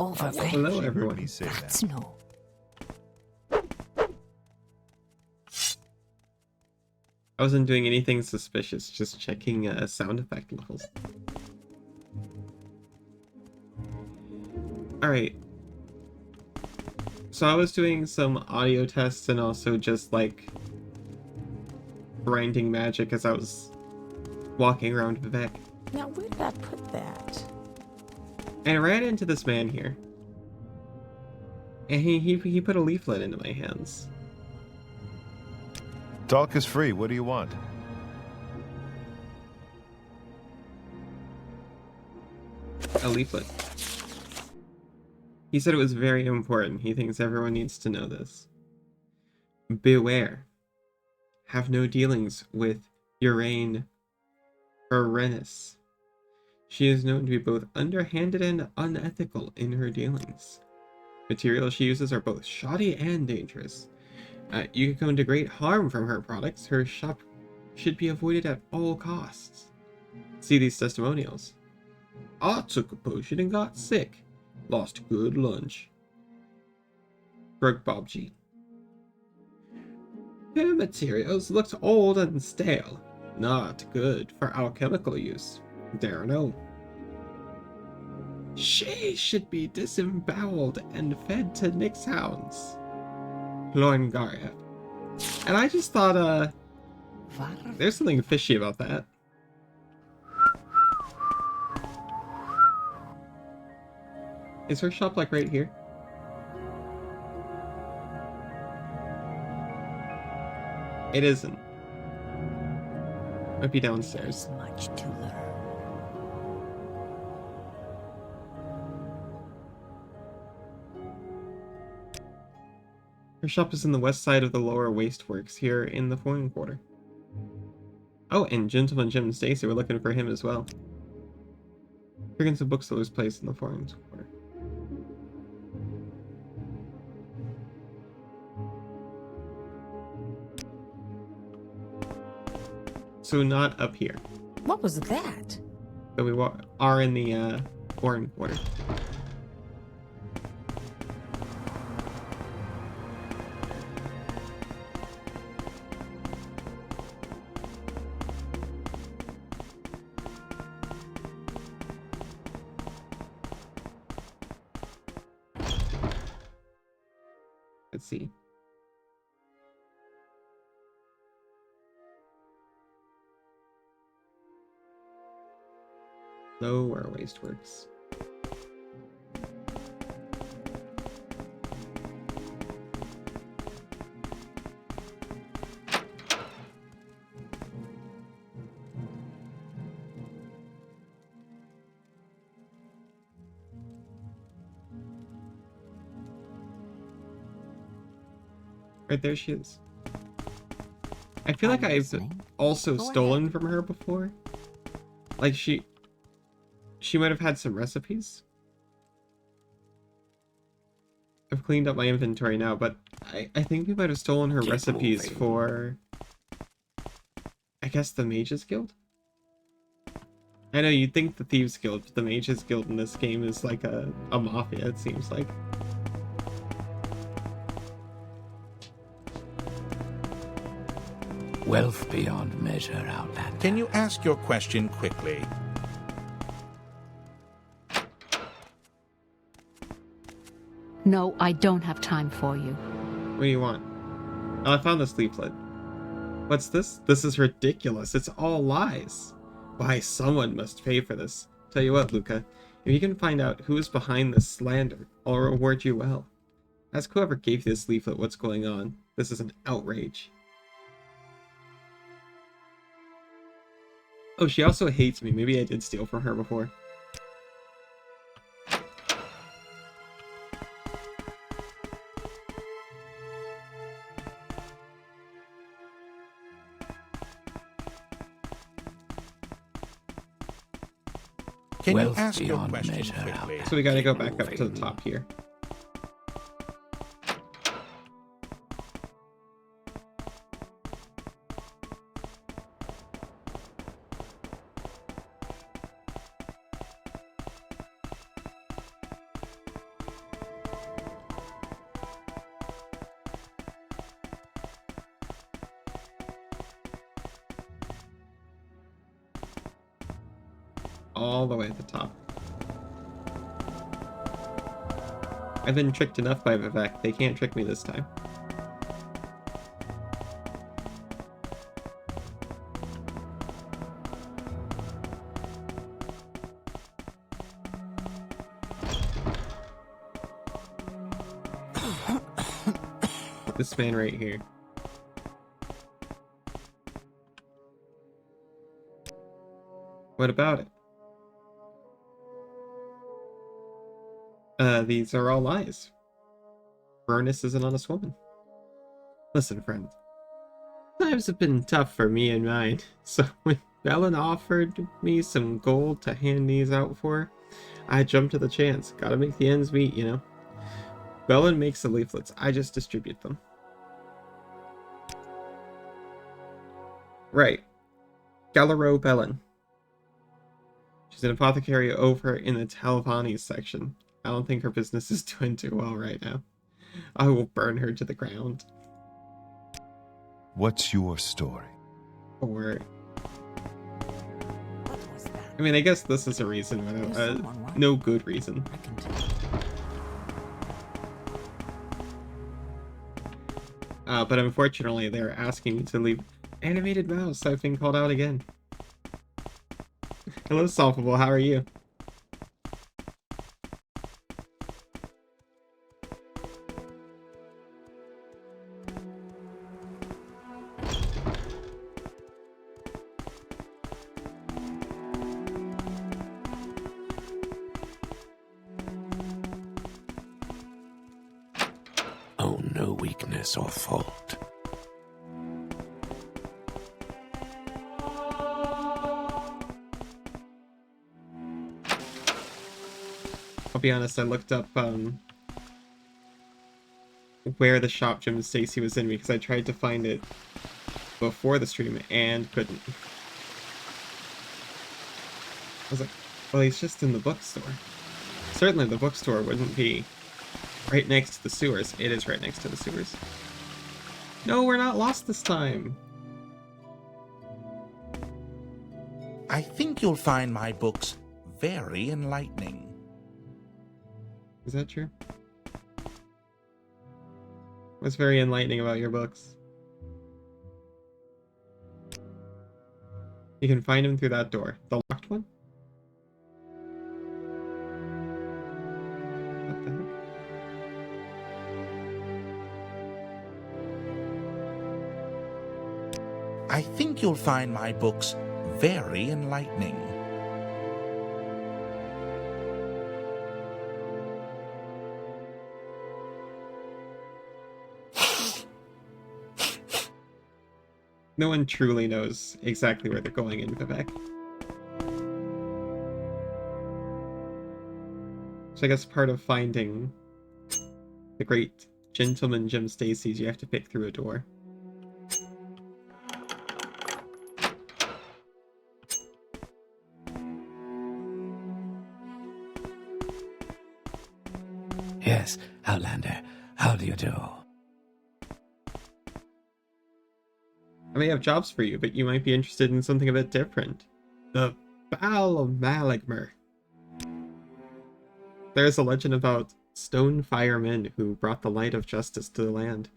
overreach. Hello, everyone. Me say that. That's no. I wasn't doing anything suspicious, just checking sound effect levels. Alright. So I was doing some audio tests and also just like grinding magic as I was walking around Vivek. Now, where did I put that? And I ran into this man here. And he put a leaflet into my hands. Talk is free. What do you want? A leaflet. He said it was very important. He thinks everyone needs to know this. Beware. Have no dealings with Uraine Perennis. She is known to be both underhanded and unethical in her dealings. Materials she uses are both shoddy and dangerous. You could come to great harm from her products. Her shop should be avoided at all costs. See these testimonials. I took a potion and got sick. Lost good lunch. Greg Bobji. Her materials looked old and stale. Not good for alchemical use. Dare no. She should be disemboweled and fed to Nyx hounds. Loingarev. And I just thought, there's something fishy about that. Is her shop like right here? It isn't. Might be downstairs. There's much to learn. Her shop is in the west side of the lower wasteworks here in the foreign quarter. Oh, and Gentleman Jim and Stacy were looking for him as well. Figuring some booksellers place in the foreign quarter. So not up here. What was that? But we are in the foreign quarter. Let's see. Lower wasteworks. Right there she is. I feel like I've also stolen from her before. Like she might have had some recipes. I've cleaned up my inventory now, but I think we might have stolen her recipes for, I guess, the Mages Guild? I know you'd think the Thieves Guild, but the Mages Guild in this game is like a mafia, it seems like. Wealth beyond measure, Outlander. Can you ask your question quickly? No, I don't have time for you. What do you want? Oh, I found this leaflet. What's this? This is ridiculous. It's all lies. Why, someone must pay for this. Tell you what, Luca. If you can find out who is behind this slander, I'll reward you well. Ask whoever gave you this leaflet what's going on. This is an outrage. Oh, she also hates me. Maybe I did steal from her before. Can you Wealth ask your beyond question measure, quickly? Outlander. So we gotta go back up to the top here. all the way at the top. I've been tricked enough by Vivek. They can't trick me this time. This man right here. What about it? These are all lies. Furnace is an honest woman. Listen, friend. Times have been tough for me and mine, so when Bellin offered me some gold to hand these out for, I jumped at the chance. Gotta make the ends meet, you know? Bellin makes the leaflets, I just distribute them. Right. Galero Bellin. She's an apothecary over in the Talvani section. I don't think her business is doing too well right now. I will burn her to the ground. What's your story? Or... I mean, I guess this is a reason, but no good reason. But unfortunately, they're asking me to leave. Animated mouse, I've been called out again. Hello, Solvable, how are you? Oh, no weakness or fault. I'll be honest, I looked up where the shop Jim Stacy was in because I tried to find it before the stream and couldn't. I was like, well, he's just in the bookstore. Certainly the bookstore wouldn't be right next to the sewers. It is right next to the sewers. No, we're not lost this time. I think you'll find my books very enlightening. Is that true? What's very enlightening about your books? You can find him through that door. The locked one? What the heck? I think you'll find my books very enlightening. No one truly knows exactly where they're going in Vivek. So I guess part of finding the great gentleman Jim Stacy's, you have to pick through a door. Yes, Outlander, how do you do? I may have jobs for you, but you might be interested in something a bit different. The Baal of Malagmer. There's a legend about stone firemen who brought the light of justice to the land.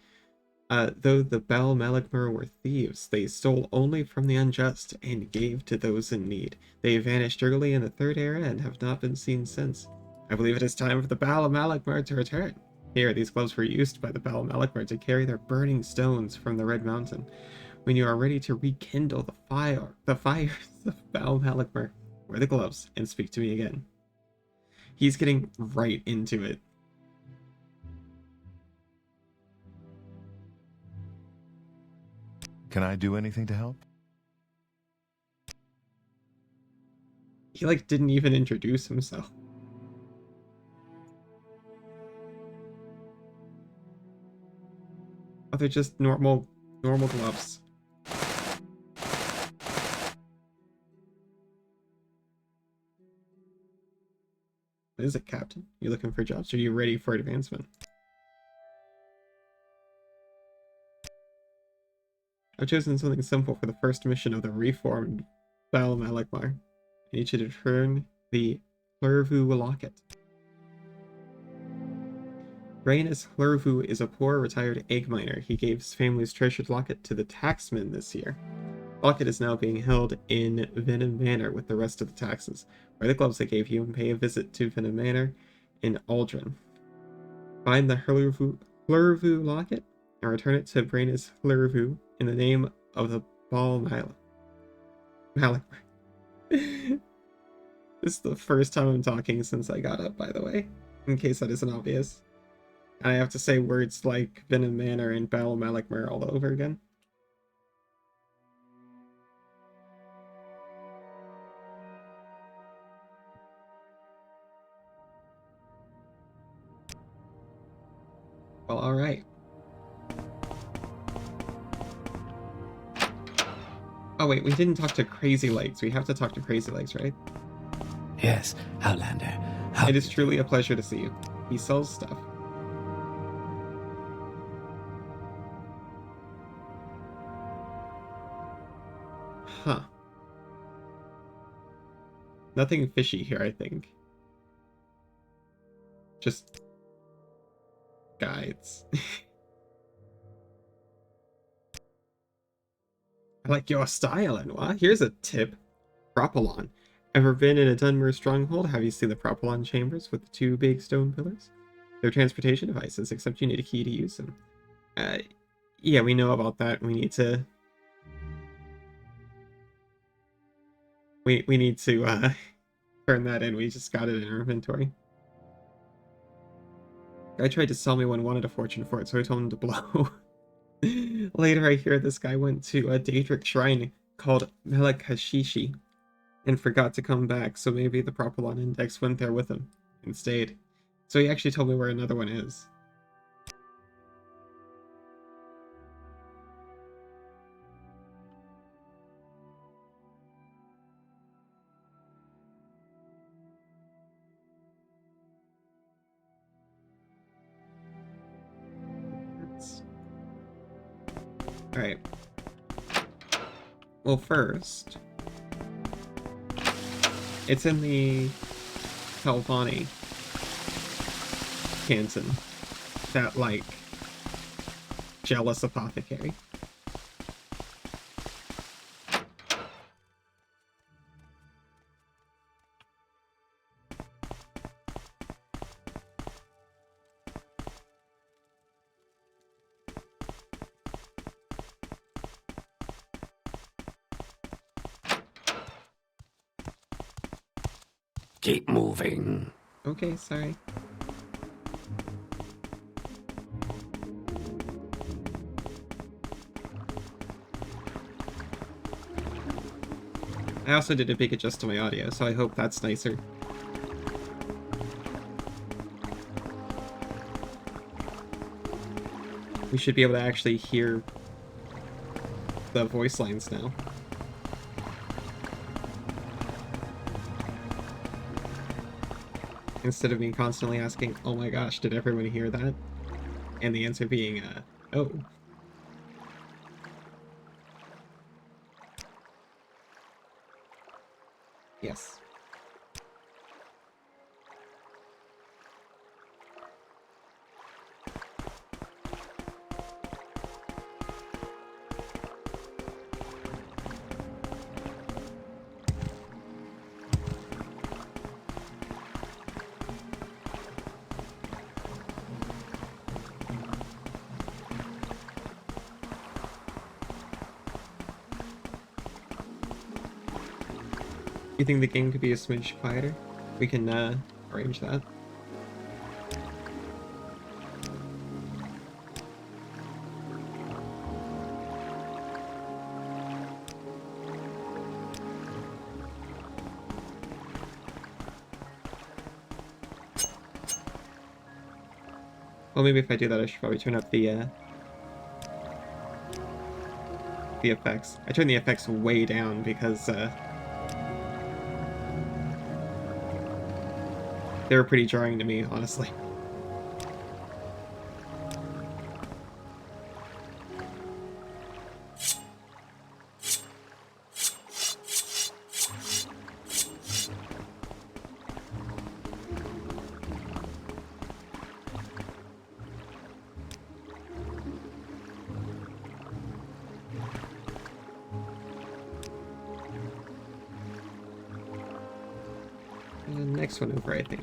Though the Baal Malagmer were thieves, they stole only from the unjust and gave to those in need. They vanished early in the Third Era and have not been seen since. I believe it is time for the Baal of Malagmer to return. Here, these gloves were used by the Baal of Malagmer to carry their burning stones from the Red Mountain. When you are ready to rekindle the fires of Baal Malagmer, wear the gloves and speak to me again. He's getting right into it. Can I do anything to help? He didn't even introduce himself. Oh, they're just normal gloves. What is it, Captain? You looking for jobs? Are you ready for advancement? I've chosen something simple for the first mission of the reformed Baal Malagmar. I need you to return the Hlurvu locket. Rhaenys Hlurvu is a poor retired egg miner. He gave his family's treasured locket to the taxman this year. The locket is now being held in Venom Manor with the rest of the taxes. Wear the gloves I gave you and pay a visit to Venom Manor in Aldrin. Find the Hlurvu locket and return it to Rhaenys Hlurvu in the name of the Ball Malik. This is the first time I'm talking since I got up, by the way, in case that isn't obvious. And I have to say words like Venom Manor and Bal Malikmer all over again. Well, alright. Oh wait, we didn't talk to Crazy Legs. We have to talk to Crazy Legs, right? Yes, Outlander. It is truly a pleasure to see you. He sells stuff. Huh. Nothing fishy here, I think. Just guides. I like your style, Enwa. Here's a tip. Propylon. Ever been in a Dunmer stronghold? Have you seen the Propylon chambers with the two big stone pillars? They're transportation devices, except you need a key to use them. Yeah, we know about that. We need to... We need to, turn that in. We just got it in our inventory. Guy tried to sell me one, wanted a fortune for it, so I told him to blow. Later, I hear this guy went to a Daedric shrine called Melek-Hashishi and forgot to come back, so maybe the Propylon Index went there with him and stayed. So he actually told me where another one is. Alright. Well, first, it's in the Helvani canton. That, like, jealous apothecary. Keep moving. Okay, sorry. I also did a big adjust to my audio, so I hope that's nicer. We should be able to actually hear the voice lines now. Instead of me constantly asking, oh my gosh, did everyone hear that? And the answer being, oh. Yes. You think the game could be a smidge quieter? We can arrange that. Well, maybe if I do that, I should probably turn up the effects. I turned the effects way down because they were pretty jarring to me, honestly. Next one over, I think.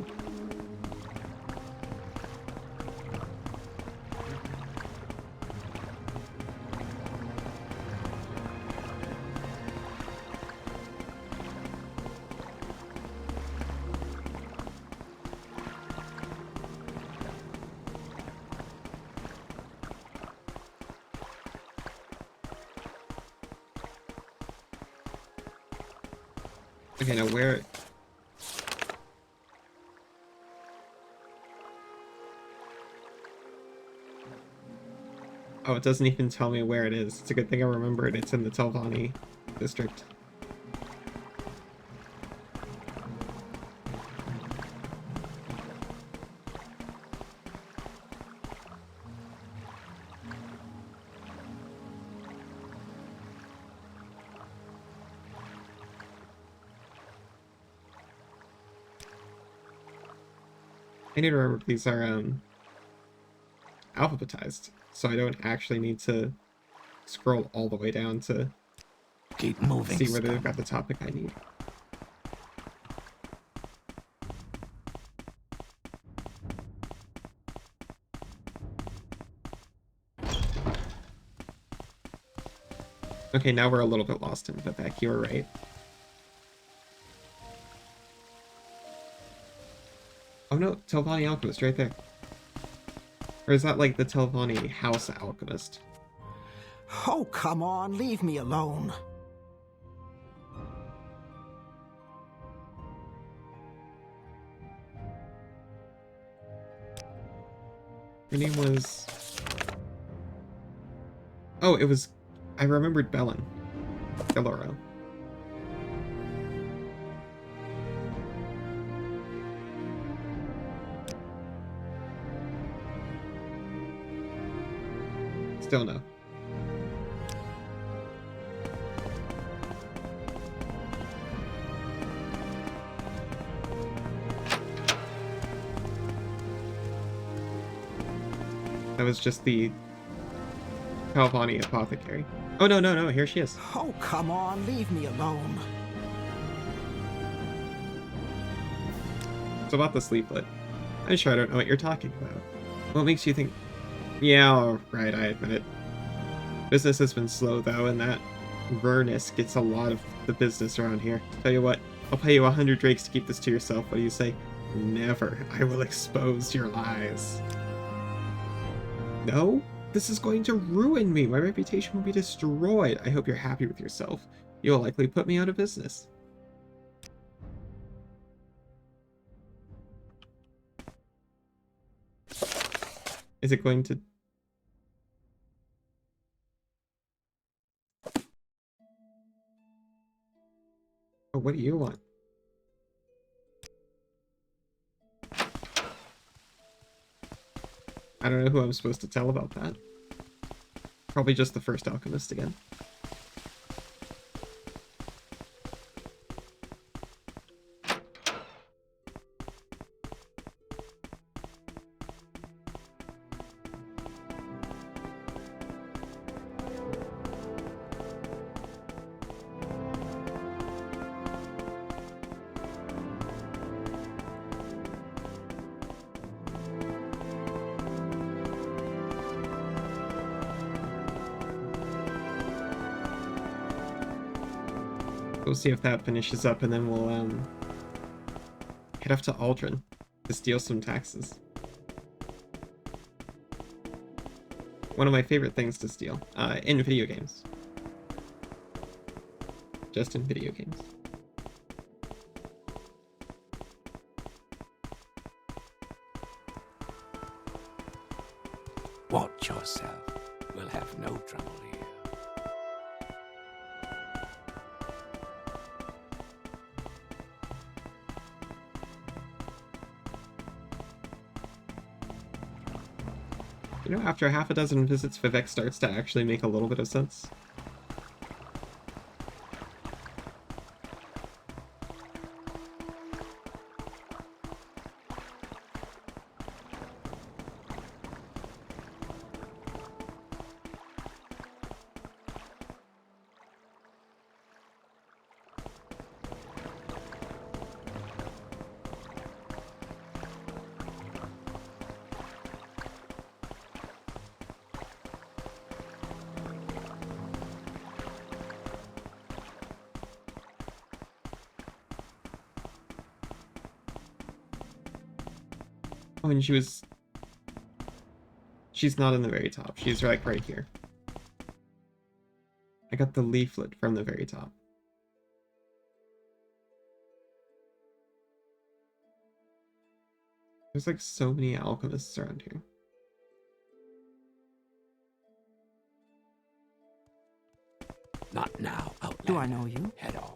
Okay, now where... Oh, it doesn't even tell me where it is. It's a good thing I remembered. It's in the Telvanni district. I need to remember these are alphabetized, so I don't actually need to scroll all the way down to Keep moving. see whether they've got the topic I need. Okay, now we're a little bit lost in Vivek. You were right. Oh no, Telvanni Alchemist right there. Or is that like the Telvanni House Alchemist? Oh, come on, leave me alone. Her name was... Oh, it was... I remembered Bellin. Belloro. Still no. That was just the Telvanni apothecary. Oh, no, here she is. Oh, come on, leave me alone. It's about the sleeplet. I'm sure I don't know what you're talking about. What makes you think... Yeah, all right, I admit it. Business has been slow, though, and that Vernus gets a lot of the business around here. Tell you what, I'll pay you 100 drakes to keep this to yourself. What do you say? Never. I will expose your lies. No? This is going to ruin me. My reputation will be destroyed. I hope you're happy with yourself. You'll likely put me out of business. Is it going to... Oh, what do you want? I don't know who I'm supposed to tell about that. Probably just the first alchemist again. We'll see if that finishes up, and then we'll head off to Aldrin to steal some taxes. One of my favorite things to steal in video games. Just in video games. Watch yourself. We'll have no trouble here. You know, after half a dozen visits, Vivek starts to actually make a little bit of sense. Oh, and she's not in the very top. She's like right here. I got the leaflet from the very top. There's like so many alchemists around here. Not now, Outlander. Do I know you? Head on.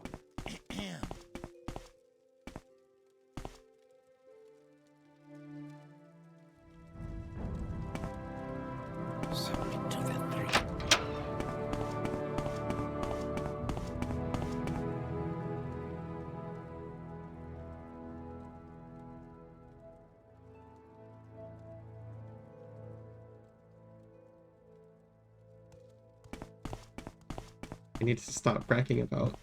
So into the three. I need to stop bragging about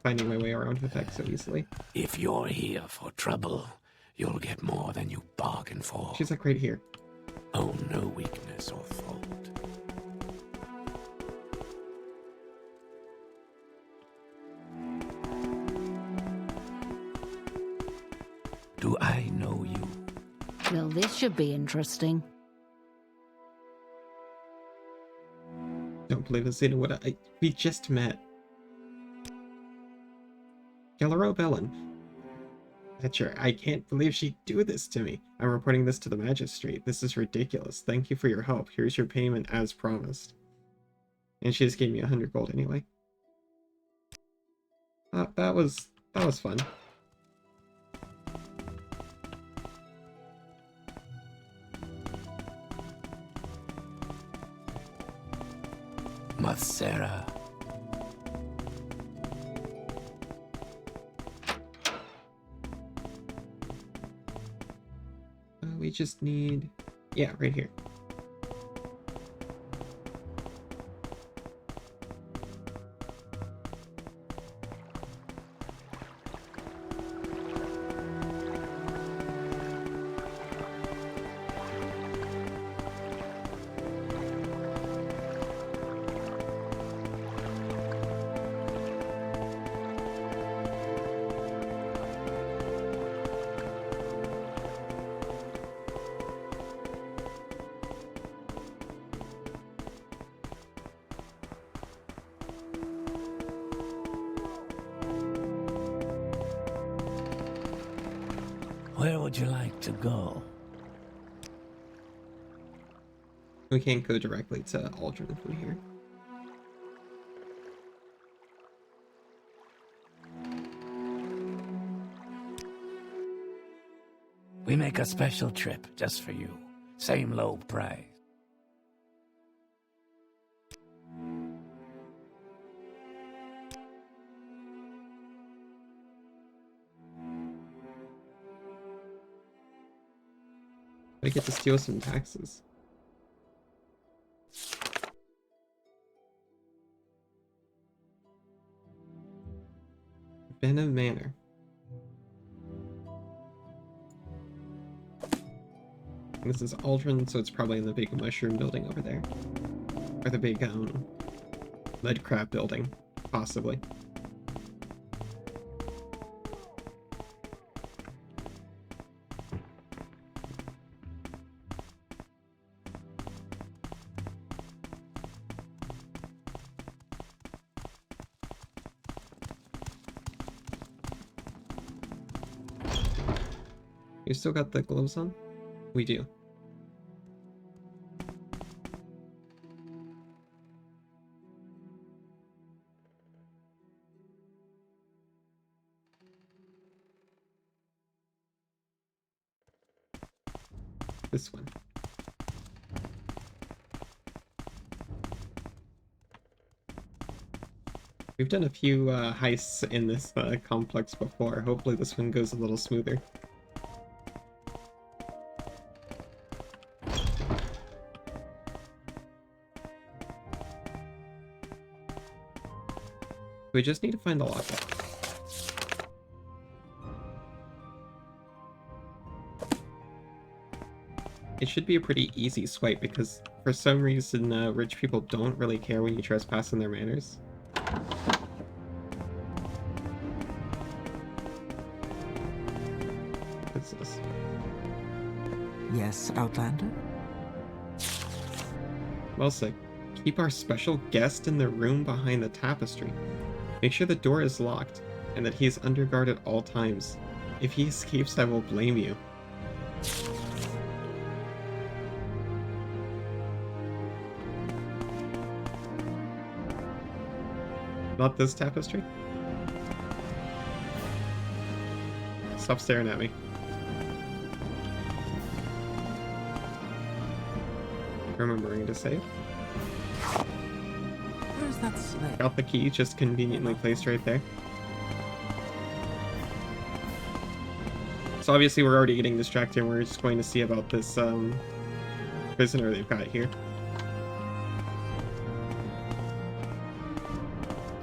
finding my way around Vivek so easily. If you're here for trouble, you'll get more than you bargained for. She's like right here. Oh, no weakness or fault. Do I know you? Well, this should be interesting. Don't believe this, what we just met. Galero Bellin. Thatcher, I can't believe she'd do this to me. I'm reporting this to the magistrate. This is ridiculous. Thank you for your help. Here's your payment as promised. And she just gave me 100 gold anyway. That was fun. Mathsera. We just need... yeah, right here. Where would you like to go? We can't go directly to Aldrin from here. We make a special trip just for you. Same low price. I get to steal some taxes. Benham Manor. This is Aldrin, so it's probably in the big mushroom building over there. Or the big, lead crab building, possibly. You still got the gloves on? We do. This one. We've done a few heists in this complex before. Hopefully this one goes a little smoother. We just need to find the lockup. It should be a pretty easy swipe because for some reason rich people don't really care when you trespass in their manors. What's this? Yes, Outlander? Well said. Keep our special guest in the room behind the tapestry. Make sure the door is locked, and that he is under guard at all times. If he escapes, I will blame you. Not this tapestry? Stop staring at me. Remembering to save. Where's that slave? Got the key just conveniently placed right there. So obviously we're already getting distracted and we're just going to see about this prisoner they've got here.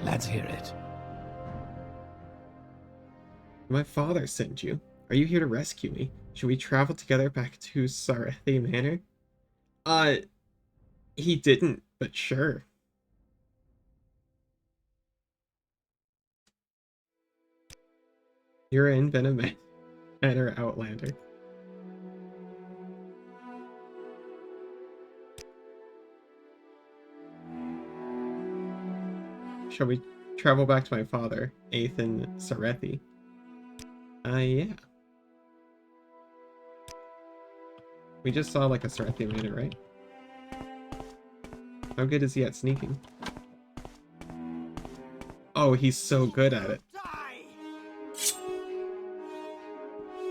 Let's hear it. My father sent you. Are you here to rescue me? Should we travel together back to Sarethi Manor? He didn't, but sure. You're in Venom Manor, Outlander. Shall we travel back to my father, Athan Sarethi? Yeah. We just saw like a Sarethi Manor, right? How good is he at sneaking? Oh, he's so good at it.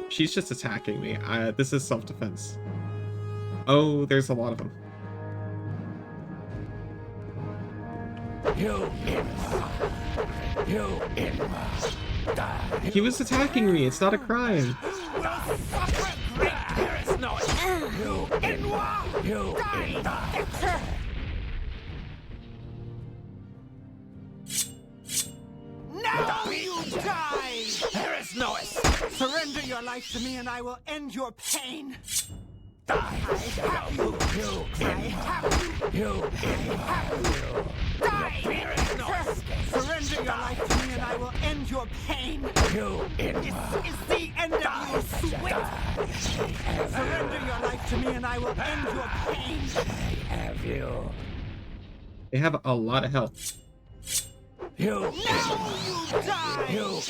She's just attacking me. This is self-defense. Oh, there's a lot of them. He was attacking me. It's not a crime. Now you die! There is no Surrender your life to me and I will end your pain. die. I have you. I have you. Die! Surrender your life to me and I will end your pain. This is the end of you, sweet. Surrender your life to me and I will end your pain. They have a lot of health. Now you die! Now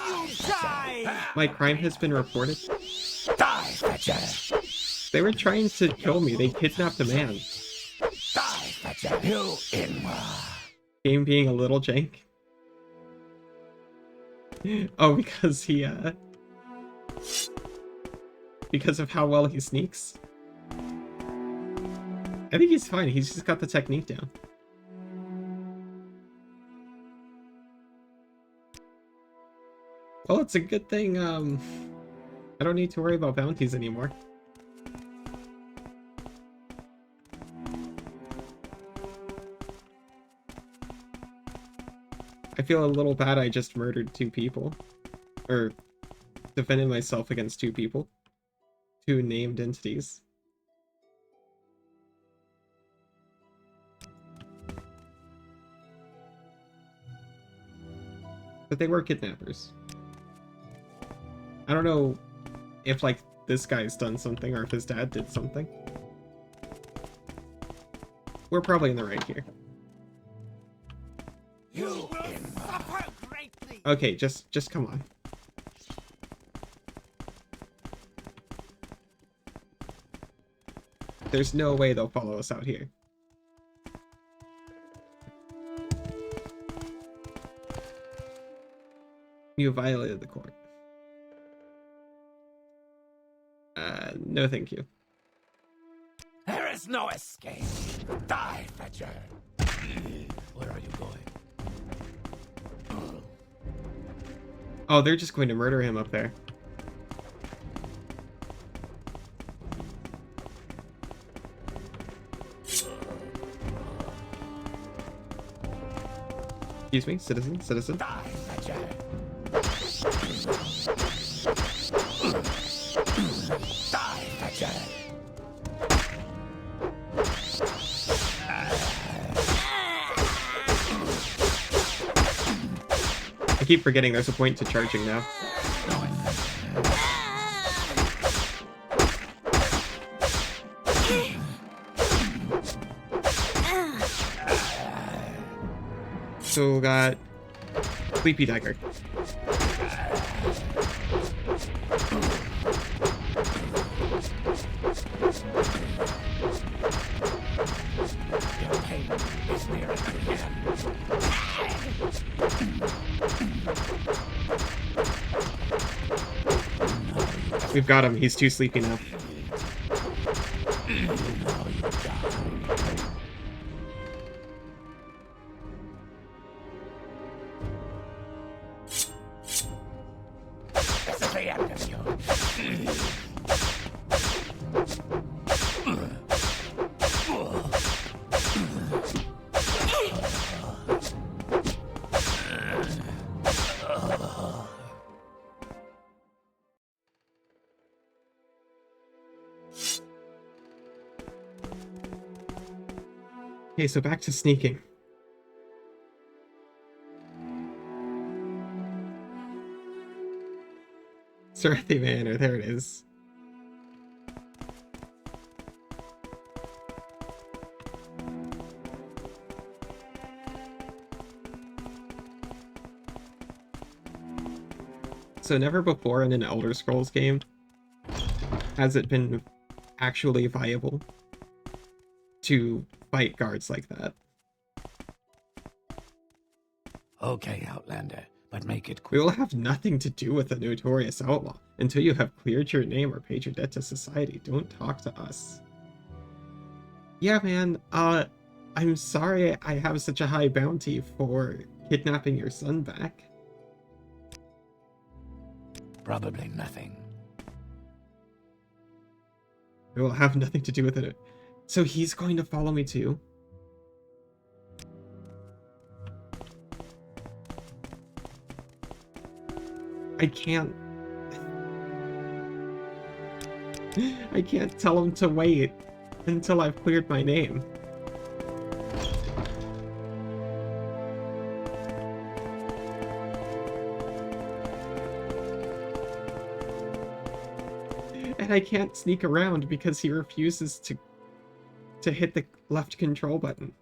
you die! My crime has been reported. Die, Fetcher! They were trying to kill me. They kidnapped a man. Die, Fetcher! Game being a little jank. Oh, because he, because of how well he sneaks. I think he's fine. He's just got the technique down. Well, it's a good thing, I don't need to worry about bounties anymore. I feel a little bad I just murdered 2 people. Or defended myself against 2 people. 2 named entities. But they were kidnappers. I don't know if, like, this guy's done something or if his dad did something. We're probably in the right here. You will suffer greatly! Okay, just come on. There's no way they'll follow us out here. You violated the court. No thank you. There is no escape. Die, Fetcher! Where are you going? Oh, they're just going to murder him up there. Excuse me, citizen. Die, Fetcher! Die, Fetcher! I keep forgetting there's a point to charging now. So we got Sleepy Dagger. Your pain is near at hand. We've got him. He's too sleepy now. This is the end of you. Okay, so back to sneaking. Serethy Manor, there it is. So never before in an Elder Scrolls game has it been actually viable to fight guards like that. Okay, Outlander, but make it We quick. will have nothing to do with the notorious outlaw until you have cleared your name or paid your debt to society. Don't talk to us. Yeah, man, I'm sorry I have such a high bounty for kidnapping your son back. Probably nothing. It will have nothing to do with it. So he's going to follow me too? I can't tell him to wait until I've cleared my name. And I can't sneak around because he refuses to hit the left control button.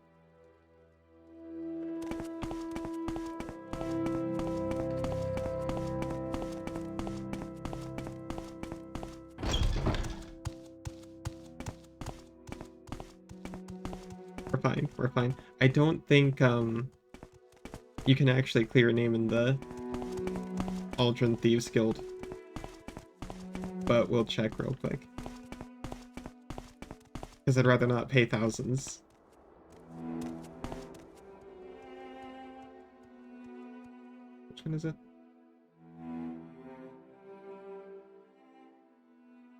We're fine. I don't think you can actually clear a name in the Aldrin Thieves Guild. But we'll check real quick. Because I'd rather not pay thousands. Which one is it?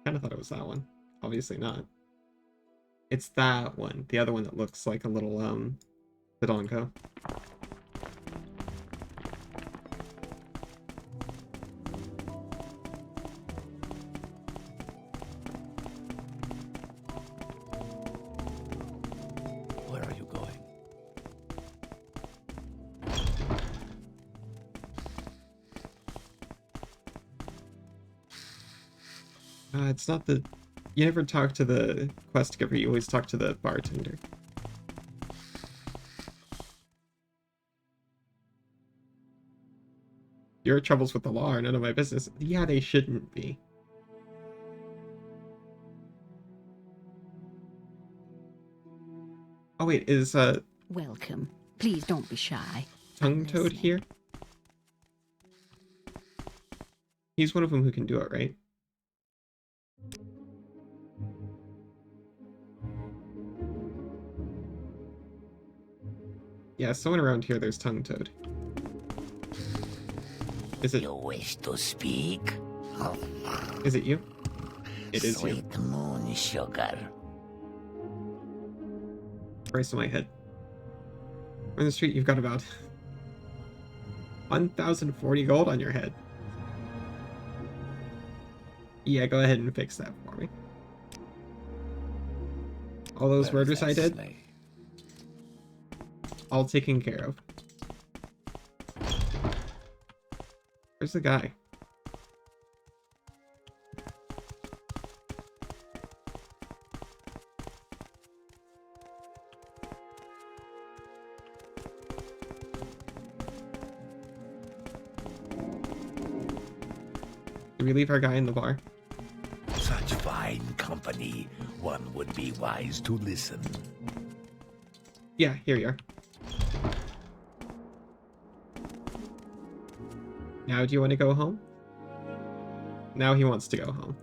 Kinda thought it was that one. Obviously not. It's that one. The other one that looks like a little, Dodongo. Where are you going? It's not the... You never talk to the quest giver, you always talk to the bartender. Your troubles with the law are none of my business. Yeah, they shouldn't be. Oh wait, is Welcome. Please don't be shy. Tongue Toad here? He's one of them who can do it, right? Yeah, someone around here, there's Tongue Toad. Is it... You wish to speak? Is it you? It is you. Sweet moon sugar. Price of my head. On the street, you've got about 1,040 gold on your head. Yeah, go ahead and fix that for me. All those Where is murders that I did, slave? all taken care of. Where's the guy? Did we leave our guy in the bar? Such fine company, one would be wise to listen. Yeah, here you are. Now do you want to go home? Now he wants to go home.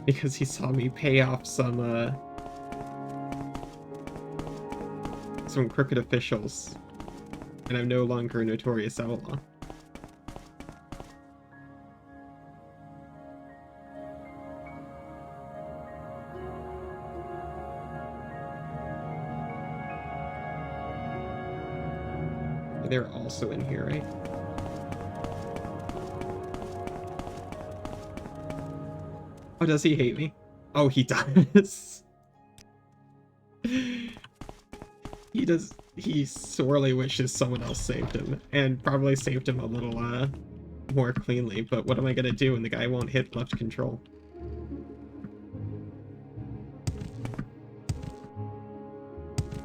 Because he saw me pay off some crooked officials. And I'm no longer a notorious outlaw. They're also in here, right? Oh, does he hate me? Oh, he does. He does. He sorely wishes someone else saved him, and probably saved him a little more cleanly, but what am I gonna do when the guy won't hit left control?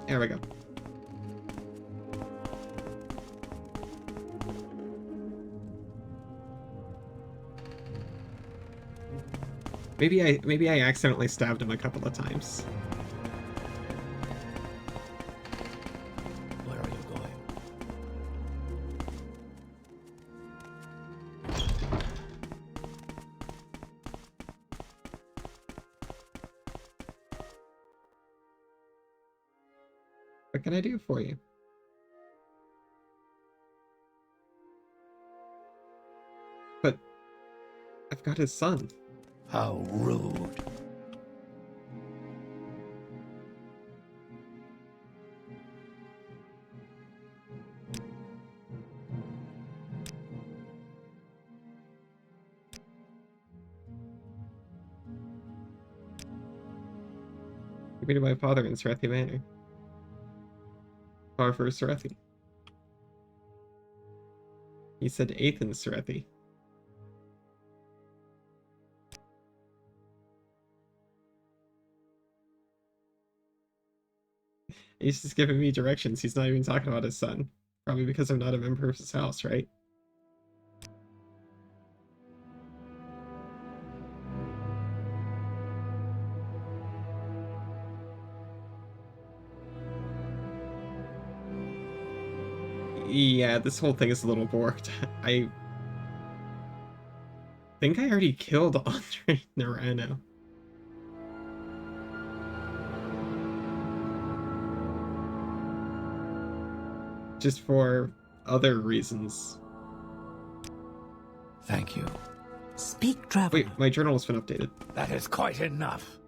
There we go. Maybe I accidentally stabbed him a couple of times. Where are you going? What can I do for you? But I've got his son. How rude. Give me to my father in Serethi Manor. Far for Serethi. He said 8th in Serethi. He's just giving me directions. He's not even talking about his son. Probably because I'm not a member of his house, right? Yeah, this whole thing is a little borked. I think I already killed Andre Narano. Just for other reasons. Thank you. Speak, traveler. Wait, my journal has been updated. That is quite enough.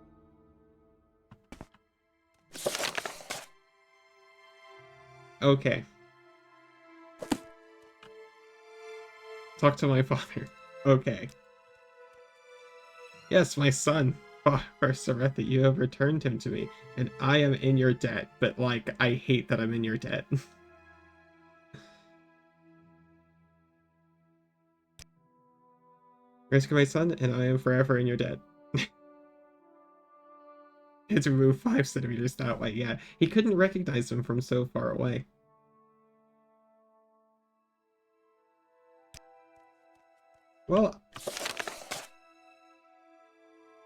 Okay. Talk to my father. Okay. Yes, my son. Serethi, you have returned him to me, and I am in your debt, but, like, I hate that I'm in your debt. Rescue my son, and I am forever in your debt. It's removed 5 centimeters that way. Yeah, he couldn't recognize him from so far away. Well,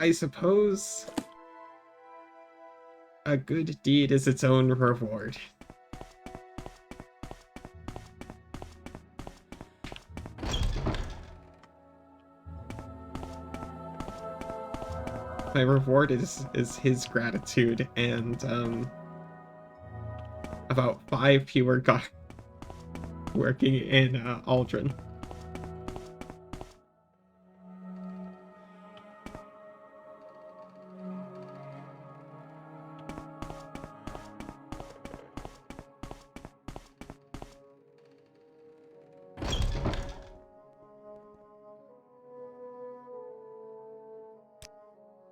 I suppose a good deed is its own reward. My reward is his gratitude and about 5 fewer guards working in Aldrin.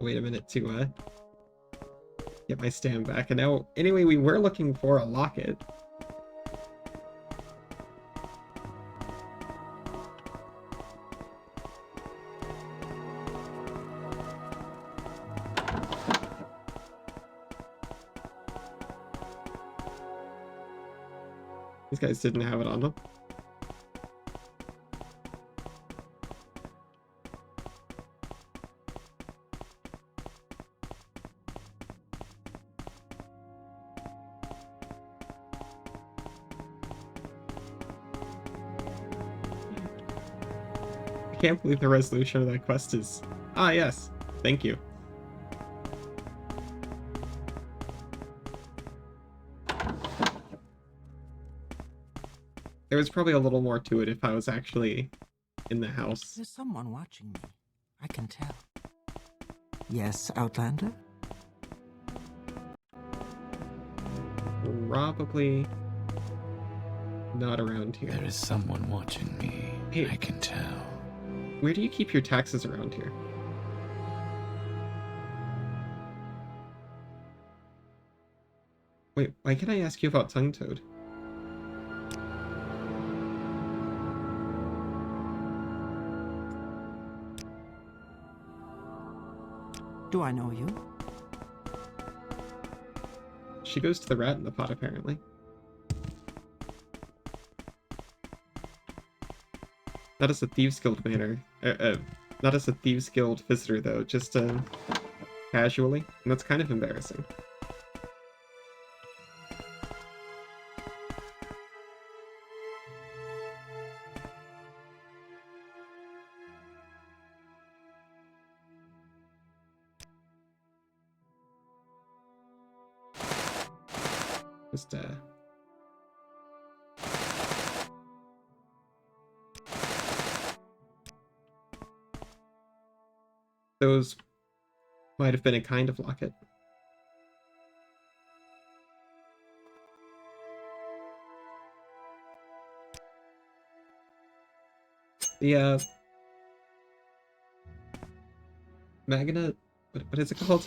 Wait a minute to get my stand back. And now, anyway, we were looking for a locket. These guys didn't have it on them. can't believe the resolution of that quest is... Ah, yes. Thank you. There was probably a little more to it if I was actually in the house. There's someone watching me. I can tell. Yes, Outlander? Probably not around here. There is someone watching me. Hey. I can tell. Where do you keep your taxes around here? Wait, why can't I ask you about Tongue Toad? Do I know you? She goes to the rat in the pot, apparently. Not as a Thieves Guild not as a Thieves Guild visitor, though, just casually, and that's kind of embarrassing. Just, those might have been a kind of locket. The, Magna... What is it called?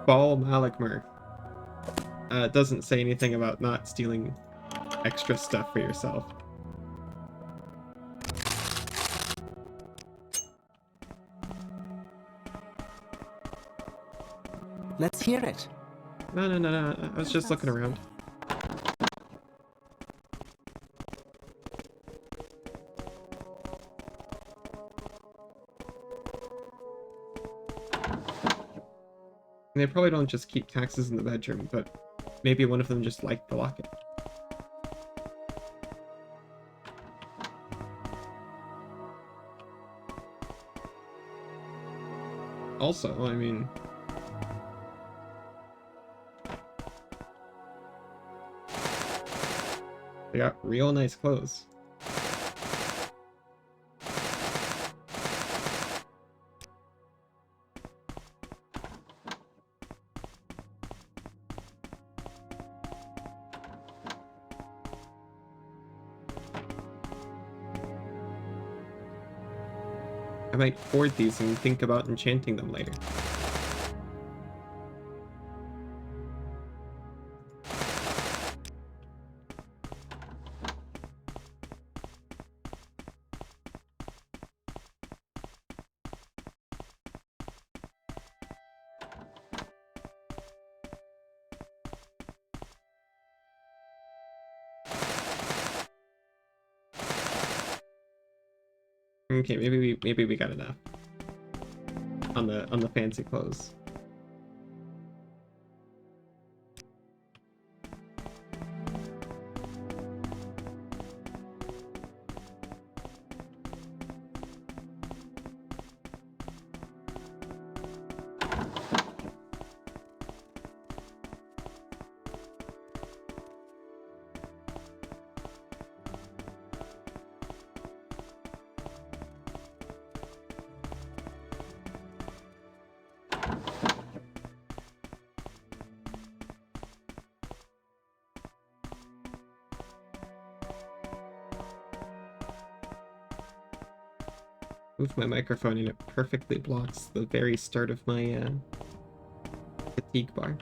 Ball Malikmer. Doesn't say anything about not stealing extra stuff for yourself. Let's hear it. No. I was just looking around. And they probably don't just keep taxes in the bedroom, but maybe one of them just liked the locket. Also, I mean... they got real nice clothes. I might hoard these and think about enchanting them later. Okay, maybe we got enough on the fancy clothes. Move my microphone and it perfectly blocks the very start of my fatigue bar.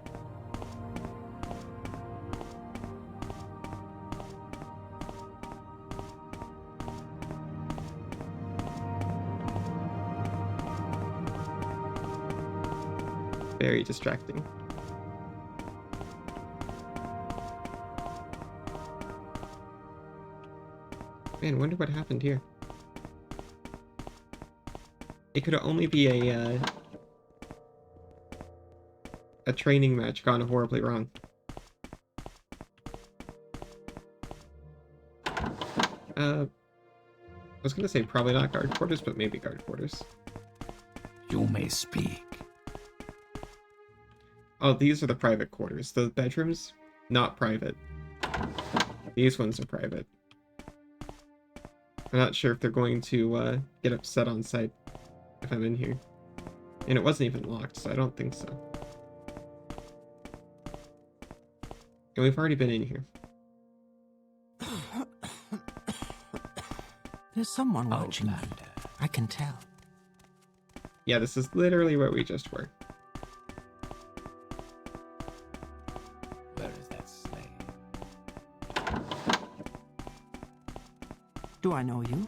Very distracting. Man, wonder what happened here. It could only be a training match gone horribly wrong. I was gonna say probably not guard quarters, but maybe guard quarters. You may speak. Oh, these are the private quarters. The bedrooms, not private. These ones are private. I'm not sure if they're going to get upset on site if I'm in here. And it wasn't even locked, so I don't think so. And we've already been in here. There's someone watching me. Outlander. I can tell. Yeah, this is literally where we just were. Where is that slave? Do I know you?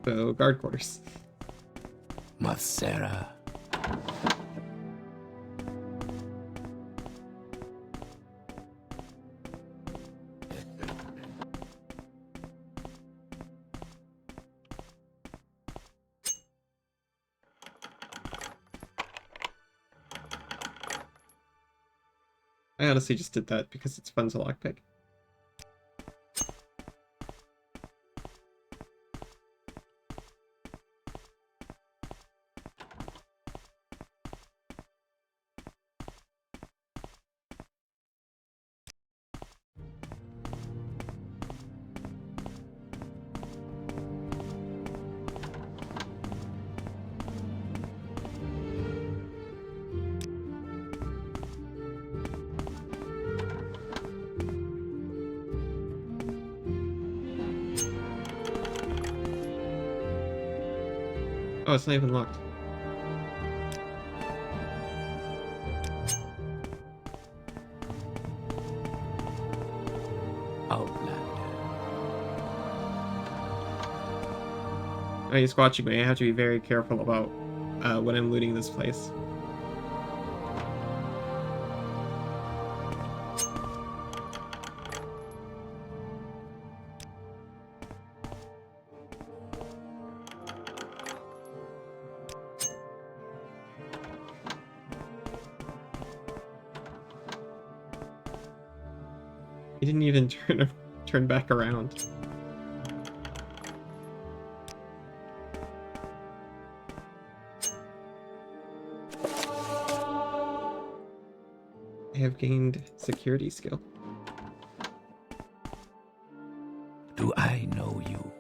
So, guard quarters. Mathsera. I honestly just did that because it's fun to lockpick. Oh, it's not even locked. Outlander. Oh, he's watching me. I have to be very careful about when I'm looting this place. He didn't even turn back around. I have gained security skill. Do I know you?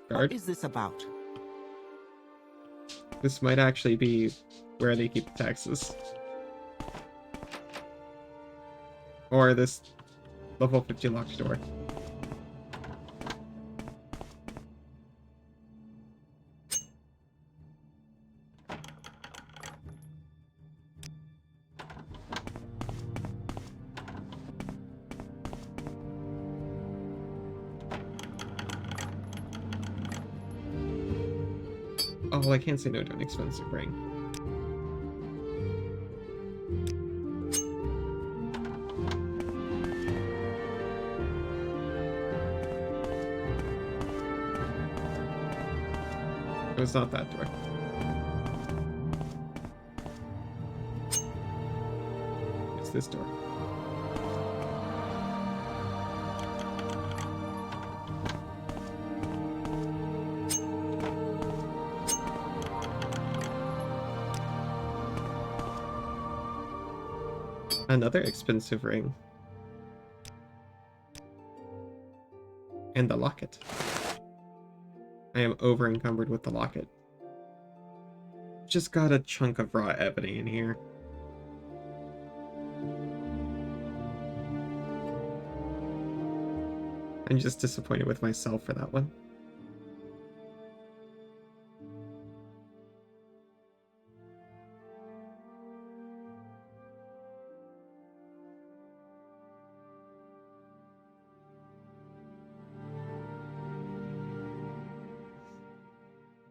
Guard. What is this about? This might actually be where they keep the taxes. Or this level 50 locked door. Oh, I can't say no to an expensive ring. It's not that door. It's this door. Another expensive ring. And the locket. I am over encumbered with the locket. Just got a chunk of raw ebony in here. I'm just disappointed with myself for that one.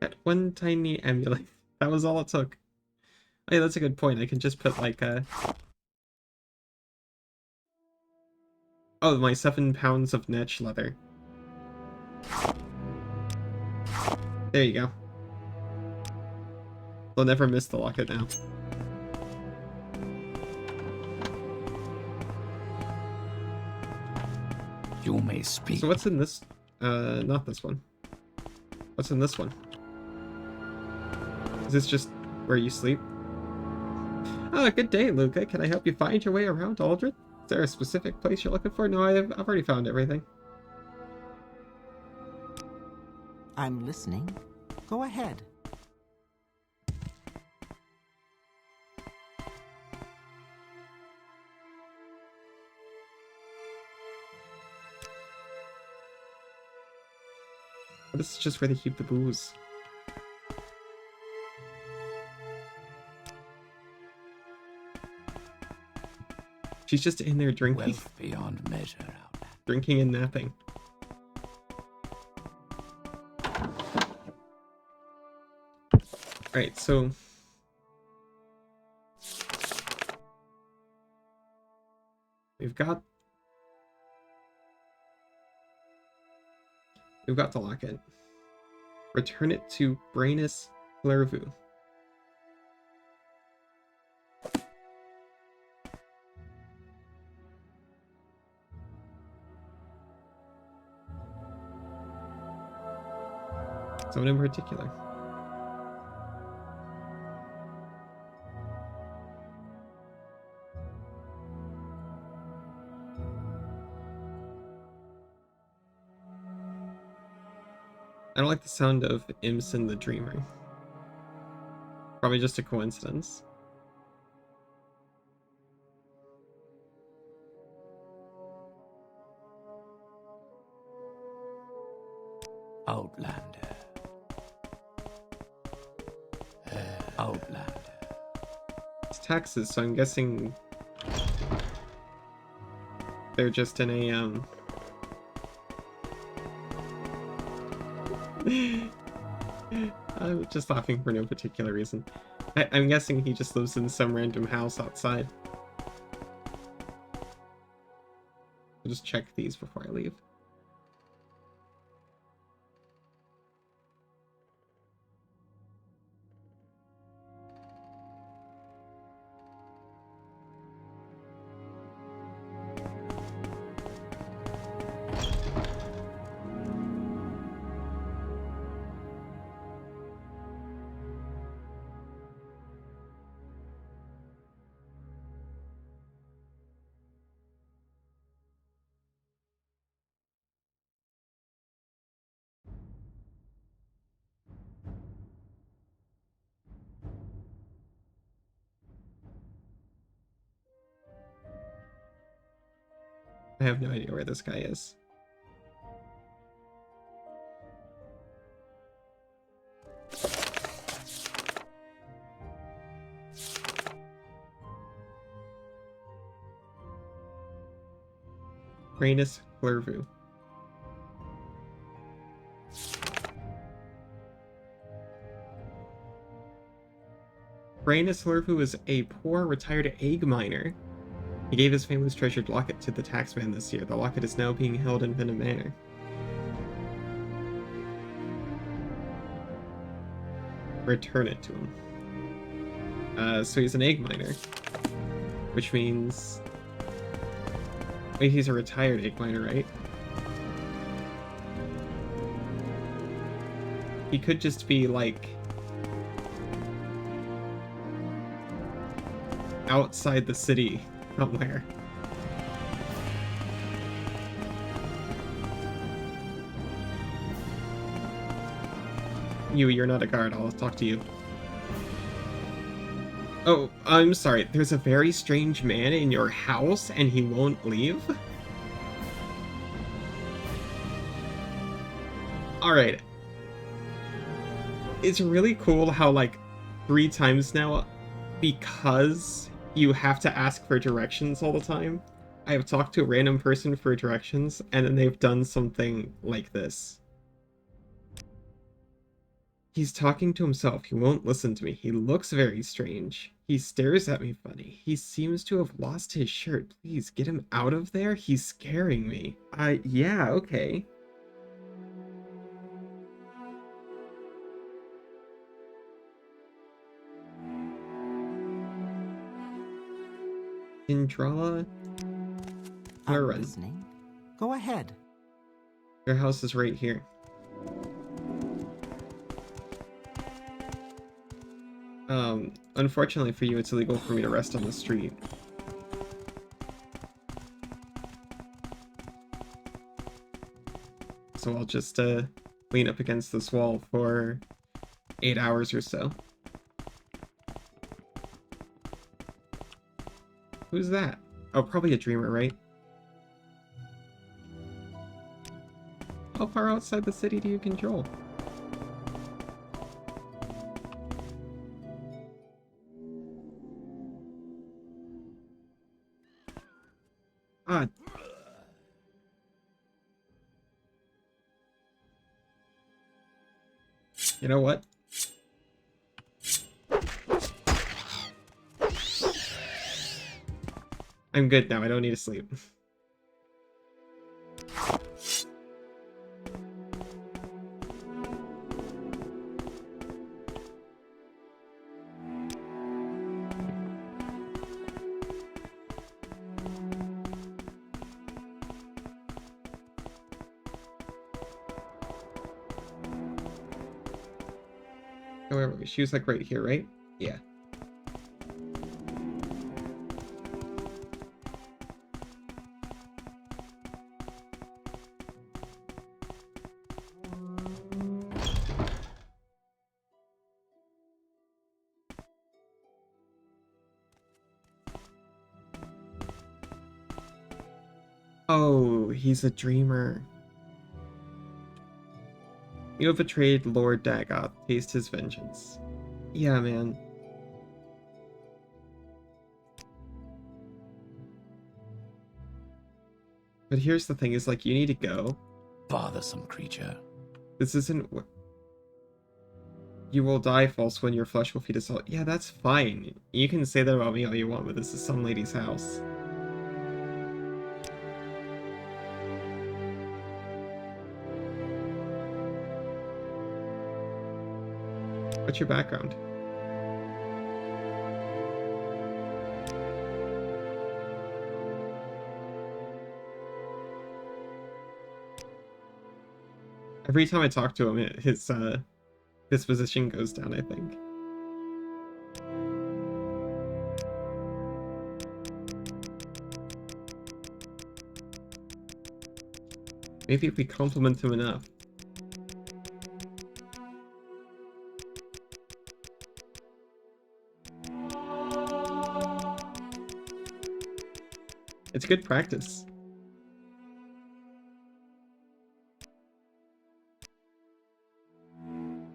That one tiny amulet. That was all it took. Oh, yeah, that's a good point. I can just put like a... Oh, my 7 pounds of netch leather. There you go. They'll never miss the locket now. You may speak. So what's in this? Not this one. What's in this one? Is this just where you sleep? Ah, good day, Luca. Can I help you find your way around Aldred? Is there a specific place you're looking for? No, I've already found everything. I'm listening. Go ahead. This is just where they keep the booze. She's just in there drinking. Wealth beyond measure out there. Drinking and napping. Right, so... We've got the locket. Return it to Brainus Lervu. Someone in particular. I don't like the sound of Imson the Dreamer. Probably just a coincidence. Outlander. Outlander. It's taxes, so I'm guessing they're just in a I'm just laughing for no particular reason. I'm guessing he just lives in some random house outside. I'll just check these before I leave. I have no idea where this guy is. Brainus Lervu. Brainus Lervu is a poor retired egg miner. He gave his family's treasured locket to the taxman this year. The locket is now being held in Venom Manor. Return it to him. So he's an egg miner. Which means... Wait, he's a retired egg miner, right? He could just be, like... outside the city somewhere. You're not a guard. I'll talk to you. Oh, I'm sorry. There's a very strange man in your house and he won't leave? Alright. It's really cool how, like, 3 times now, because you have to ask for directions all the time, I have talked to a random person for directions, and then they've done something like this. He's talking to himself. He won't listen to me. He looks very strange. He stares at me funny. He seems to have lost his shirt. Please, get him out of there. He's scaring me. Yeah, okay. Indrala? I'm Morrowind. listening. Go ahead. Your house is right here. Unfortunately for you, it's illegal for me to rest on the street. So I'll just, lean up against this wall for 8 hours or so. Who's that? Oh, probably a dreamer, right? How far outside the city do you control? Ah. You know what? I'm good now, I don't need to sleep. However, she was like right here, right? Yeah. Oh, he's a dreamer. You have betrayed Lord Dagoth. Taste his vengeance. Yeah, man. But here's the thing, is like, you need to go. Bothersome creature. This isn't... You will die, false one, your flesh will feed us all. Yeah, that's fine. You can say that about me all you want, but this is some lady's house. What's your background? Every time I talk to him, his disposition goes down, I think. Maybe if we compliment him enough. It's good practice.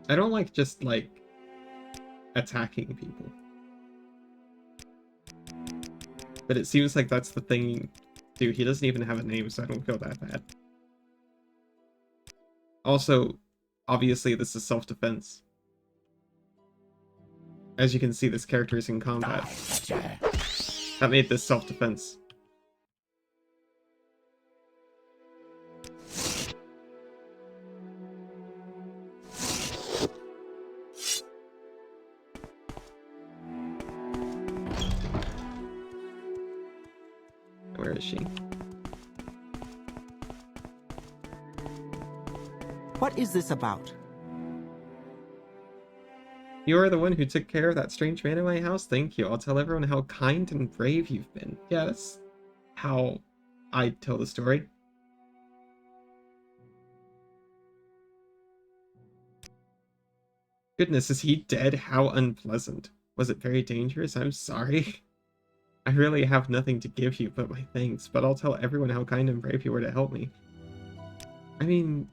I don't like just, like, attacking people. But it seems like that's the thing. Dude, he doesn't even have a name, so I don't feel that bad. Also, obviously this is self-defense. As you can see, this character is in combat. That made this self-defense. Where is she? What is this about? You are the one who took care of that strange man in my house? Thank you. I'll tell everyone how kind and brave you've been. Yeah, that's how I tell the story. Goodness, is he dead? How unpleasant. Was it very dangerous? I'm sorry. I really have nothing to give you but my thanks, but I'll tell everyone how kind and brave you were to help me. I mean...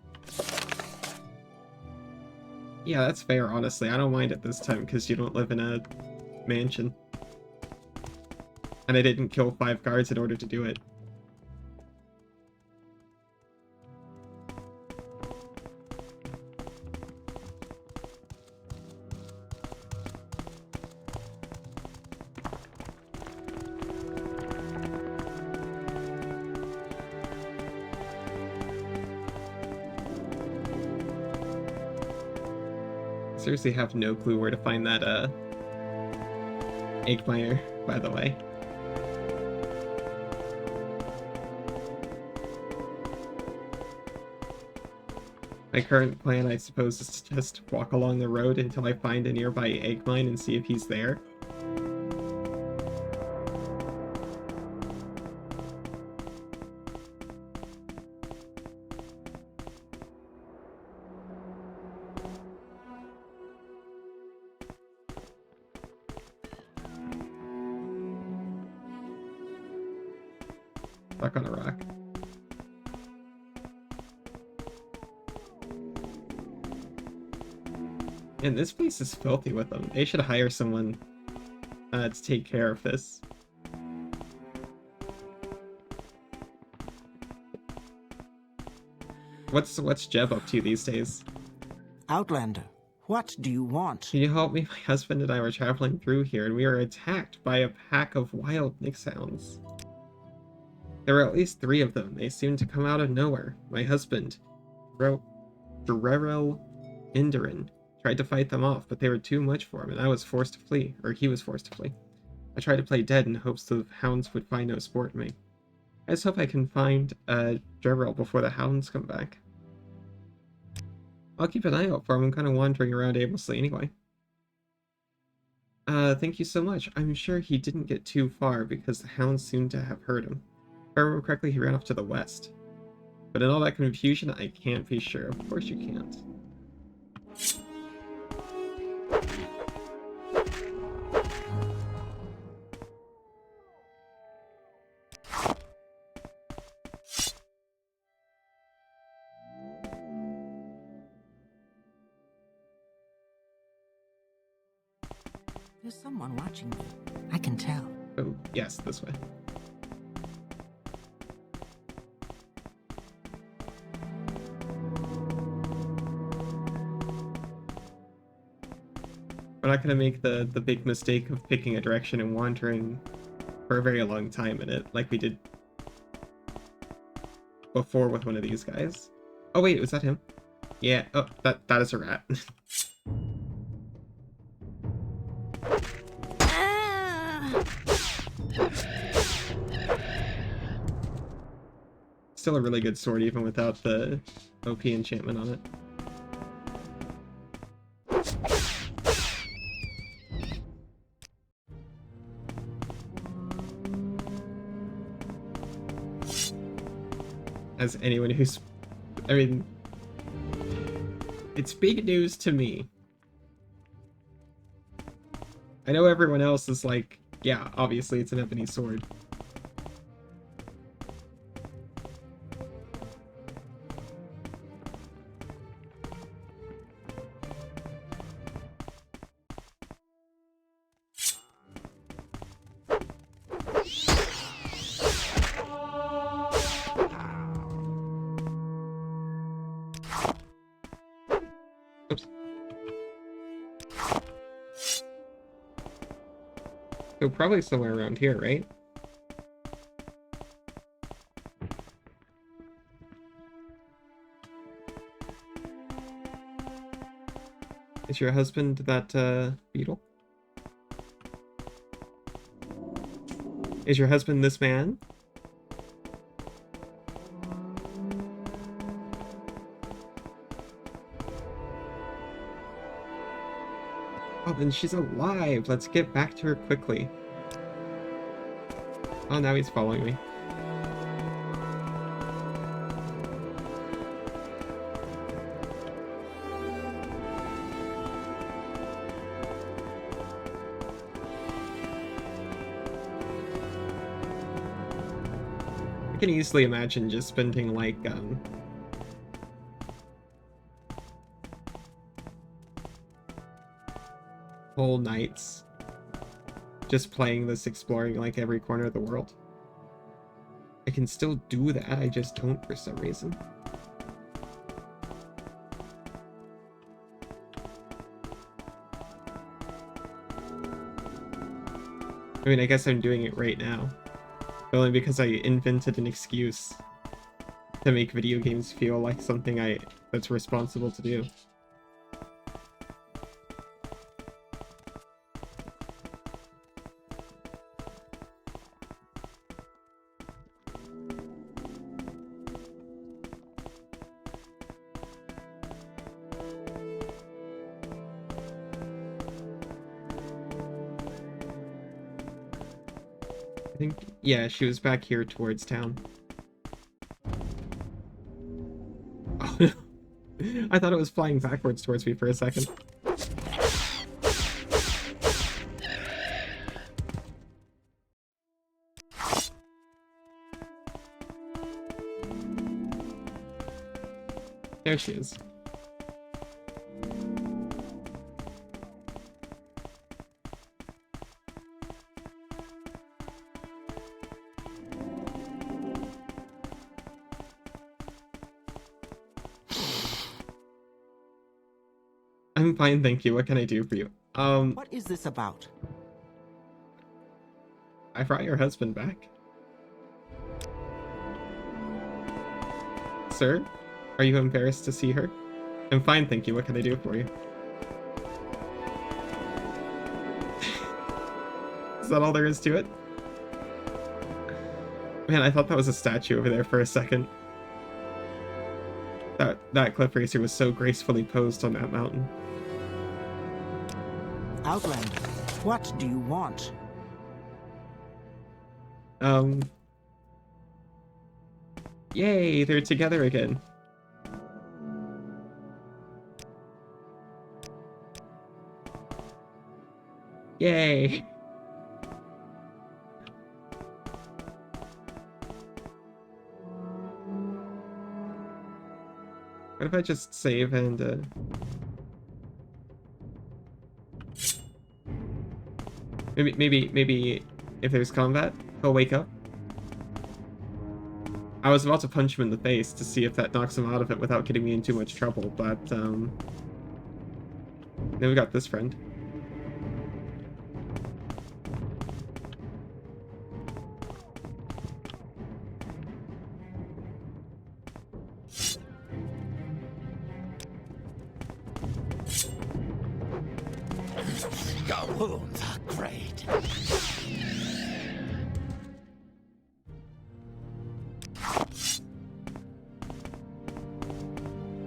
yeah, that's fair, honestly. I don't mind it this time, because you don't live in a mansion. And I didn't kill 5 guards in order to do it. Seriously have no clue where to find that, Eggmeyer, by the way. My current plan, I suppose, is to just walk along the road until I find a nearby egg mine and see if he's there. Stuck on a rock. And this place is filthy with them. They should hire someone to take care of this. What's Jeb up to these days? Outlander, what do you want? Can you help me? My husband and I were traveling through here and we were attacked by a pack of wild nixhounds. There were at least 3 of them. They seemed to come out of nowhere. My husband, Drerel Inderin, tried to fight them off, but they were too much for him, and I was forced to flee, or he was forced to flee. I tried to play dead in hopes the hounds would find no sport in me. I just hope I can find Drerel before the hounds come back. I'll keep an eye out for him. I'm kind of wandering around aimlessly anyway. Thank you so much. I'm sure he didn't get too far because the hounds seemed to have heard him. If I remember correctly, he ran off to the west. But in all that confusion, I can't be sure. Of course you can't. There's someone watching me. I can tell. Oh, yes, this way. We're not going to make the big mistake of picking a direction and wandering for a very long time in it, like we did before with one of these guys. Oh wait, was that him? Yeah, oh, that is a rat. Still a really good sword even without the OP enchantment on it. As anyone who's... I mean... It's big news to me. I know everyone else is like, yeah, obviously it's an ebony sword. So probably somewhere around here, right? Is your husband that beetle? Is your husband this man? Oh, and she's alive! Let's get back to her quickly. Oh, now he's following me. I can easily imagine just spending like, whole nights just playing this, exploring like every corner of the world. I can still do that, I just don't for some reason. I mean, I guess I'm doing it right now, but only because I invented an excuse to make video games feel like something that's responsible to do. think, yeah, she was back here towards town. Oh no. I thought it was flying backwards towards me for a second. There she is. I'm fine, thank you. What can I do for you? What is this about? I brought your husband back. Sir, are you embarrassed to see her? I'm fine, thank you. What can I do for you? Is that all there is to it? Man, I thought that was a statue over there for a second. That cliff racer was so gracefully posed on that mountain. Outlander, what do you want? Yay, they're together again. Yay. What if I just save and, Maybe if there's combat, he'll wake up. I was about to punch him in the face to see if that knocks him out of it without getting me in too much trouble, but, then we got this friend. Your wounds are great.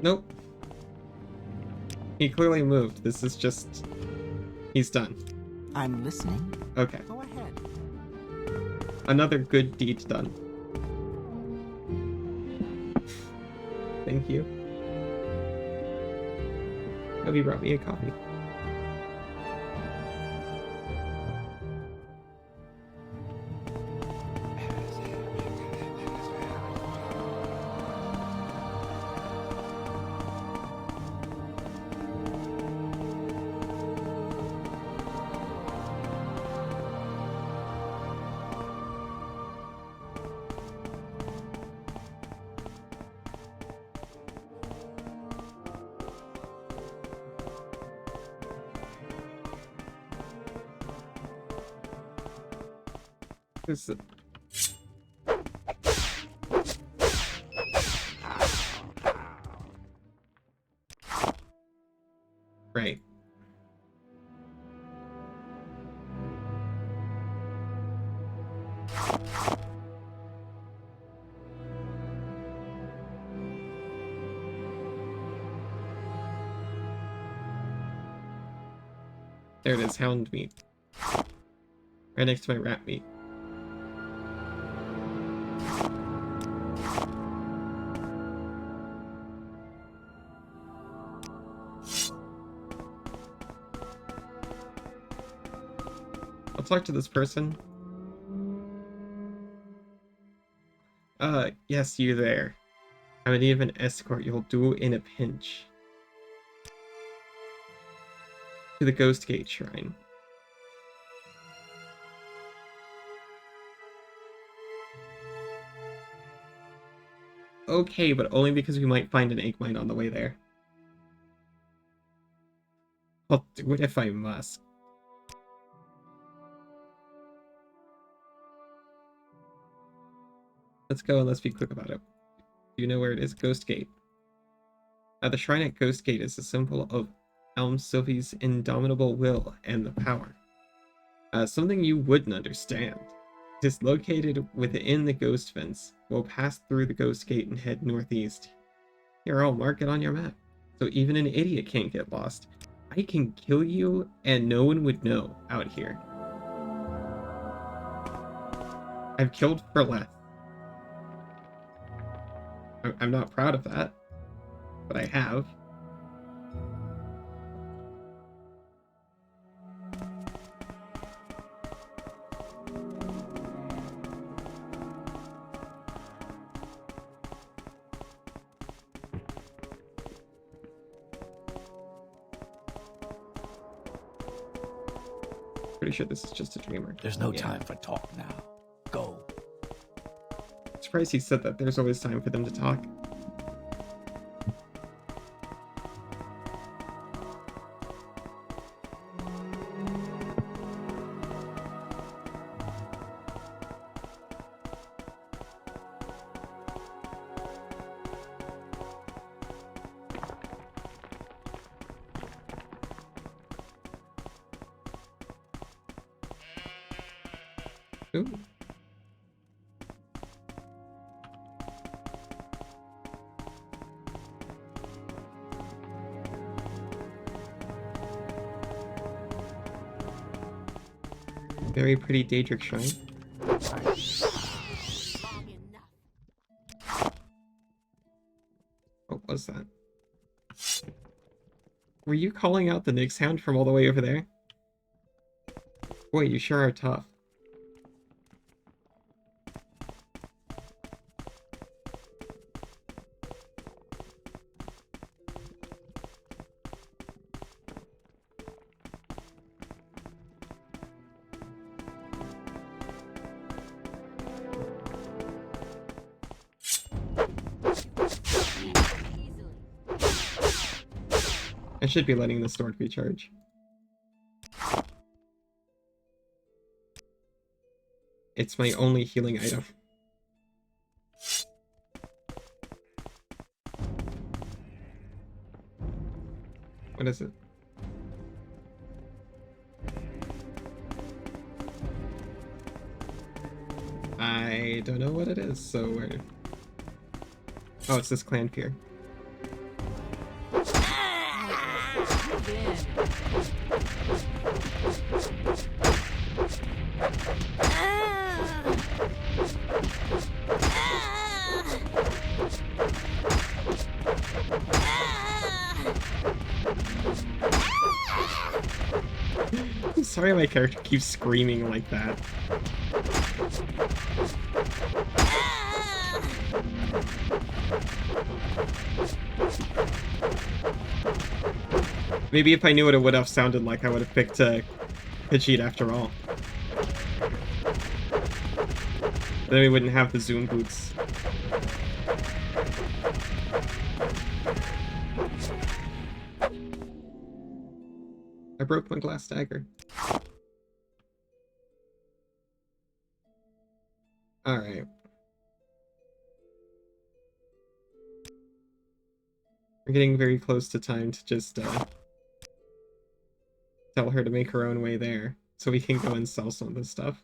Nope. He clearly moved. This is just... He's done. I'm listening. Okay. Go ahead. Another good deed done. Thank you. Oh, he brought me a coffee. This is... Right. There it is, hound meat. Right next to my rat meat. I'll talk to this person. Yes, you there. I'm in need of an escort. You'll do in a pinch. To the Ghost Gate Shrine. Okay, but only because we might find an egg mine on the way there. I'll do it if I must. Let's go and let's be quick about it. Do you know where it is? Ghost Gate. The shrine at Ghost Gate is a symbol of Elm Sylvie's indomitable will and the power. Something you wouldn't understand. It is located within the Ghost Fence. We'll pass through the Ghost Gate and head northeast. Here, I'll mark it on your map, so even an idiot can't get lost. I can kill you and no one would know out here. I've killed for less. I'm not proud of that, but I have. Pretty sure this is just a dreamer. There's no time for talk now. Go. Surprised he said that. There's always time for them to talk. Ooh. Very pretty Daedric shrine. What was that? Were you calling out the Nyx Hound from all the way over there? Boy, you sure are tough. I should be letting the sword recharge. It's my only healing item. What is it? I don't know what it is, so we're... Oh, it's this clan peer. I'm sorry my character keeps screaming like that. Maybe if I knew what it would have sounded like, I would have picked Pidgeot after all. Then we wouldn't have the Zoom boots. I broke my glass dagger. Alright. We're getting very close to time to just tell her to make her own way there, so we can go and sell some of this stuff.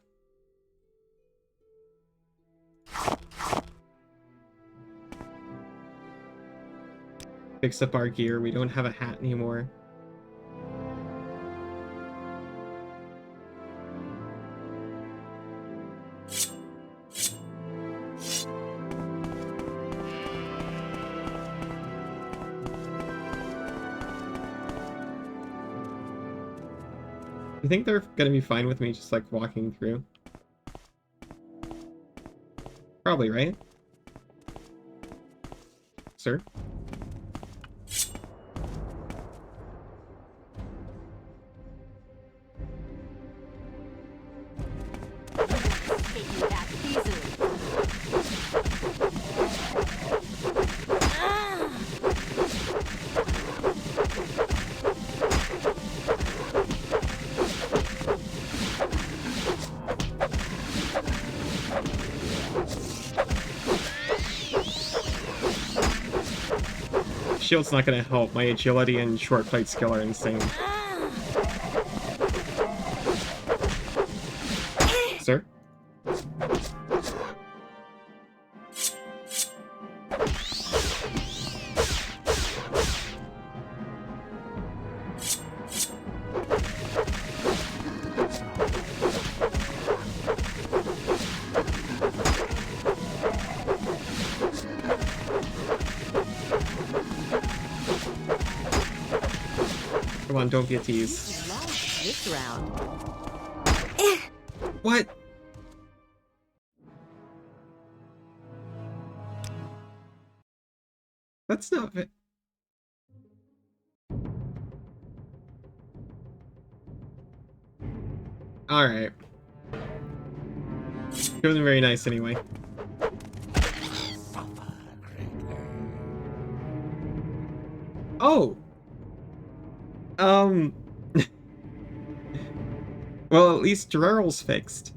Fix up our gear. We don't have a hat anymore. I think they're gonna be fine with me just like walking through. Probably, right? Sir? Shield's not gonna help. My agility and short fight skill are insane. Sir? Come on, don't be a tease. This round. What? That's not it. Alright. It wasn't very nice anyway. Oh! Well, at least Drurl's fixed.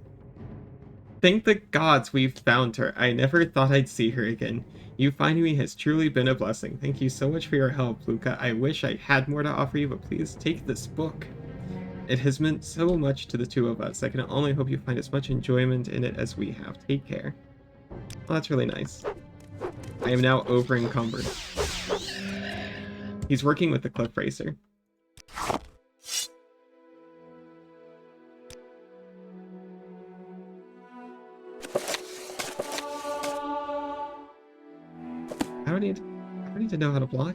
Thank the gods we've found her. I never thought I'd see her again. You finding me has truly been a blessing. Thank you so much for your help, Luca. I wish I had more to offer you, but please take this book. It has meant so much to the two of us. I can only hope you find as much enjoyment in it as we have. Take care. Well, that's really nice. I am now over encumbered. He's working with the Cliff Racer. I don't need to know how to block.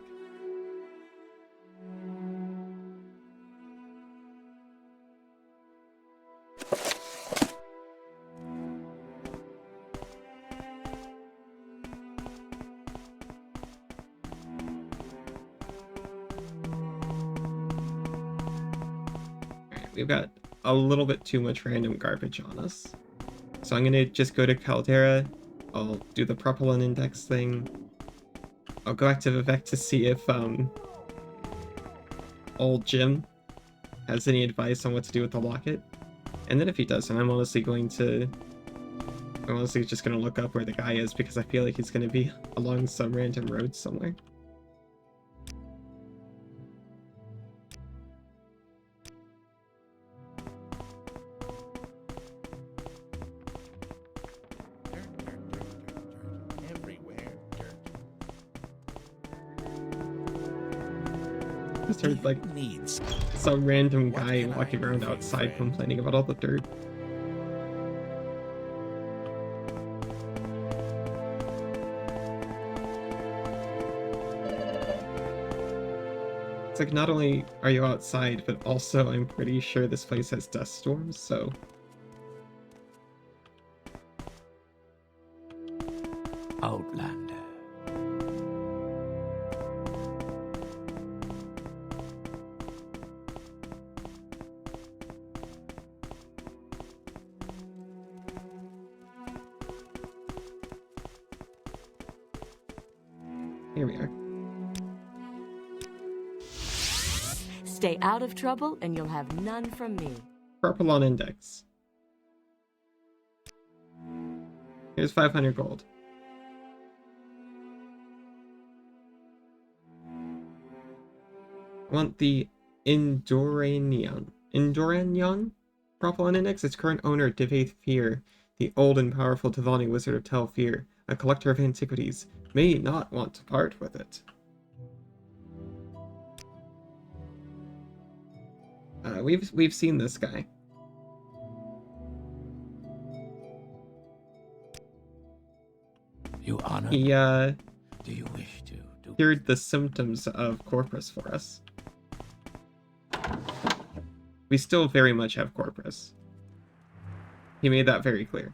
We've got a little bit too much random garbage on us. So I'm gonna just go to Caldera. I'll do the propellant index thing. I'll go back to Vivek to see if old Jim has any advice on what to do with the locket. And then if he doesn't, I'm honestly just gonna look up where the guy is, because I feel like he's gonna be along some random road somewhere. Just heard like some random guy walking around outside complaining about all the dirt. It's like, not only are you outside, but also I'm pretty sure this place has dust storms, so... Outlander. Here we are. Stay out of trouble and you'll have none from me. Propellant index. Here's 500 gold. I want the Indoranion propellant index. Its current owner, Divaith Fear, the old and powerful Tivani wizard of Tel Fear, a collector of antiquities, may not want to part with it. We've seen this guy. You honor. He Do you wish to do? cured the symptoms of Corpus for us. We still very much have Corpus. He made that very clear.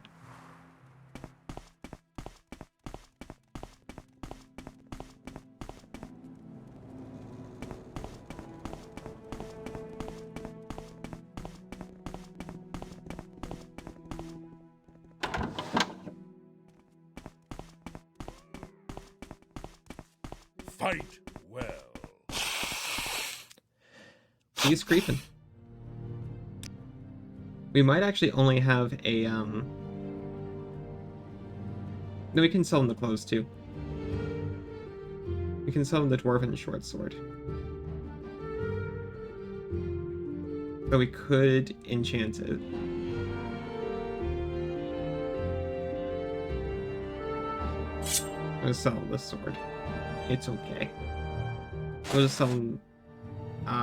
Fight well. He's creeping. We might actually only have a, No, we can sell him the clothes, too. We can sell him the Dwarven short sword. But we could enchant it. I'm gonna sell him this sword. It's okay. We'll just sell him...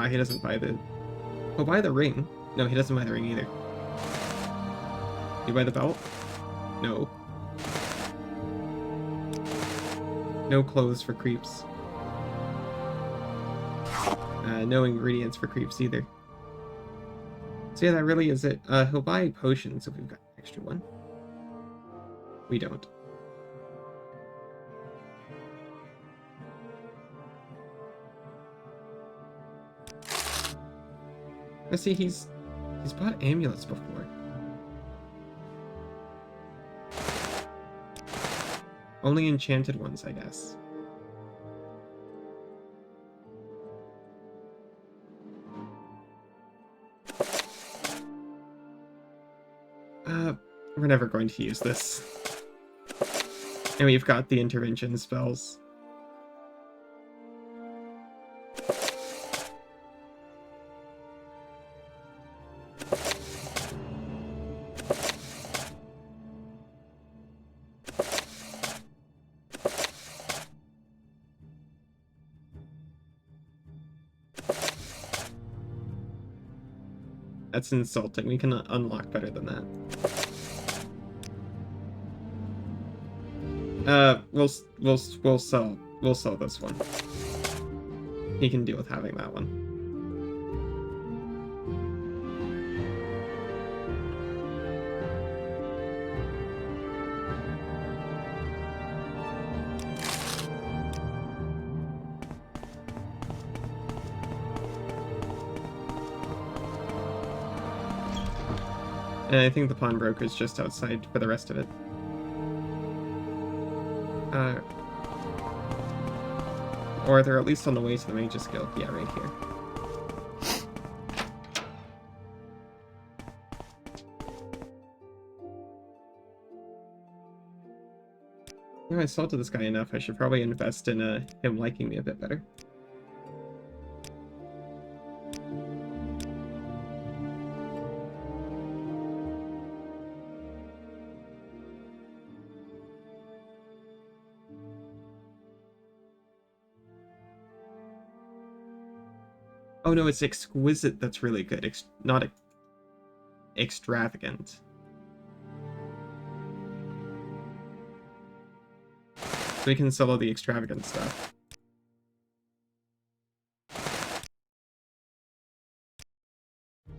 he doesn't buy the... He'll buy the ring. No, he doesn't buy the ring either. You buy the belt? No. No clothes for creeps. no ingredients for creeps either. So yeah, that really is it. He'll buy potions if we've got an extra one. We don't. Let's see, he's bought amulets before. Only enchanted ones, I guess. We're never going to use this. And we've got the intervention spells. That's insulting. We can unlock better than that. We'll sell this one. He can deal with having that one. And I think the pawnbroker is just outside for the rest of it. Or they're at least on the way to the Mage's Guild. Yeah, right here. You know, I salted this guy enough. I should probably invest in him liking me a bit better. Oh no, it's exquisite. That's really good. Not extravagant. So we can sell all the extravagant stuff.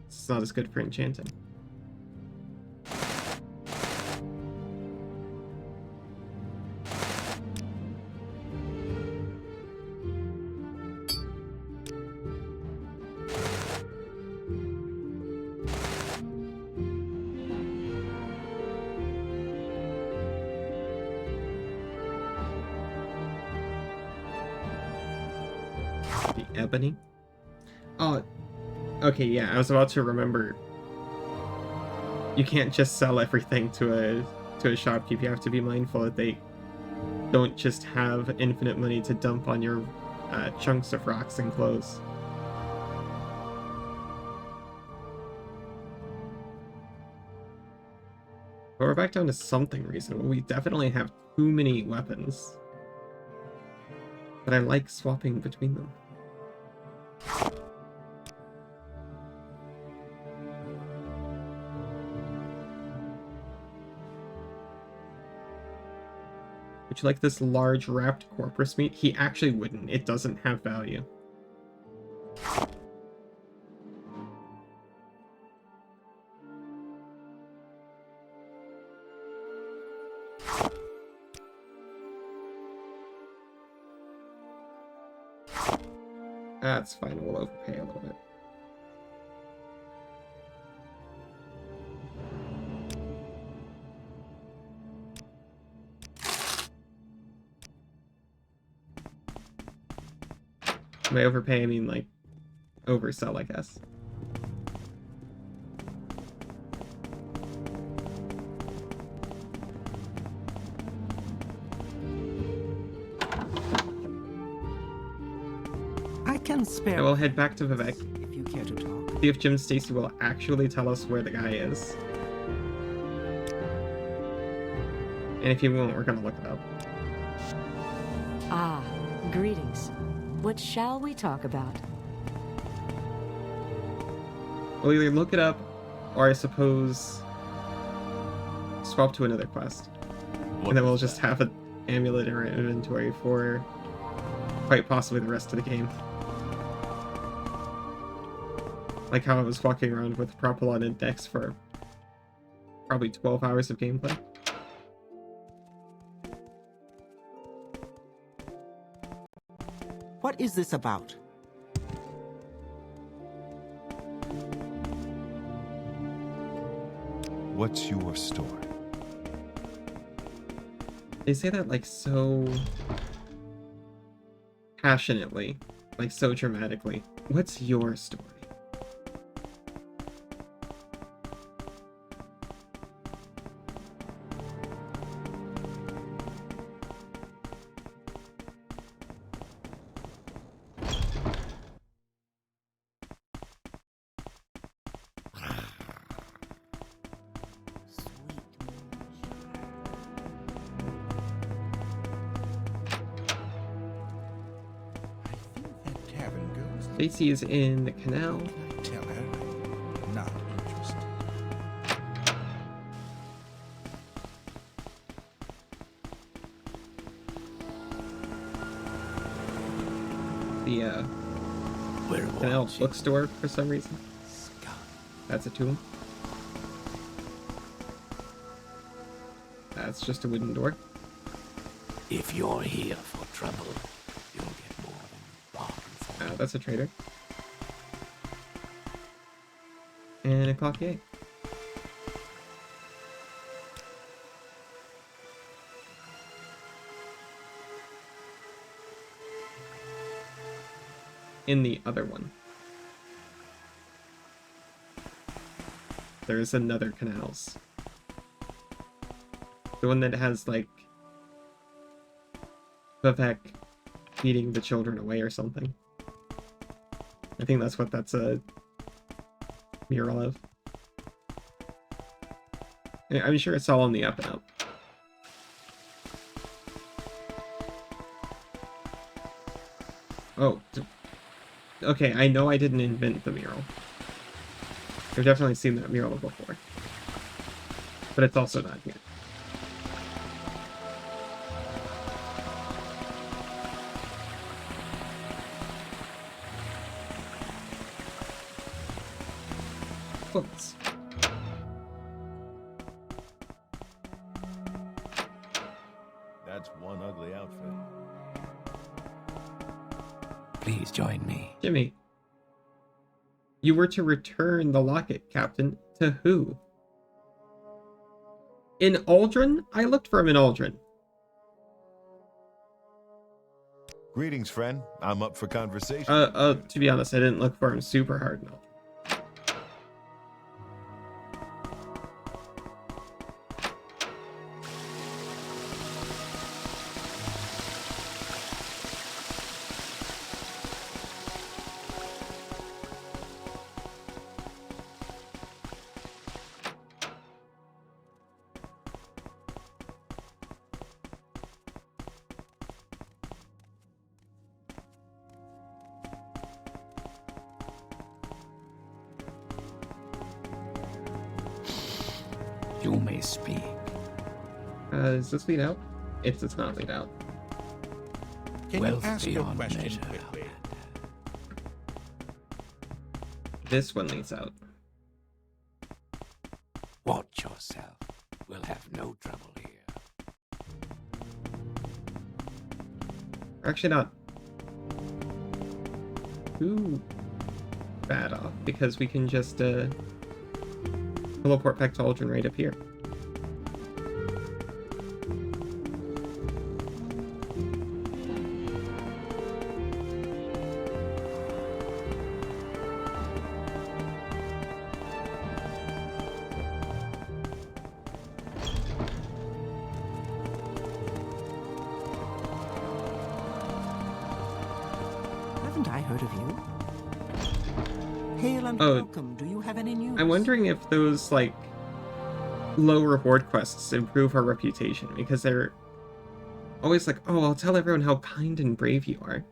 It's not as good for enchanting. Ebony? Oh, okay, yeah, I was about to remember. You can't just sell everything to a shopkeep. You have to be mindful that they don't just have infinite money to dump on your chunks of rocks and clothes. But we're back down to something reasonable. We definitely have too many weapons. But I like swapping between them. Would you like this large wrapped corpus meat? He actually wouldn't. It doesn't have value. That's fine. We'll overpay a little bit. By overpay, I mean, like, oversell, I guess. I can spare. I will head back to Vivek. If you care to talk. See if Jim Stacy will actually tell us where the guy is. And if he won't, we're gonna look it up. Ah, greetings. What shall we talk about? We'll either look it up, or I suppose swap to another quest. And then we'll just have an amulet in our inventory for quite possibly the rest of the game. Like how I was walking around with Propelon and Dex for probably 12 hours of gameplay. What is this about? What's your story? They say that like so passionately, like so dramatically. What's your story? Stacy is in the canal. Tell her I'm not interested. The Werewolves. canal bookstore for some reason. That's a tomb. That's just a wooden door. If you're here for trouble, you'll get more than you bargain for. That's a trader. And a cloquier. In the other one, there's another canals. The one that has like Vivek feeding the children away or something. I think that's what that's a mural of. I'm sure it's all on the up and up. Oh, okay, I know I didn't invent the mural. I've definitely seen that mural before. But it's also not here. Books. That's one ugly outfit. Please join me. Jimmy. You were to return the locket, Captain. To who? In Aldrin? I looked for him in Aldrin. Greetings, friend. I'm up for conversation. To be honest, I didn't look for him super hard in Aldrin. You may speak. Does this lead out? It does not lead out. Can Wealth you ask your beyond question measure. quickly? This one leads out. Watch yourself. We'll have no trouble here. We're actually not too bad off because we can just teleport back to Aldrin right up here. Haven't I heard of you? Hail and Oh, welcome. Do you have any news? I'm wondering if those, like, low reward quests improve our reputation, because they're always like, oh, I'll tell everyone how kind and brave you are.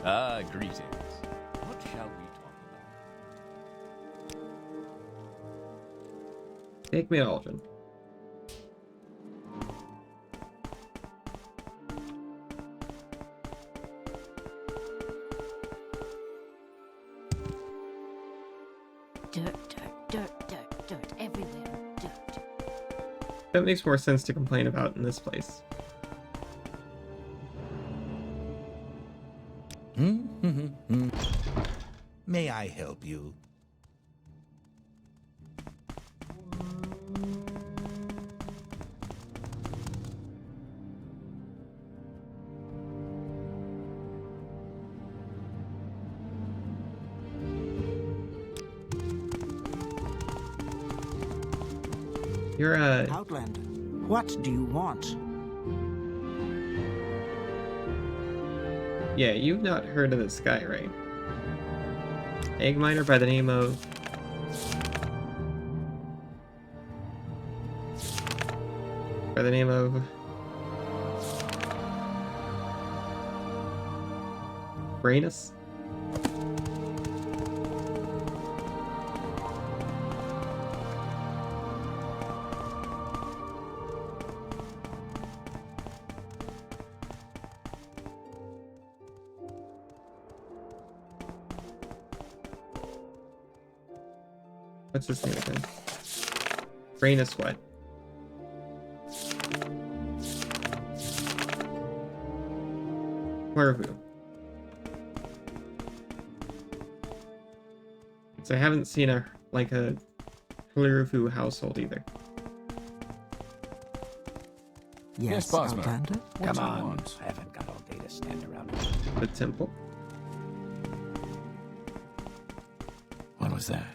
Ah, greetings. What shall we talk about? Take me, Aldrin. Dirt everywhere. Dirt. That makes more sense to complain about in this place. May I help you? You're a... Outlander, what do you want? Yeah, you've not heard of this guy, right? Egg miner by the name of... Brainus? What's his name again? Brainus what? Clairvaux. So I haven't seen a Clairvaux household either. Yes, Bosmer. Outlander? Come on, I haven't got all day to stand around. The temple. What was that?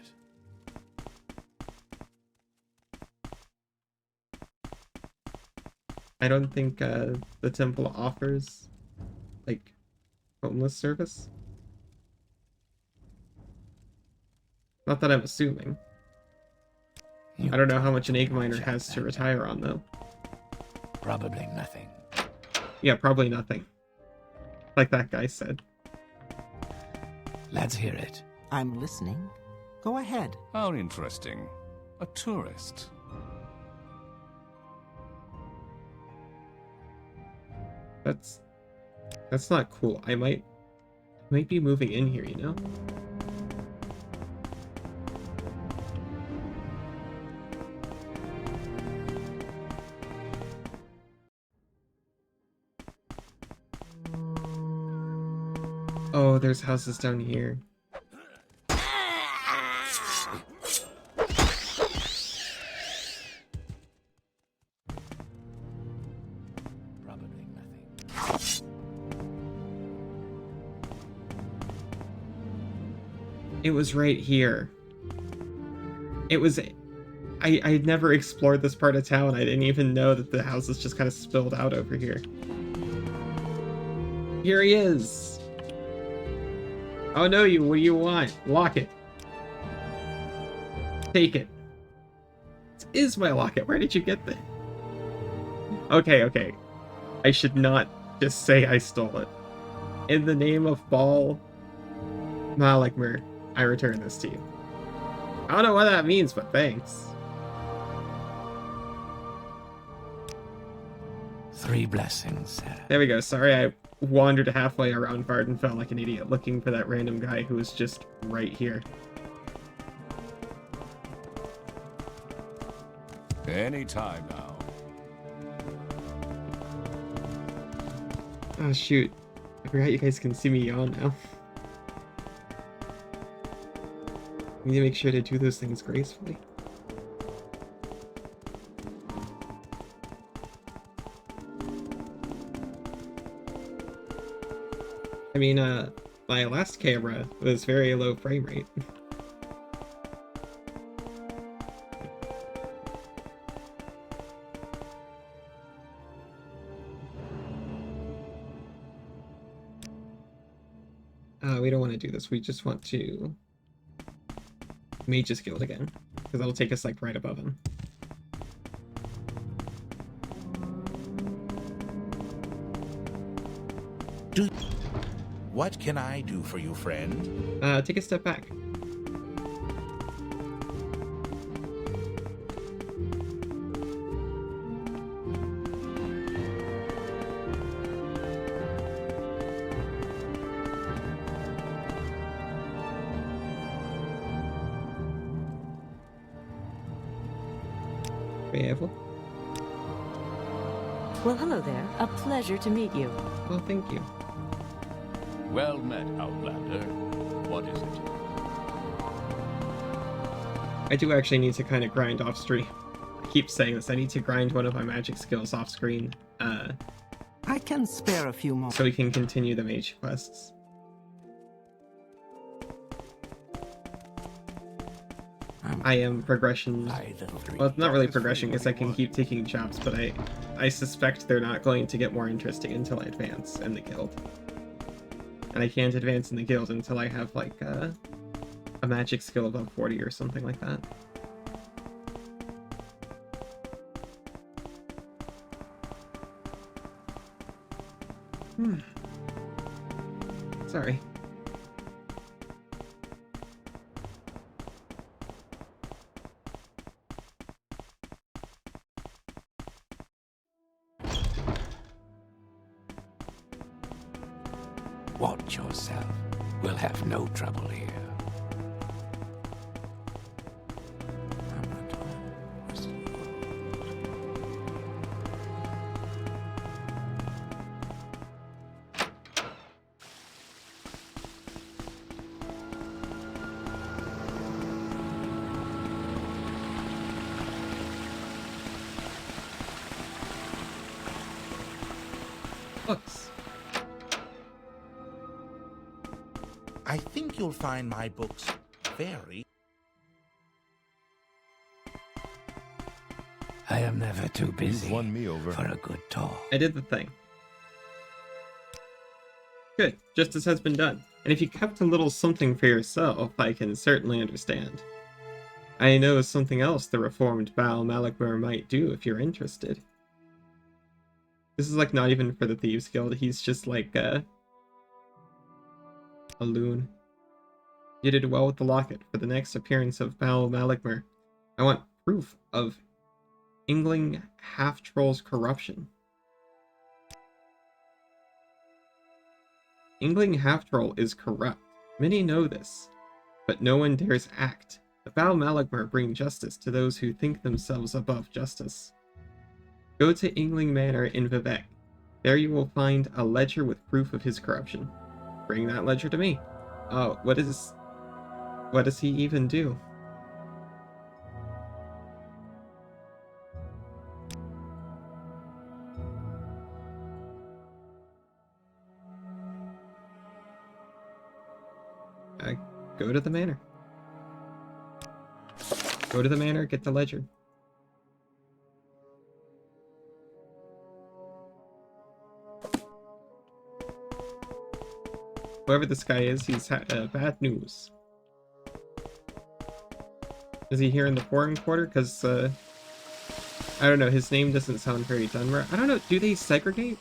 I don't think the temple offers like homeless service. Not that I'm assuming. I don't know how much an egg miner has to retire on though. Probably nothing. Yeah, probably nothing. Like that guy said. Let's hear it. I'm listening. Go ahead. How interesting. A tourist. That's not cool. I might be moving in here, you know? Oh, there's houses down here. Probably nothing. It was right here. It was... I had never explored this part of town. I didn't even know that the houses just kind of spilled out over here. Here he is! Oh no, what do you want? Lock it. Take it. This is my locket. Where did you get that? Okay. I should not just say I stole it. In the name of Baal Malikmer, I return this to you. I don't know what that means, but thanks. 3 blessings, Sarah. There we go. Sorry I wandered halfway around Vardenfell like an idiot looking for that random guy who was just right here. Any time now. Oh shoot. I forgot you guys can see me yawn now. I need to make sure to do those things gracefully. I mean, my last camera was very low frame rate. We don't want to do this. We just want to Mage's Guild again, because that'll take us like right above him. What can I do for you, friend? Take a step back. Able? Well, hello there. A pleasure to meet you. Well, thank you. Well met, Outlander. What is it? I do actually need to kind of grind off stream. I keep saying this. I need to grind one of my magic skills off screen. I can spare a few more. So we can continue the mage quests. I am progression. Well, it's not really progression because I can keep taking jobs, but I suspect they're not going to get more interesting until I advance in the guild. And I can't advance in the guild until I have like a magic skill above 40 or something like that. Sorry. Watch yourself. We'll have no trouble here. Books. I think you'll find my books very... I am never too busy You've won me over. for a good talk. I did the thing. Good. Justice has been done. And if you kept a little something for yourself, I can certainly understand. I know something else the reformed Baal Malakmur might do if you're interested. This is like not even for the Thieves Guild, he's just like a loon. You did well with the locket. For the next appearance of Baal Malakmur, I want proof of Ingling half-troll's corruption. Ingling half-troll is corrupt. Many know this, but no one dares act. The Baal Malakmur bring justice to those who think themselves above justice. Go to Ingling Manor in Vivek. There you will find a ledger with proof of his corruption. Bring that ledger to me. Oh, what does he even do? Go to the manor. Go to the manor, get the ledger. Whoever this guy is, he's had bad news. Is he here in the foreign quarter? Because, I don't know, his name doesn't sound very Dunmer. I don't know, do they segregate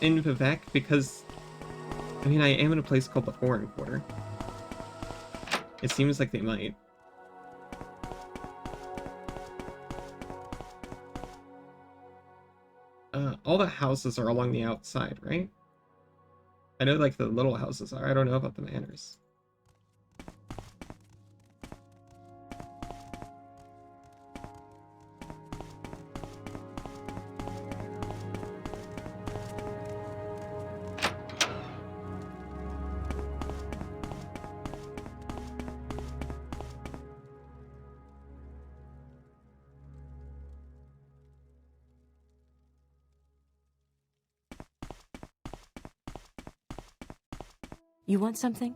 in Vivek? Because, I mean, I am in a place called the foreign quarter. It seems like they might. All the houses are along the outside, right? I know, like, the little houses are. I don't know about the manors. You want something?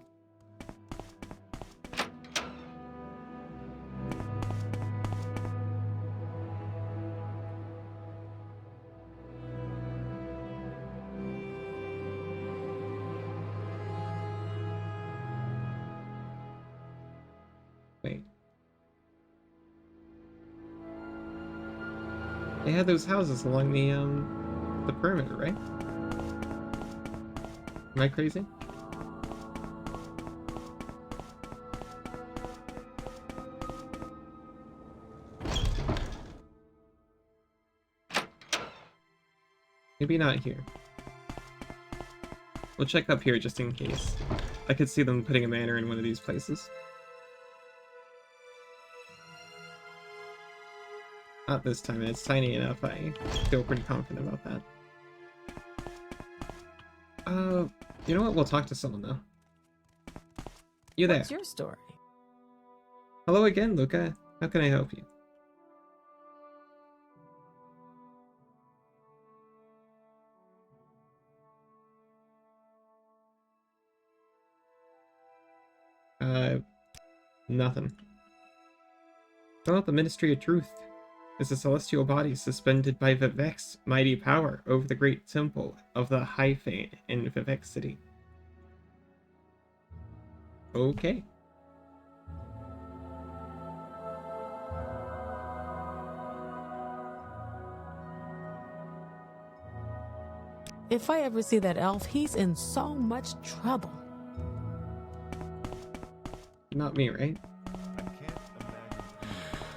Wait. They had those houses along the perimeter, right? Am I crazy? Maybe not here. We'll check up here just in case. I could see them putting a manor in one of these places. Not this time, it's tiny enough. I feel pretty confident about that. You know what? We'll talk to someone, though. You there? What's your story? Hello again, Luca. How can I help you? Nothing. Well, the Ministry of Truth is a celestial body suspended by Vivek's mighty power over the great temple of the Hyphane in Vivek City. Okay. If I ever see that elf, he's in so much trouble. Not me, right? I can't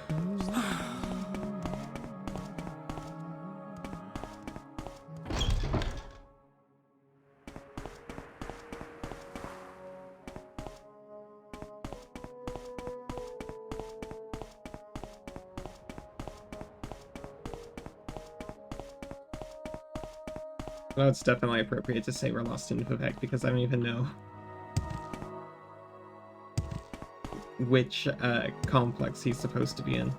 imagine. Well, it's definitely appropriate to say we're lost in Vivek because I don't even know which complex he's supposed to be in.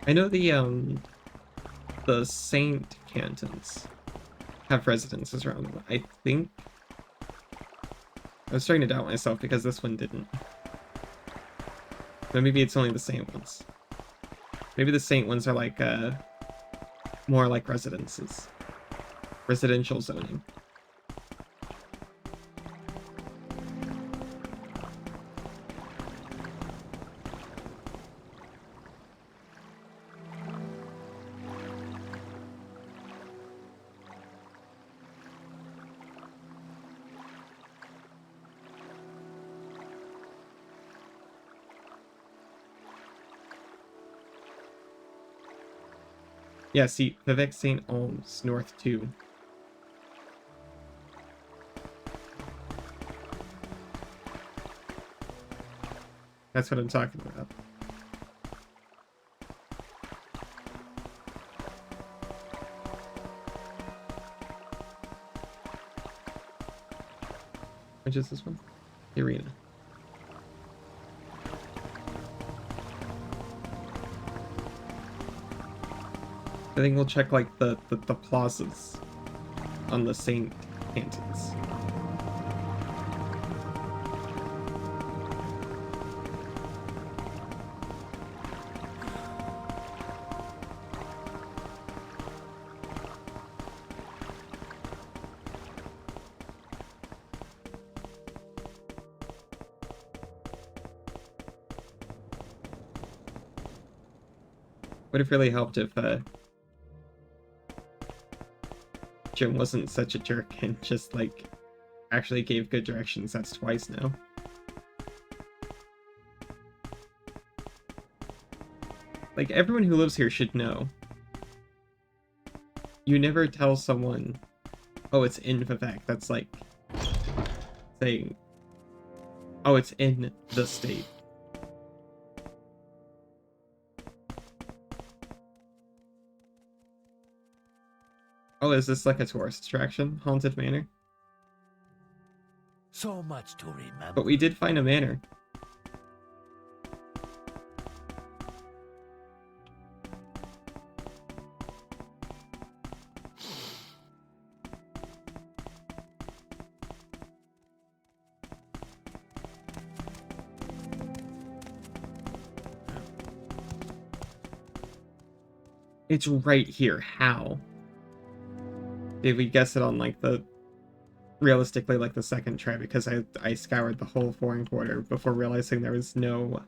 I know the Saint cantons have residences around them. I think I was starting to doubt myself because this one didn't. But maybe it's only the Saint ones. Maybe the Saint ones are like more like residences. Residential zoning. Yeah, see, Vivek St. Olms, North 2. That's what I'm talking about. Which is this one? The arena. I think we'll check like the plazas on the Saint cantons. Would have really helped if Jim wasn't such a jerk and just like actually gave good directions. That's twice now. Like, everyone who lives here should know. You never tell someone, oh, it's in Vivek. That's like saying, oh, it's in the state. Oh, is this like a tourist attraction? Haunted Manor? So much to remember. But we did find a manor. It's right here. How? Did we guess it on like the realistically like the second try, because I scoured the whole foreign quarter before realizing there was no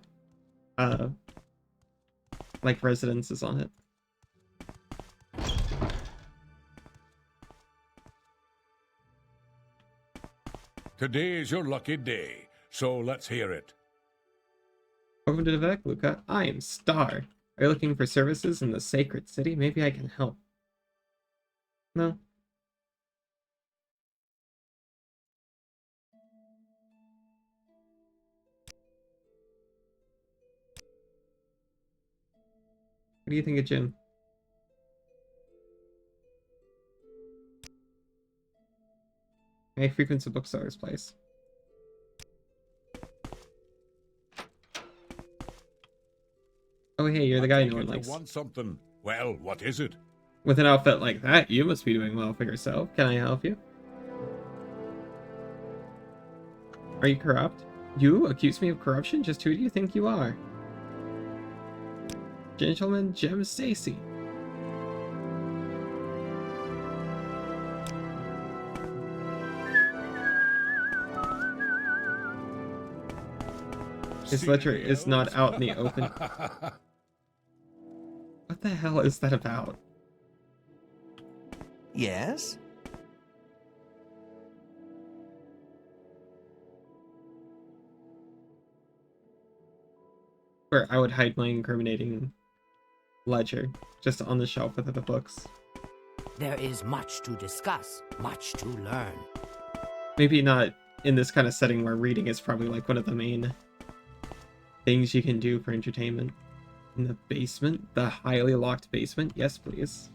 like residences on it. Today is your lucky day, so let's hear it. Welcome to Vivek, Luca. I am Star. Are you looking for services in the sacred city? Maybe I can help. No. What do you think of Jim? I frequent the bookseller's place. Oh hey, you're the guy no one likes. You want something? Well, what is it? With an outfit like that, you must be doing well for yourself. Can I help you? Are you corrupt? You accuse me of corruption? Just who do you think you are? Gentleman Gem Stacy. This ledger is not out in the open. What the hell is that about? Yes? Where I would hide my incriminating ledger just on the shelf with the books. There is much to discuss, much to learn. Maybe not in this kind of setting where reading is probably like one of the main things you can do for entertainment. In the basement? The highly locked basement? Yes, please.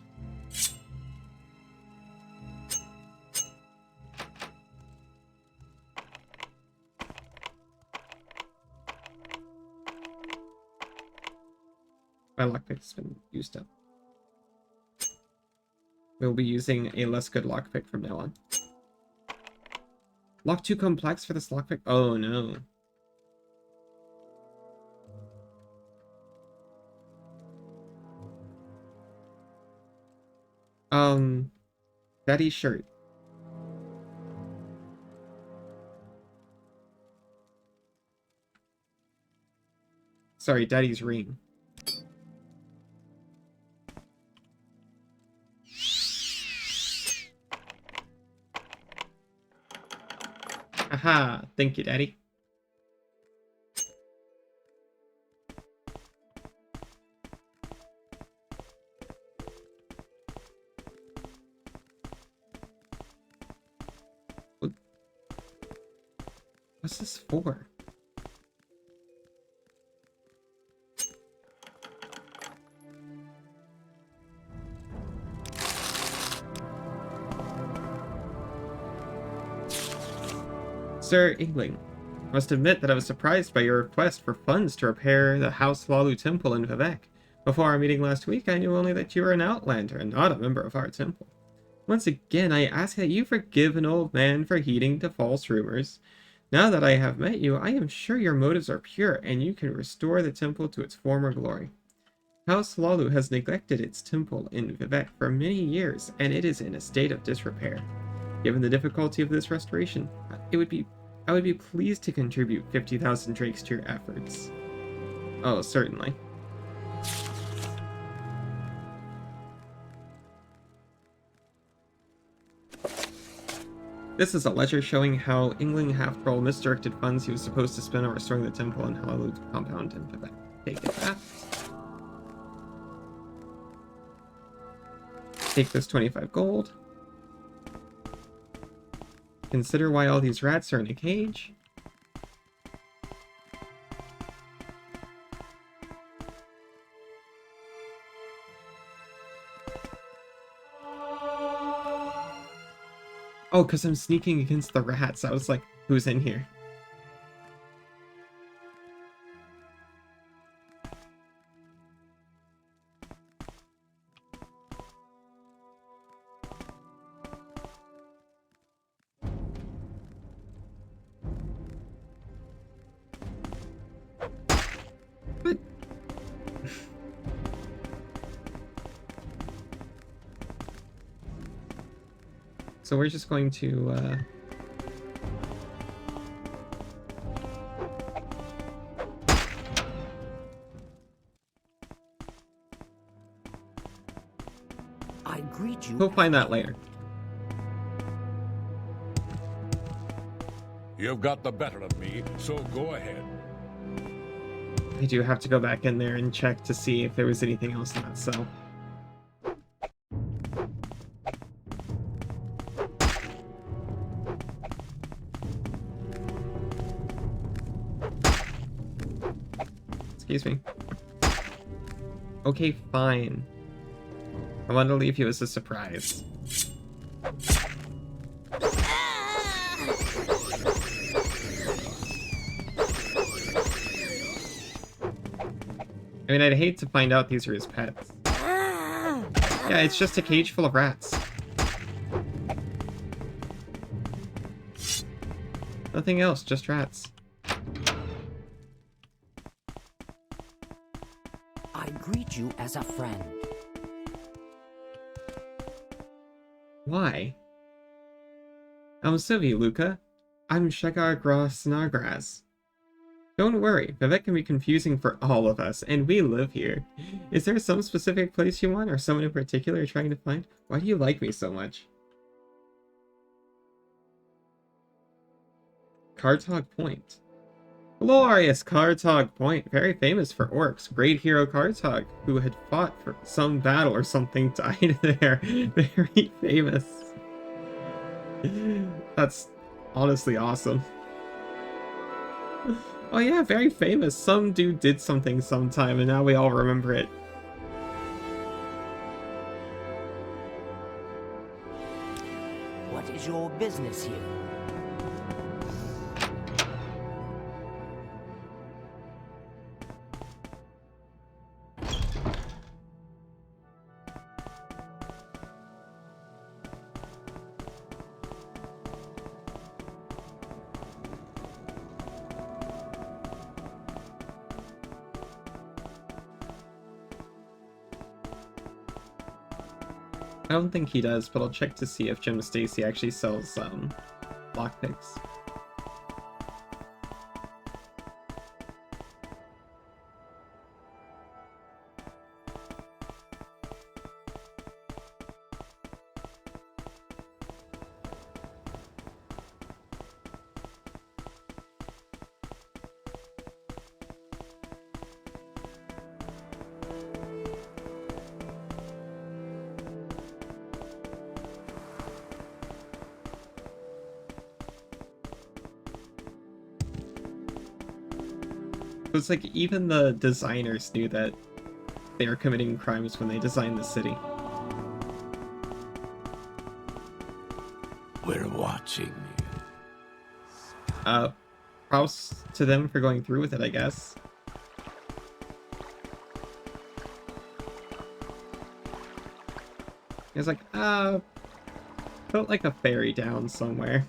My lockpick's been used up. We'll be using a less good lockpick from now on. Lock too complex for this lockpick? Oh no. Daddy's shirt. Sorry, Daddy's ring. Aha, thank you, Daddy. What's this for? Sir Ingling, I must admit that I was surprised by your request for funds to repair the House Lalu Temple in Vivek. Before our meeting last week, I knew only that you were an outlander and not a member of our temple. Once again, I ask that you forgive an old man for heeding to false rumors. Now that I have met you, I am sure your motives are pure, and you can restore the temple to its former glory. House Lalu has neglected its temple in Vivek for many years, and it is in a state of disrepair. Given the difficulty of this restoration, I would be pleased to contribute 50,000 drakes to your efforts. Oh, certainly. This is a ledger showing how Ingling half-troll misdirected funds he was supposed to spend on restoring the temple and Hallowed compound in Vivek. Take it back. Take this 25 gold. Consider why all these rats are in a cage. Oh, because I'm sneaking against the rats. I was like, who's in here? But... So we're just going to, you. We'll find that later. You've got the better of me, so go ahead. I do have to go back in there and check to see if there was anything else in that cell. Excuse me. Okay, fine. I wanted to leave you as a surprise. I mean, I'd hate to find out these are his pets. Yeah, it's just a cage full of rats. Nothing else, just rats. I greet you as a friend. Why? Sylvie, Luca. I'm Shagar Snargras. Don't worry, Vivek can be confusing for all of us, and we live here. Is there some specific place you want, or someone in particular you're trying to find? Why do you like me so much? Kartog Point. Glorious Kartog Point, very famous for orcs. Great hero Kartog, who had fought for some battle or something, died there. Very famous. That's honestly awesome. Oh yeah, very famous. Some dude did something sometime, and now we all remember it. What is your business here? I don't think he does, but I'll check to see if Jim Stacy actually sells lockpicks. It's like even the designers knew that they were committing crimes when they designed the city. We're watching you. Props to them for going through with it, I guess. It's like, felt like a ferry down somewhere.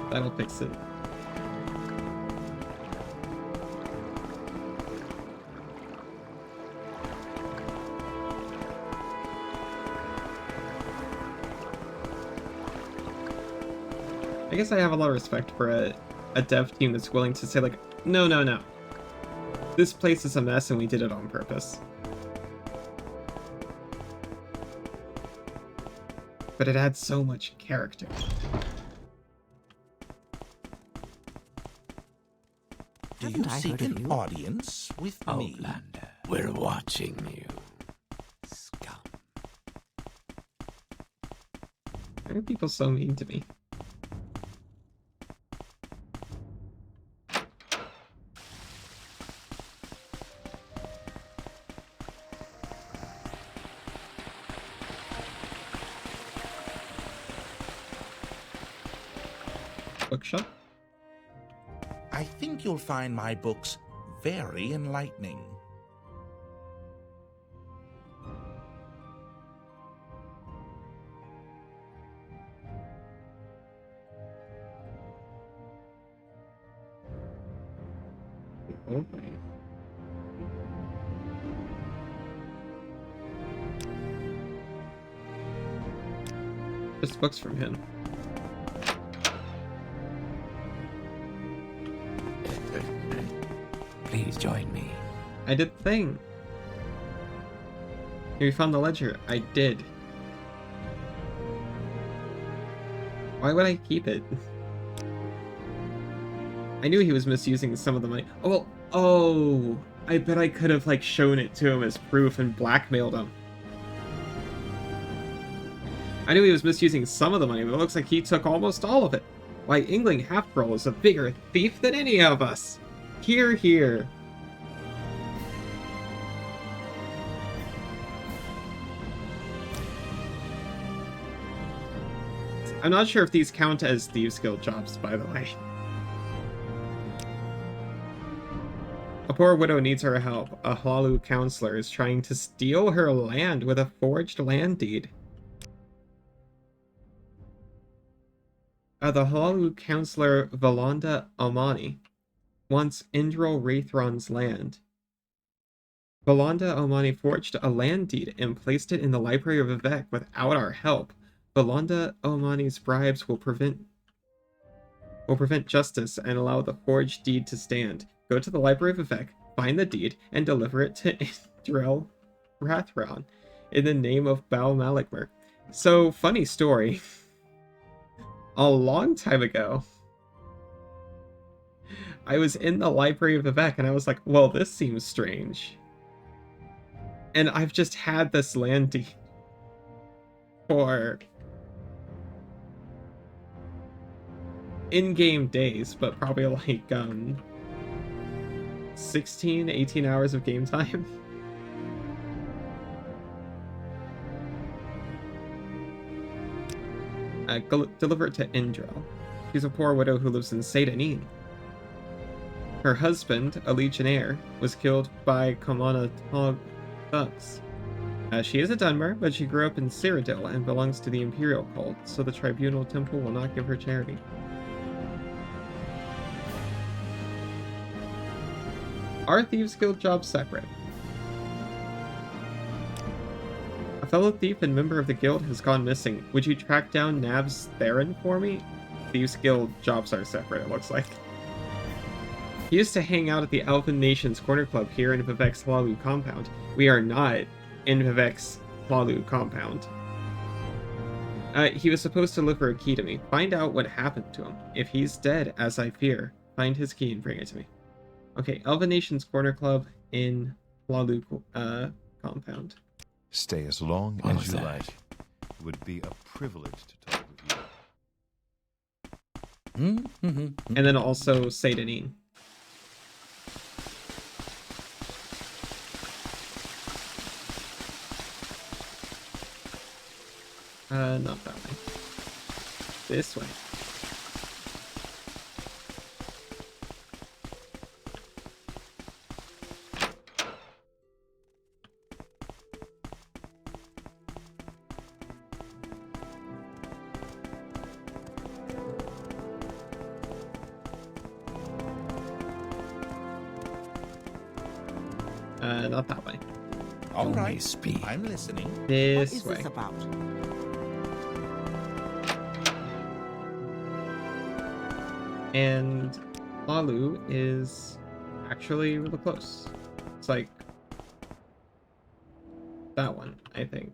That'll fix it. I guess I have a lot of respect for a dev team that's willing to say like, no, no, no. This place is a mess and we did it on purpose. But it adds so much character. Do you seek an audience with me? Outlander, we're watching you. Scum. Why are people so mean to me? Bookshop? I think you'll find my books very enlightening. Okay. Just books from him. Please join me. I did the thing. You found the ledger. I did. Why would I keep it? I knew he was misusing some of the money. Oh, well, oh, I bet I could have, like, shown it to him as proof and blackmailed him. I knew he was misusing some of the money, but it looks like he took almost all of it. Why, Ingling Half-Troll is a bigger thief than any of us. Hear, hear. I'm not sure if these count as Thieves Guild jobs, by the way. A poor widow needs our help. A Hlalu counselor is trying to steal her land with a forged land deed. The Hlalu counselor Valanda Omani wants Indral Wraithron's land. Valanda Omani forged a land deed and placed it in the Library of Vivek without our help. Valanda Omani's bribes will prevent justice and allow the forged deed to stand. Go to the Library of Vivek, find the deed, and deliver it to Indral Wraithron in the name of Bal Malikmer. So, funny story. A long time ago, I was in the Library of Vivek and I was like, well, this seems strange. And I've just had this land deed for in-game days, but probably like 16, 18 hours of game time. Deliver it to Indral. She's a poor widow who lives in Seydanin. Her husband, a legionnaire, was killed by Kamana thugs. She is a Dunmer, but she grew up in Cyrodiil and belongs to the Imperial cult, so the Tribunal Temple will not give her charity. Are Thieves Guild jobs separate? A fellow thief and member of the guild has gone missing. Would you track down Nav's Theron for me? Thieves Guild jobs are separate, it looks like. He used to hang out at the Elven Nations Corner Club here in Vivek's Hlalu compound. We are not in Vivek's Hlalu compound. He was supposed to deliver a key to me. Find out what happened to him. If he's dead, as I fear, find his key and bring it to me. Okay, Elven Nations Corner Club in Hlalu compound. Stay as long as you like. It would be a privilege to talk with you. And then also Seydanin. Not that way. This way. Not that way. All right, speak. I'm listening. This way. What is this about? And Hlalu is actually really close. It's like that one, I think.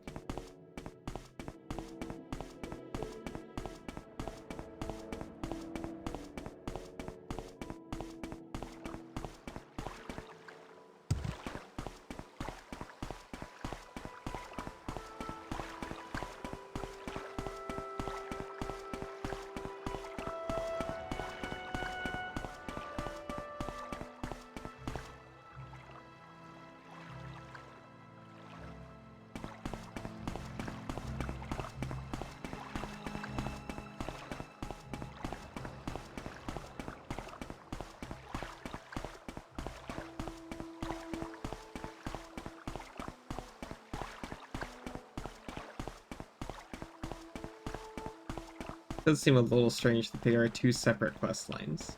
It does seem a little strange that they are two separate quest lines.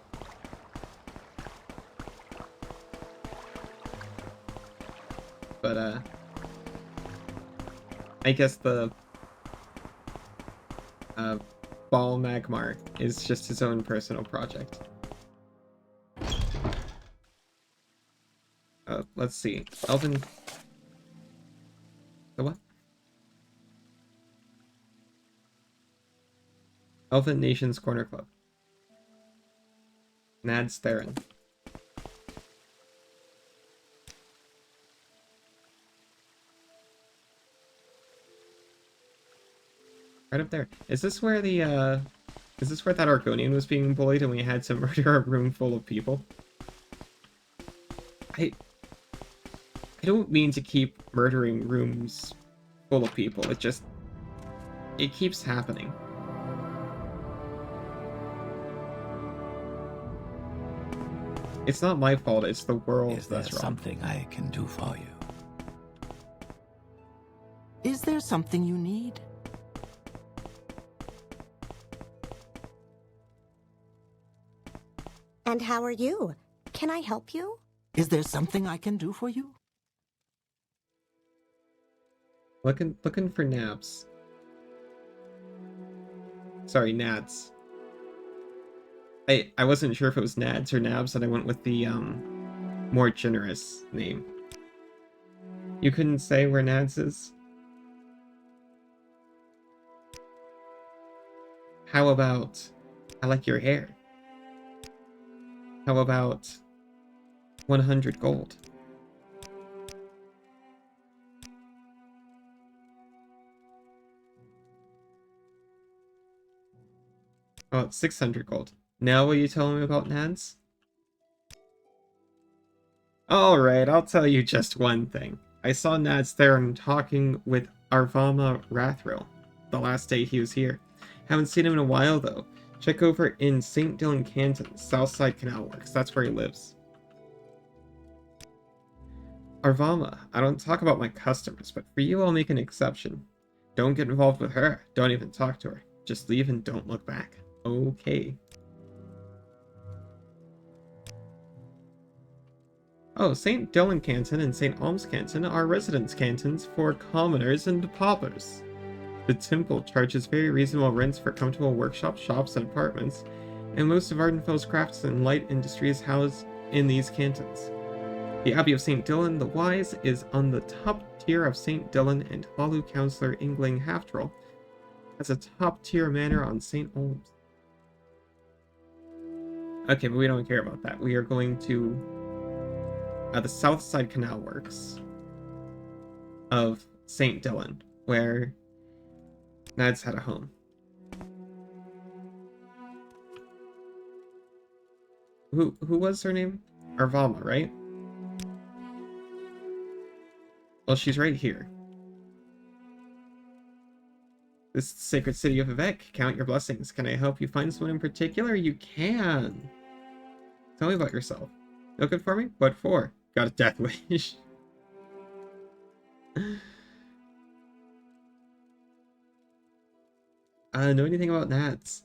But, I guess the Bal Magmar is just his own personal project. Let's see. Elven... The what? Elven Nations Corner Club. Nad's Theron. Right up there. Is this where the, is this where that Argonian was being bullied and we had to murder a room full of people? I don't mean to keep murdering rooms full of people. It keeps happening. It's not my fault, it's the world that's wrong. Is there something I can do for you? Is there something you need? And how are you? Can I help you? Is there something I can do for you? Looking for naps. Sorry, nads. I wasn't sure if it was nads or nabs, and I went with the more generous name. You couldn't say where nads is? How about I like your hair? How about 100 gold? Oh, it's 600 gold. Now will you tell me about nads? Alright, I'll tell you just one thing. I saw Nads Theron talking with Arvama Rathril the last day he was here. Haven't seen him in a while though. Check over in St. Dylan Canton, Southside Canal Works. That's where he lives. Arvama, I don't talk about my customers, but for you I'll make an exception. Don't get involved with her. Don't even talk to her. Just leave and don't look back. Okay. Oh, St. Dylan Canton and St. Alms Canton are residence cantons for commoners and paupers. The temple charges very reasonable rents for comfortable workshops, shops, and apartments, and most of Ardenfel's crafts and light industry is housed in these cantons. The Abbey of St. Dylan the Wise is on the top tier of St. Dylan, and Hollow Councillor Ingling Halftroll has a top-tier manor on St. Olms. Okay, but we don't care about that. We are going to the Southside Canal Works of St. Dylan, where Nads had a home. Who was her name? Arvama, right? Well, she's right here. This is the sacred city of Vivek. Count your blessings. Can I help you find someone in particular? You can. Tell me about yourself. No good for me? What for? Got a death wish. Know anything about Nads?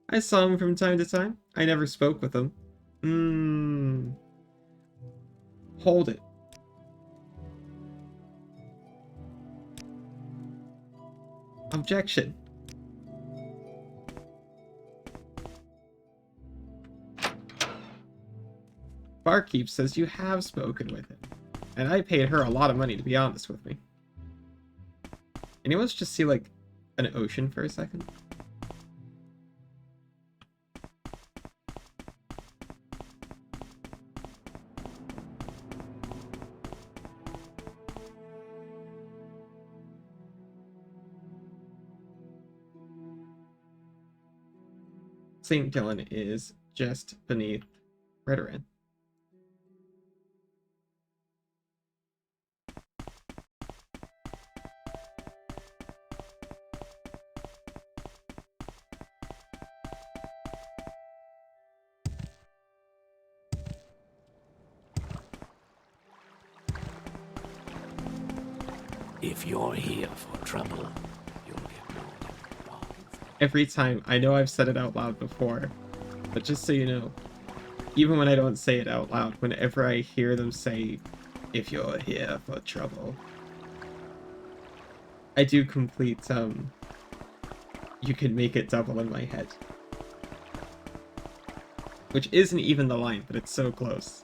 I saw him from time to time. I never spoke with him. Hold it. Objection. Barkeep says you have spoken with him, and I paid her a lot of money to be honest with me. Anyone just see like an ocean for a second? St. Dylan is just beneath Redoran. If you're here for trouble, you'll get more than one. Every time, I know I've said it out loud before, but just so you know, even when I don't say it out loud, whenever I hear them say, if you're here for trouble, I do complete, you can make it double in my head. Which isn't even the line, but it's so close.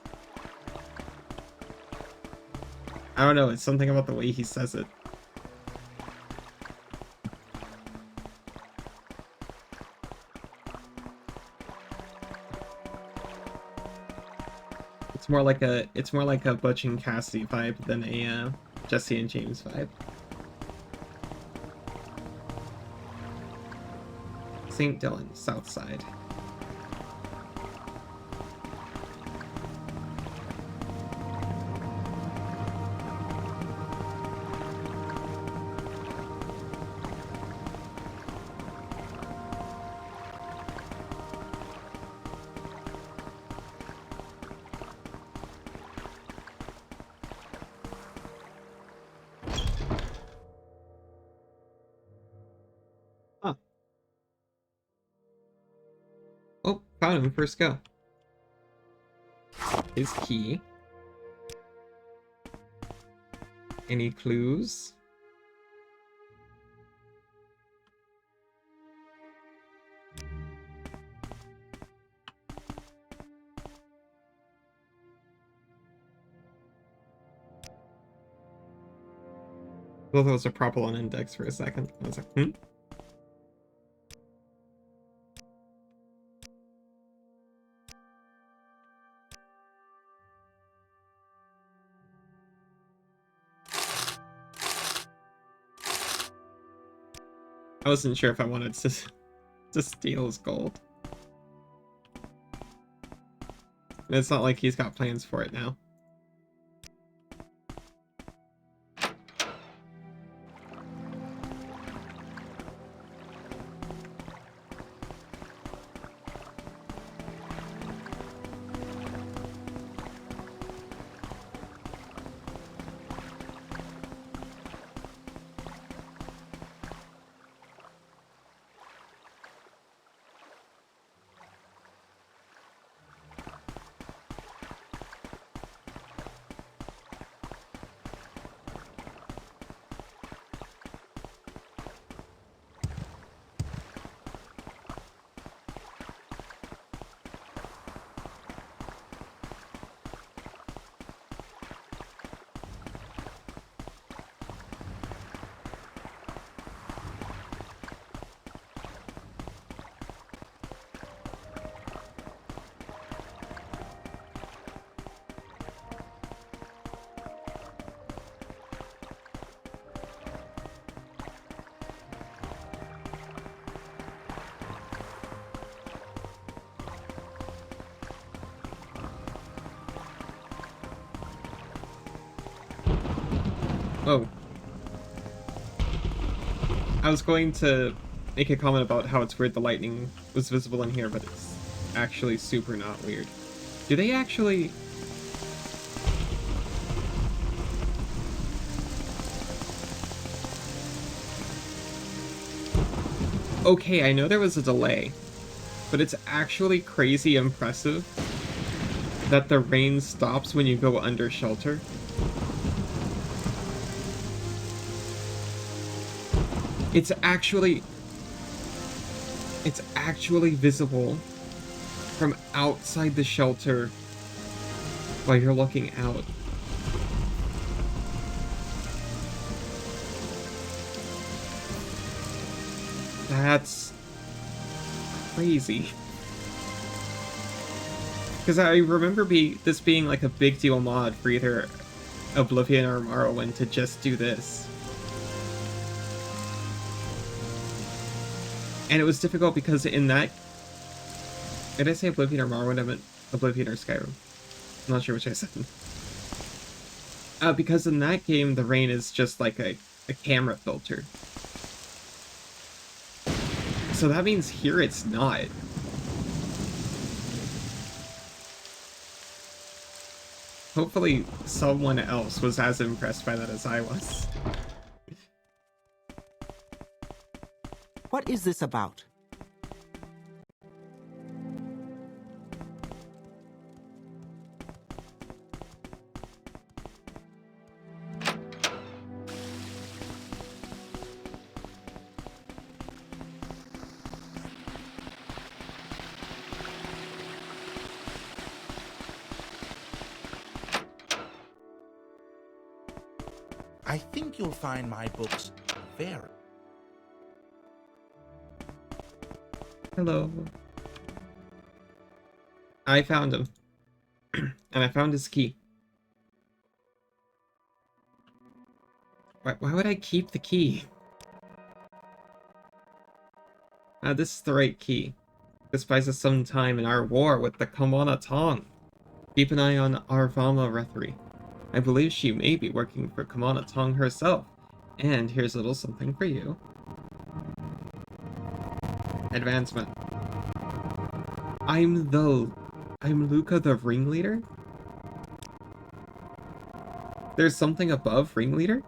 I don't know, it's something about the way he says it. It's more like a Butch and Cassidy vibe than a Jesse and James vibe. St. Dylan, South Side. Oh, found him, first go. His key. Any clues? I thought that was a prop on index for a second. I was like, hmm? I wasn't sure if I wanted to steal his gold. It's not like he's got plans for it now. Oh. I was going to make a comment about how it's weird the lightning was visible in here, but it's actually super not weird. Do they actually... Okay, I know there was a delay, but it's actually crazy impressive that the rain stops when you go under shelter. It's actually visible from outside the shelter while you're looking out. That's crazy. Because I remember this being like a big deal mod for either Oblivion or Morrowind to just do this. And it was difficult because in that... Did I say Oblivion or Morrowind? I meant Oblivion or Skyrim. I'm not sure which I said. Because in that game, the rain is just like a camera filter. So that means here it's not. Hopefully someone else was as impressed by that as I was. What is this about? I think you'll find my books very... Hello. I found him. And I found his key. Why would I keep the key? This is the right key. This buys us some time in our war with the Kamana Tong. Keep an eye on Arvama Rethri. I believe she may be working for Kamana Tong herself. And here's a little something for you. Advancement. I'm Luca the Ringleader? There's something above Ringleader?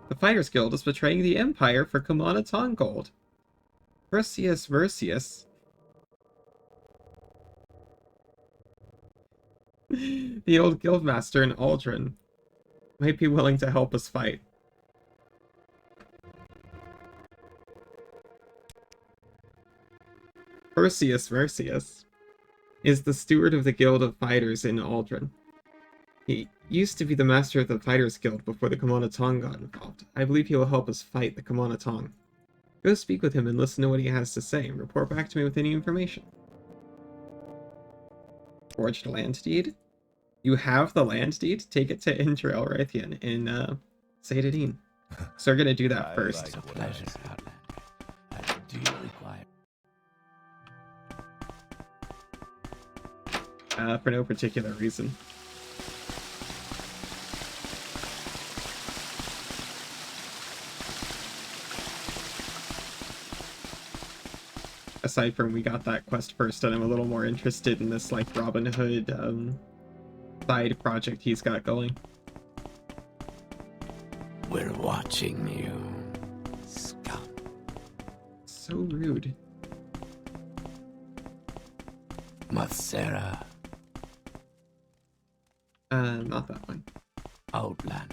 The Fighters Guild is betraying the Empire for Kamana Tong gold. Perseus Versius. The old guildmaster in Aldrin might be willing to help us fight. Perseus Versius is the steward of the Guild of Fighters in Aldrin. He used to be the master of the Fighters Guild before the Kamana Tong got involved. I believe he will help us fight the Kamana Tong. Go speak with him and listen to what he has to say, and report back to me with any information. Forged land deed? You have the land deed? Take it to Indrel Raytheon in Saidadine. So we're gonna do that first. It's a pleasure, Outlander. Do you require... For no particular reason. Aside from we got that quest first, and I'm a little more interested in this, like, Robin Hood, side project he's got going. We're watching you, scum. So rude. Mathera. Not that one. Outlander.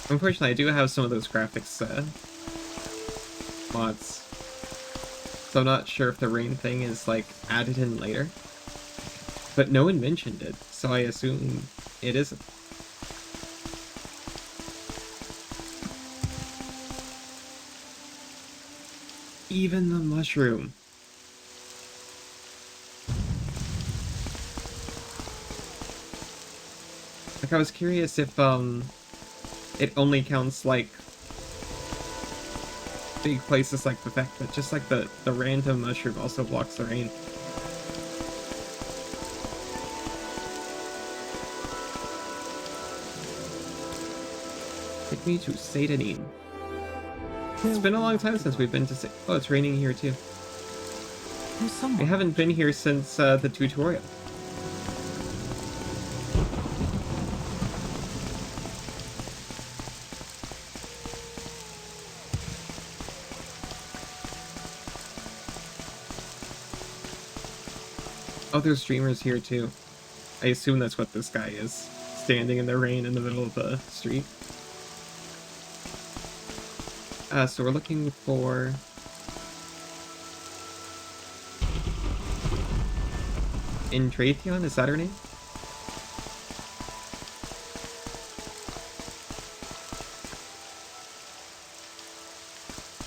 Unfortunately, I do have some of those graphics mods. So I'm not sure if the rain thing is, like, added in later. But no one mentioned it, so I assume it isn't. Even the mushroom. Like, I was curious if, it only counts, like, big places like the fact that just like the random mushroom also blocks the rain. Take me to Satanine. It's been a long time since we've been to Oh, it's raining here too. We haven't been here since the tutorial. Oh, there's streamers here too. I assume that's what this guy is. Standing in the rain in the middle of the street. So we're looking for... Indratheon, is that her name?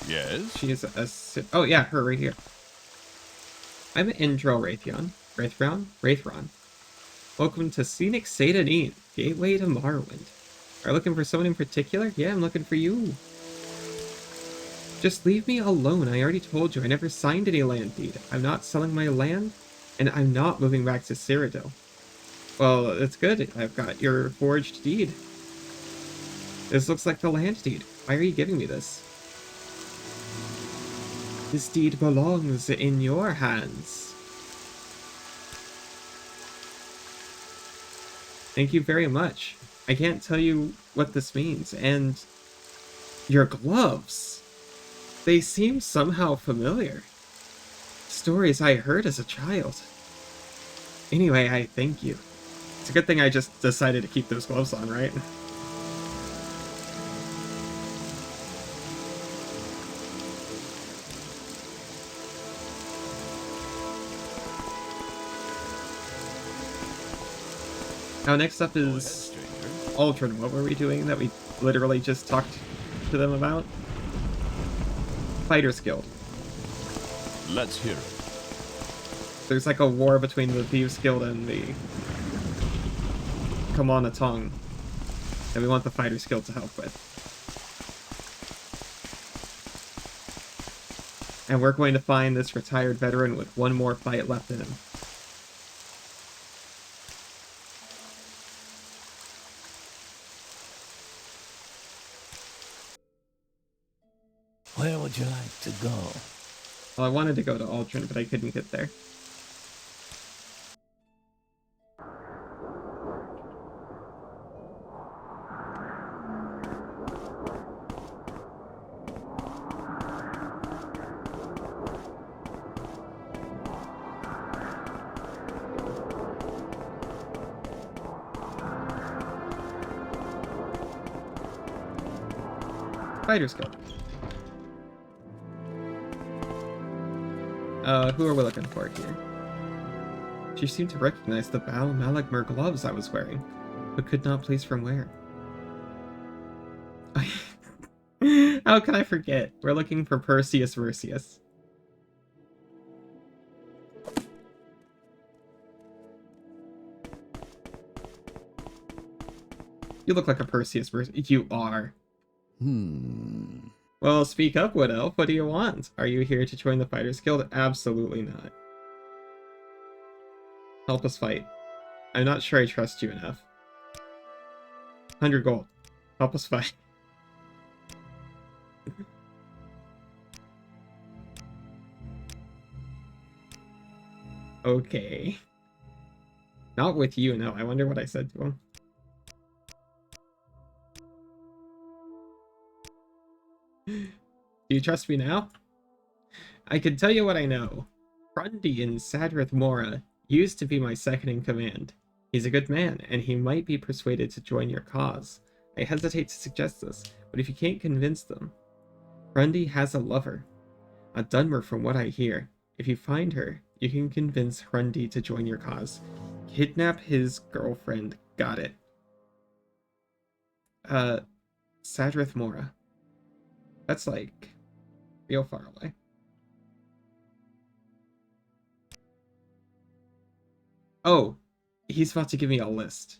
Yes? She is a... Oh yeah, her right here. I'm Indrel Raytheon. Wraithron. Welcome to Scenic Satanine, gateway to Morrowind. Are you looking for someone in particular? Yeah, I'm looking for you. Just leave me alone. I already told you I never signed any land deed. I'm not selling my land, and I'm not moving back to Cyrodiil. Well, it's good. I've got your forged deed. This looks like the land deed. Why are you giving me this? This deed belongs in your hands. Thank you very much. I can't tell you what this means, and your gloves. They seem somehow familiar. stories I heard as a child. Anyway, I thank you. It's a good thing I just decided to keep those gloves on, right? Now next up is Aldrin. What were we doing that we literally just talked to them about? Fighters Guild. Let's hear it. There's like a war between the Thieves Guild and the Kamana Tong that we want the Fighters Guild to help with. And we're going to find this retired veteran with one more fight left in him. Where would you like to go? Well, I wanted to go to Aldrin, but I couldn't get there. Fighters Guild. Who are we looking for here? She seemed to recognize the Bal Malagmer gloves I was wearing, but could not place from where. How can I forget? We're looking for Perseus Versius. You look like a Perseus Versius. You are. Well, speak up, Wood Elf. What do you want? Are you here to join the Fighters Guild? Absolutely not. Help us fight. I'm not sure I trust you enough. 100 gold. Help us fight. Okay. Not with you, no. I wonder what I said to him. Do you trust me now? I can tell you what I know. Grundy in Sadrith Mora used to be my second in command. He's a good man, and he might be persuaded to join your cause. I hesitate to suggest this, but if you can't convince them... Grundy has a lover. A Dunmer from what I hear. If you find her, you can convince Grundy to join your cause. Kidnap his girlfriend. Got it. Sadrith Mora. That's like real far away. Oh, he's about to give me a list.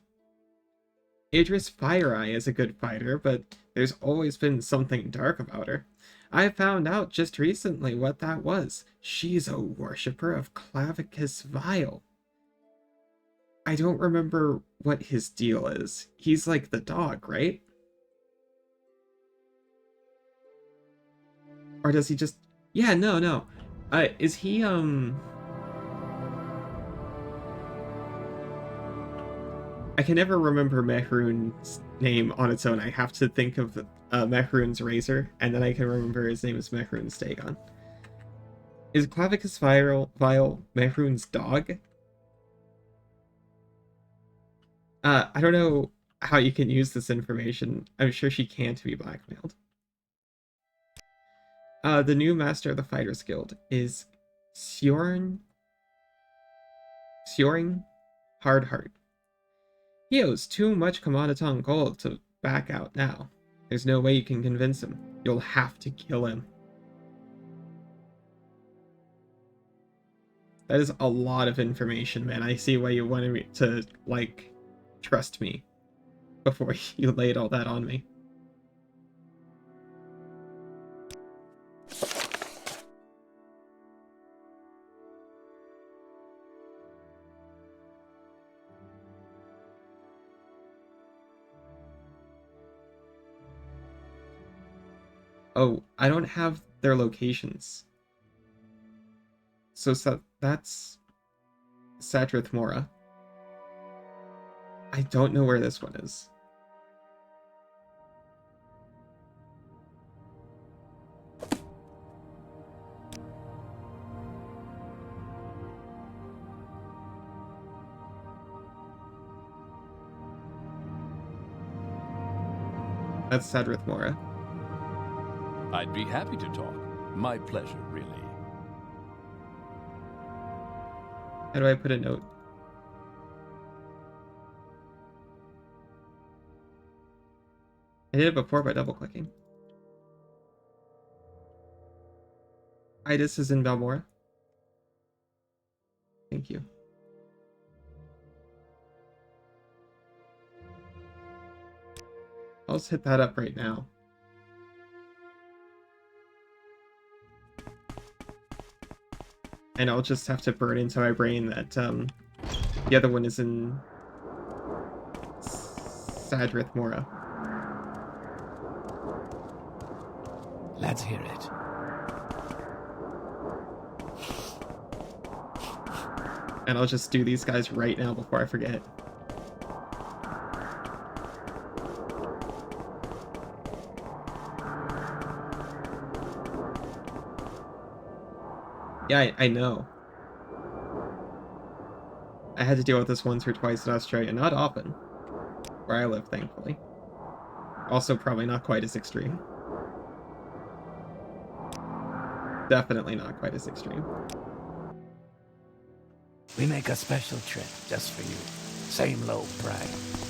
Idris Fireeye is a good fighter, but there's always been something dark about her. I found out just recently what that was. She's a worshipper of Clavicus Vile. I don't remember what his deal is. He's like the dog, right? Or does he just... Yeah, no. Is he, I can never remember Mehrunes' name on its own. I have to think of Mehrunes' razor, and then I can remember his name is Mehrunes' Dagon. Is Clavicus Vile Mehrunes' dog? I don't know how you can use this information. I'm sure she can't be blackmailed. The new master of the Fighters Guild is Sjoring Hardheart. He owes too much Kamanaton gold to back out now. There's no way you can convince him. You'll have to kill him. That is a lot of information, man. I see why you wanted me to, like, trust me before you laid all that on me. Oh, I don't have their locations. So that's Sadrith Mora. I don't know where this one is. That's Sadrith Mora. I'd be happy to talk. My pleasure, really. How do I put a note? I did it before by double-clicking. Itis is in Balmora. Thank you. I'll just hit that up right now. And I'll just have to burn into my brain that the other one is in Sadrith Mora. Let's hear it. And I'll just do these guys right now before I forget. Yeah, I know. I had to deal with this once or twice in Australia, not often. Where I live, thankfully. Also, probably not quite as extreme. Definitely not quite as extreme. We make a special trip just for you. Same low price.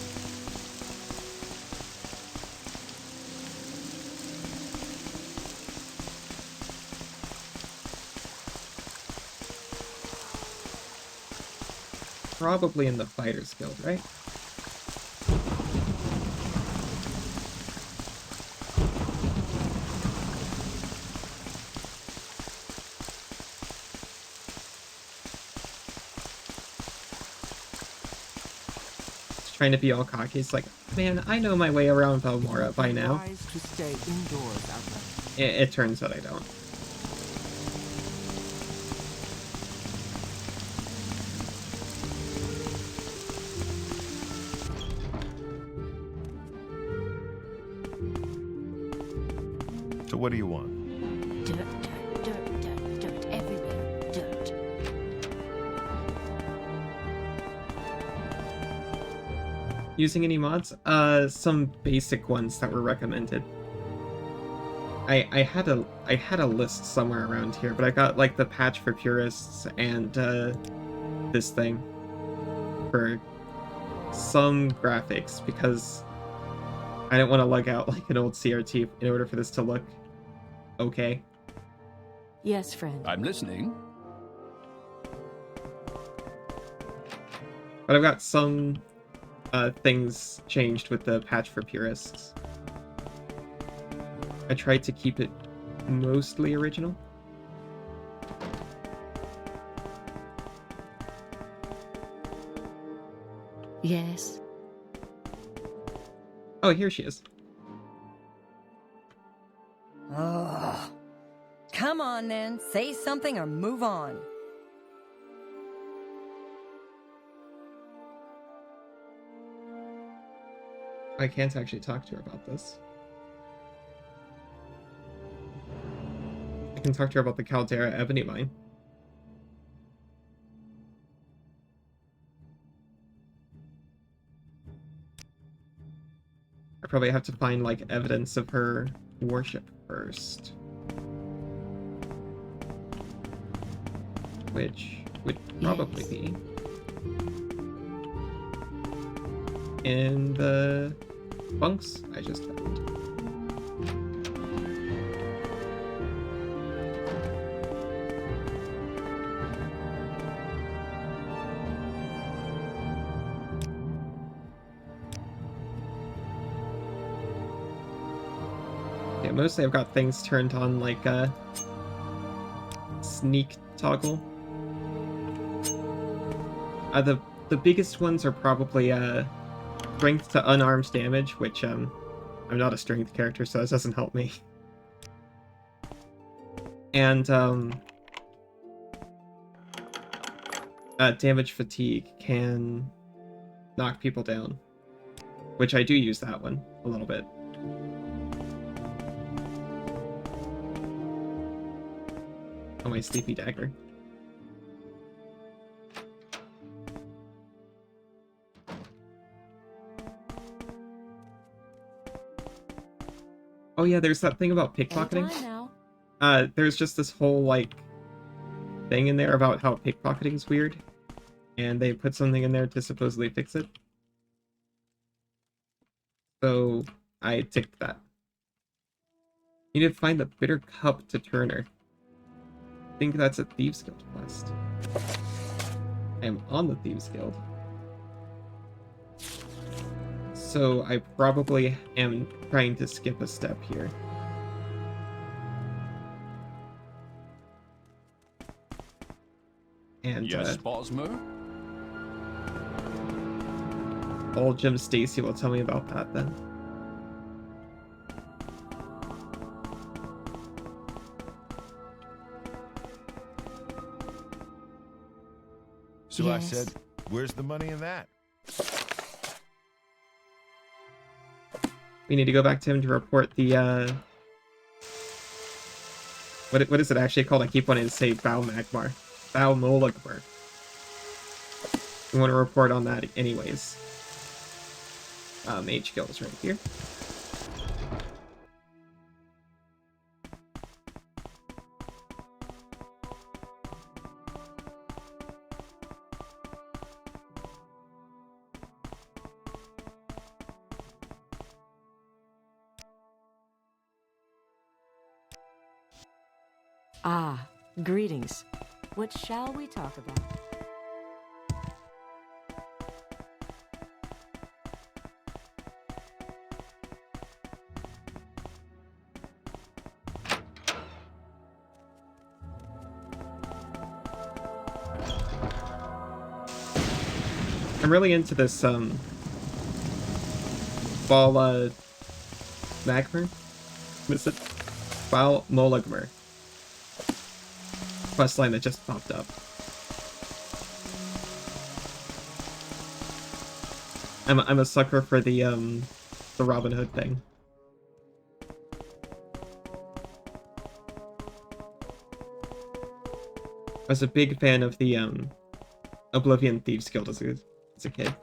Probably in the Fighters Guild, right? Trying to be all cocky. It's like, man, I know my way around Balmora by now. To stay indoors, It turns out I don't. So what do you want? Dirt, dirt, dirt, dirt, dirt, everywhere, dirt. Using any mods? Some basic ones that were recommended. I had a list somewhere around here, but I got like the patch for Purists and this thing for some graphics because I didn't want to lug out like an old CRT in order for this to look okay. Yes, friend. I'm listening. But I've got some things changed with the patch for Purists. I tried to keep it mostly original. Yes. Oh, here she is. Oh. Come on, then. Say something or move on. I can't actually talk to her about this. I can talk to her about the Caldera Ebony Mine. I probably have to find, like, evidence of her worship first. Which would probably be in the bunks I just found. Yeah, mostly I've got things turned on like a sneak toggle. The biggest ones are probably strength to unarmed damage, which I'm not a strength character, so that doesn't help me. And damage fatigue can knock people down, which I do use that one a little bit. Oh, my sleepy dagger. Oh yeah, there's that thing about pickpocketing. There's just this whole, like, thing in there about how pickpocketing's weird. And they put something in there to supposedly fix it. So, I ticked that. You need to find the bitter cup to Turner. I think that's a Thieves Guild quest. I am on the Thieves Guild. So I probably am trying to skip a step here. And yes, Bosmer? old Jim Stacy will tell me about that then. So I said, where's the money in that? We need to go back to him to report the, what is it actually called? I keep wanting to say Balmagmar. Balmolagmar. We want to report on that anyways. Mage Guild is right here. Ah, greetings. What shall we talk about? I'm really into this, Bala Magmer? What is it? Balmolagmar questline that just popped up. I'm a sucker for the Robin Hood thing. I was a big fan of the Oblivion Thieves Guild as a kid.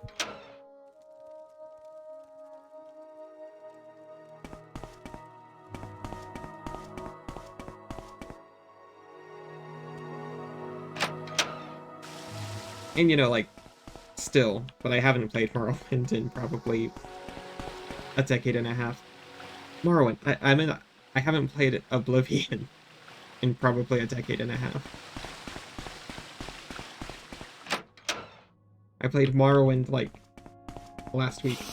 And, you know, like, still, but I haven't played Morrowind in probably a decade and a half. Morrowind, I haven't played Oblivion in probably a decade and a half. I played Morrowind, like, last week.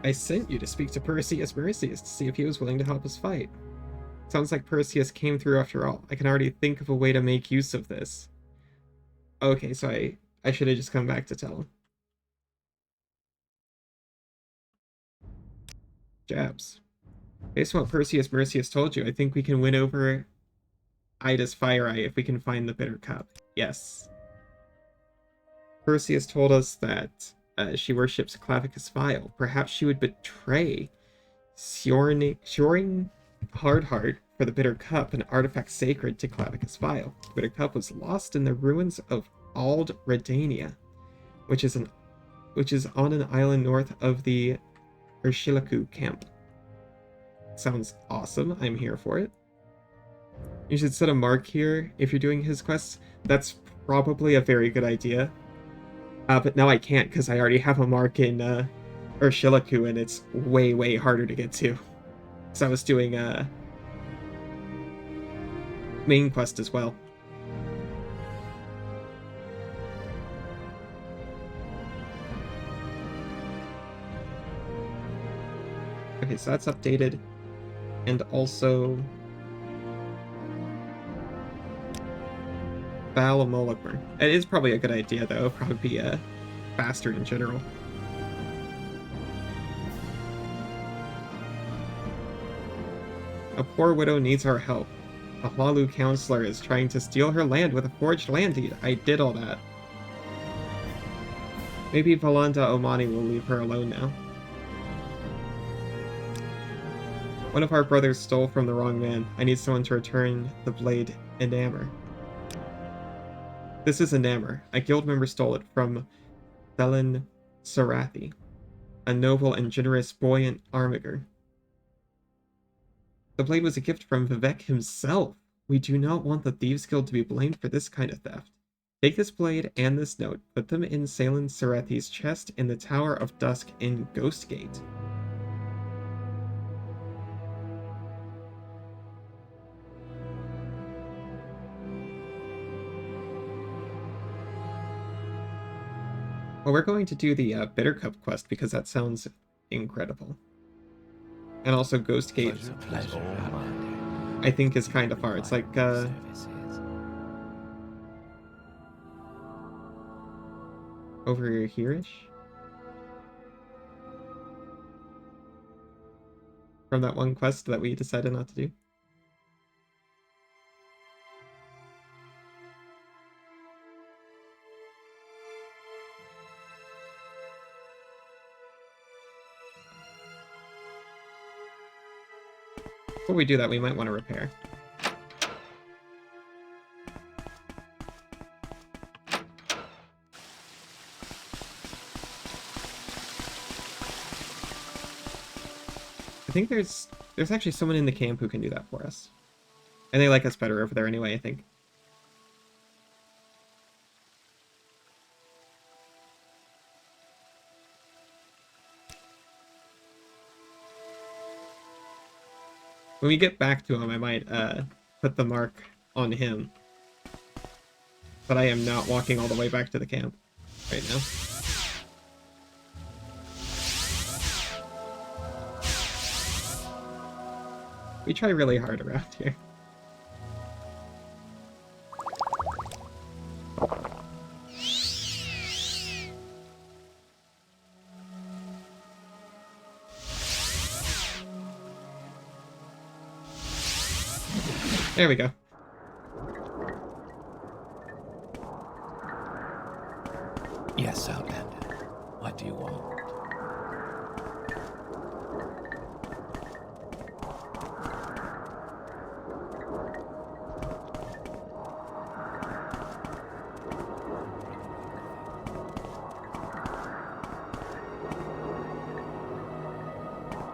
I sent you to speak to Perseus to see if he was willing to help us fight. Sounds like Perseus came through after all. I can already think of a way to make use of this. Okay, so I should have just come back to tell him. Jabs. Based on what Perseus told you, I think we can win over Ida's Fire Eye if we can find the Bitter Cup. Yes. Perseus told us that she worships Clavicus Vile. Perhaps she would betray Shoring Hardheart for the Bitter Cup, an artifact sacred to Clavicus Vile. The Bitter Cup was lost in the ruins of Ald Redania, which is on an island north of the Urshilaku camp. Sounds awesome. I'm here for it. You should set a mark here if you're doing his quests. That's probably a very good idea. But now I can't because I already have a mark in Urshilaku and it's way, way harder to get to. So I was doing main quest as well. Okay, so that's updated. And also Balmolagmar. It is probably a good idea, though. It'll probably be faster in general. A poor widow needs our help. A Hlalu counselor is trying to steal her land with a forged land deed. I did all that. Maybe Valanda Omani will leave her alone now. One of our brothers stole from the wrong man. I need someone to return the blade and hammer. This is a Nammer. A guild member stole it from Thelen Sarathi, a noble and generous buoyant armiger. The blade was a gift from Vivek himself. We do not want the Thieves Guild to be blamed for this kind of theft. Take this blade and this note, put them in Thelen Sarathi's chest in the Tower of Dusk in Ghostgate. Well, we're going to do the Bittercup quest because that sounds incredible. And also Ghostgate, I think, is kind of far. It's like, over here-ish? From that one quest that we decided not to do. Before we do that, we might want to repair. I think there's actually someone in the camp who can do that for us. And they like us better over there anyway, I think. When we get back to him, I might put the mark on him. But I am not walking all the way back to the camp right now. We try really hard around here. There we go. Yes, Outlander. What do you want?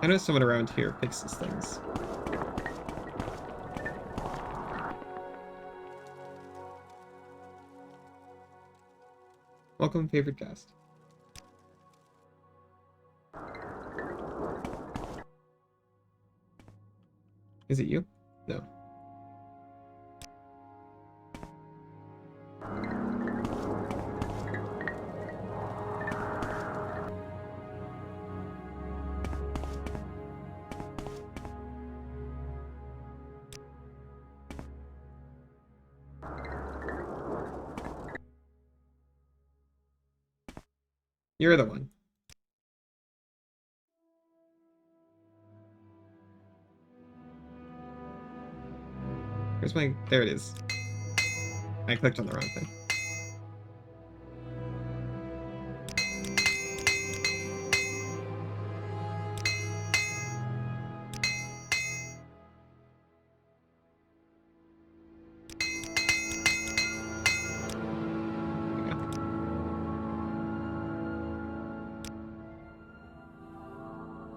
I know someone around here fixes things. Welcome, favorite guest. Is it you? No. You're the one. Where's my... There it is. I clicked on the wrong thing.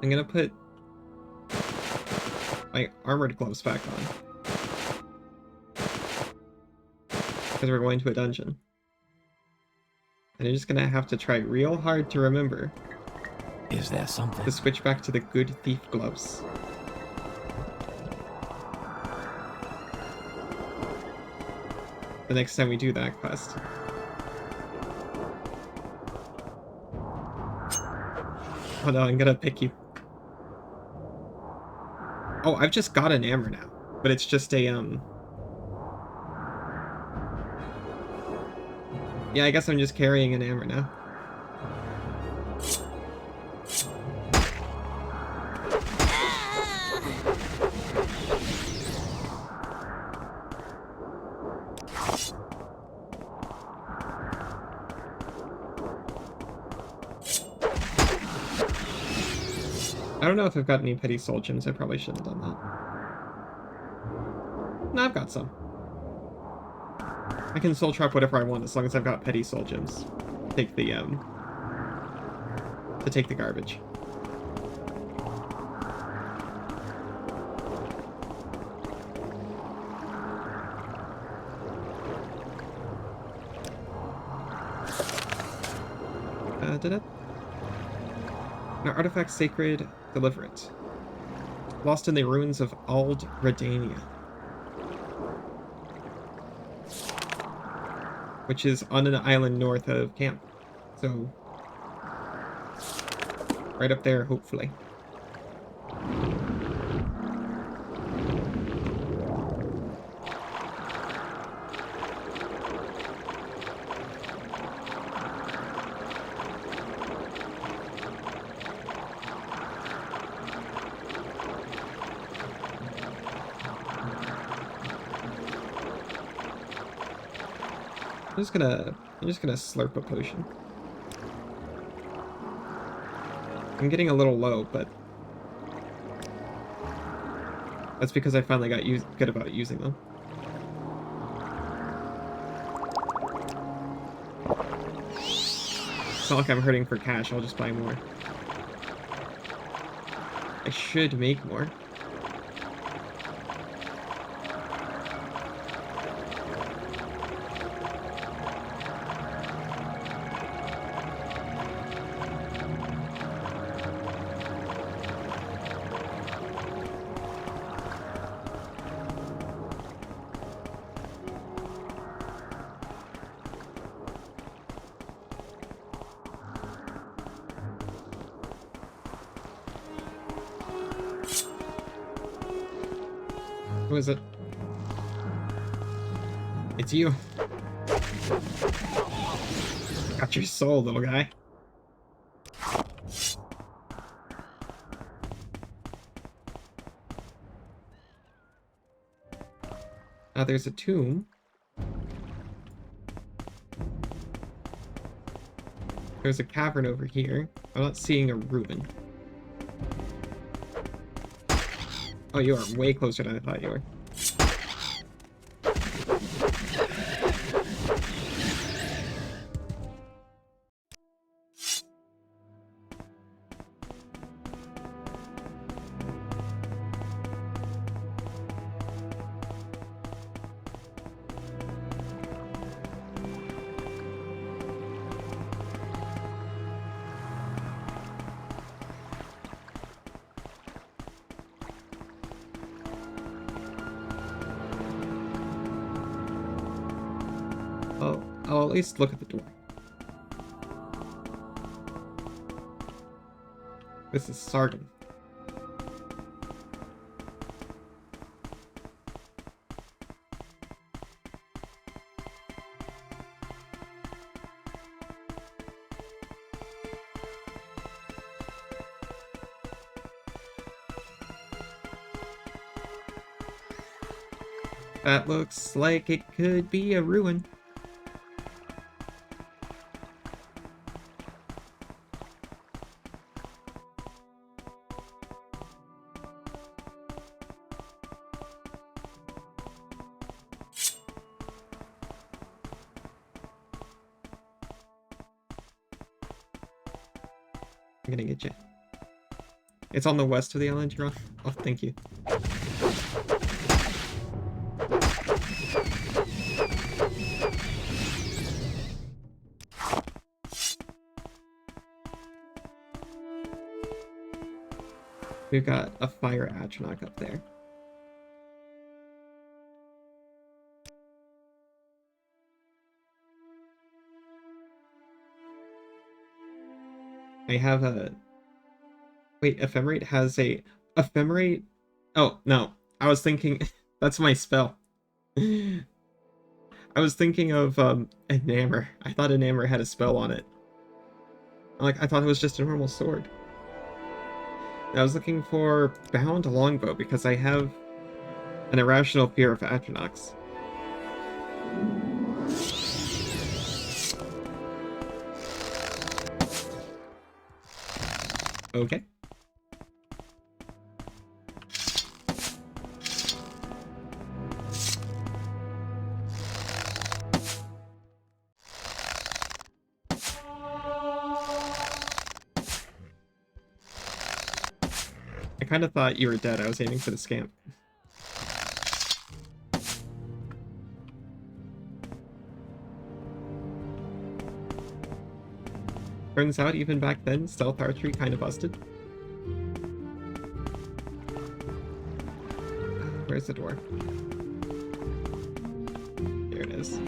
I'm gonna put my armored gloves back on. Because we're going to a dungeon. And I'm just gonna have to try real hard to remember. Is there something? To switch back to the good thief gloves. The next time we do that quest. Oh no, I'm gonna pick you. Oh, I've just got an hammer now, but it's just a, yeah, I guess I'm just carrying an hammer now. I don't know if I've got any petty soul gems. I probably shouldn't have done that. No, I've got some. I can soul trap whatever I want as long as I've got petty soul gems. Take the to take the garbage. An artifact sacred, deliver it. Lost in the ruins of Ald Redania, which is on an island north of camp. So, right up there, hopefully. I'm just gonna slurp a potion. I'm getting a little low, but that's because I finally got good about using them. It's not like I'm hurting for cash, I'll just buy more. I should make more. Who is it? It's you. Got your soul, little guy. Now there's a tomb. There's a cavern over here. I'm not seeing a ruin. Oh, you are way closer than I thought you were. I'll at least look at the door. This is Sargon. That looks like it could be a ruin. I'm gonna get you. It's on the west of the island, you're on. Oh, thank you. We've got a fire Atronach up there. I have a... Wait, Ephemerate has a... Ephemerate? Oh, no. I was thinking... That's my spell. I was thinking of, Enamor. I thought Enamor had a spell on it. Like, I thought it was just a normal sword. I was looking for Bound Longbow because I have an irrational fear of Atronachs. Okay. I kind of thought you were dead. I was aiming for the scamp. Turns out, even back then, stealth archery kind of busted. Where's the door? Here it is.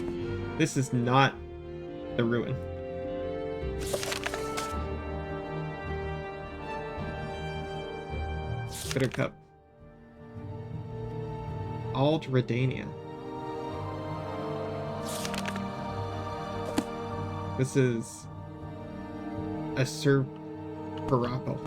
This is not the ruin. Bitter cup. Aldredania. This is a Sir Paraco.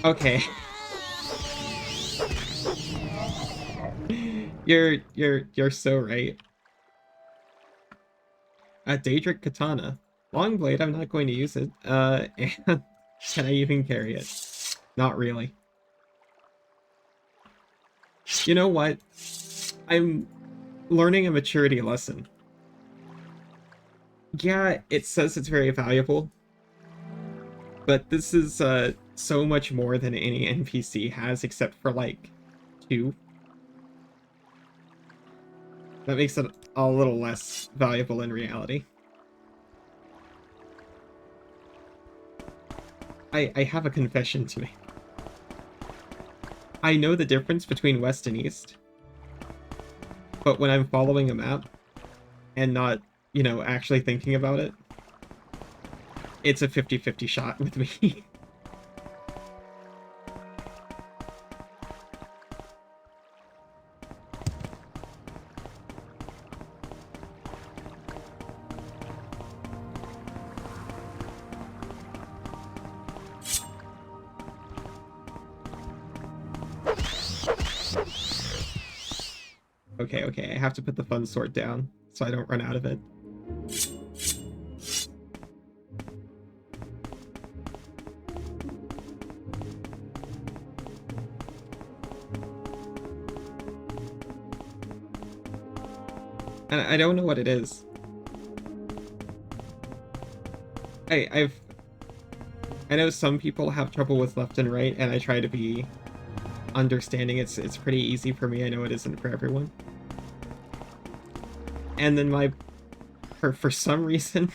Okay. You're so right. Daedric Katana. Long blade, I'm not going to use it. And can I even carry it? Not really. You know what? I'm learning a maturity lesson. Yeah, it says it's very valuable. But this is so much more than any NPC has, except for like 2. That makes it a little less valuable in reality. I have a confession to make. I know the difference between west and east, but when I'm following a map and not, you know, actually thinking about it, it's a 50-50 shot with me. Okay, I have to put the fun sword down so I don't run out of it. And I don't know what it is. I know some people have trouble with left and right, and I try to be understanding. It's pretty easy for me. I know it isn't for everyone. And then for some reason,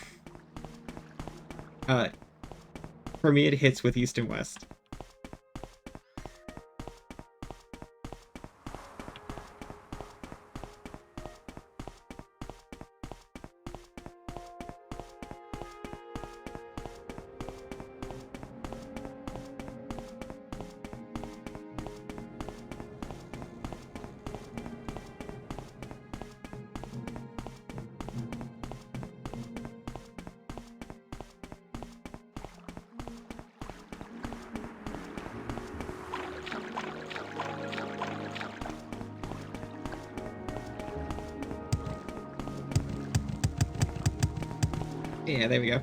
for me it hits with east and west. Yeah, there we go.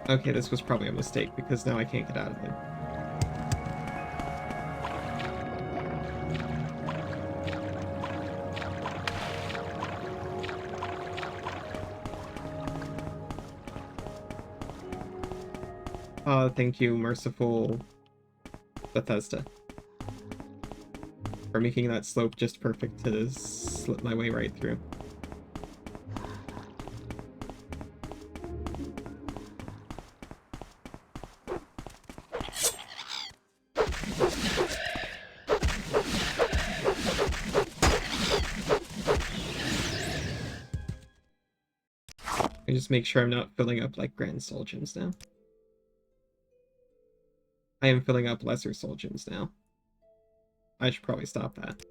Okay, this was probably a mistake because now I can't get out of it. Thank you, merciful Bethesda, for making that slope just perfect to slip my way right through. I just make sure I'm not filling up like grand soul gems now. I am filling up lesser soul gems now. I should probably stop that.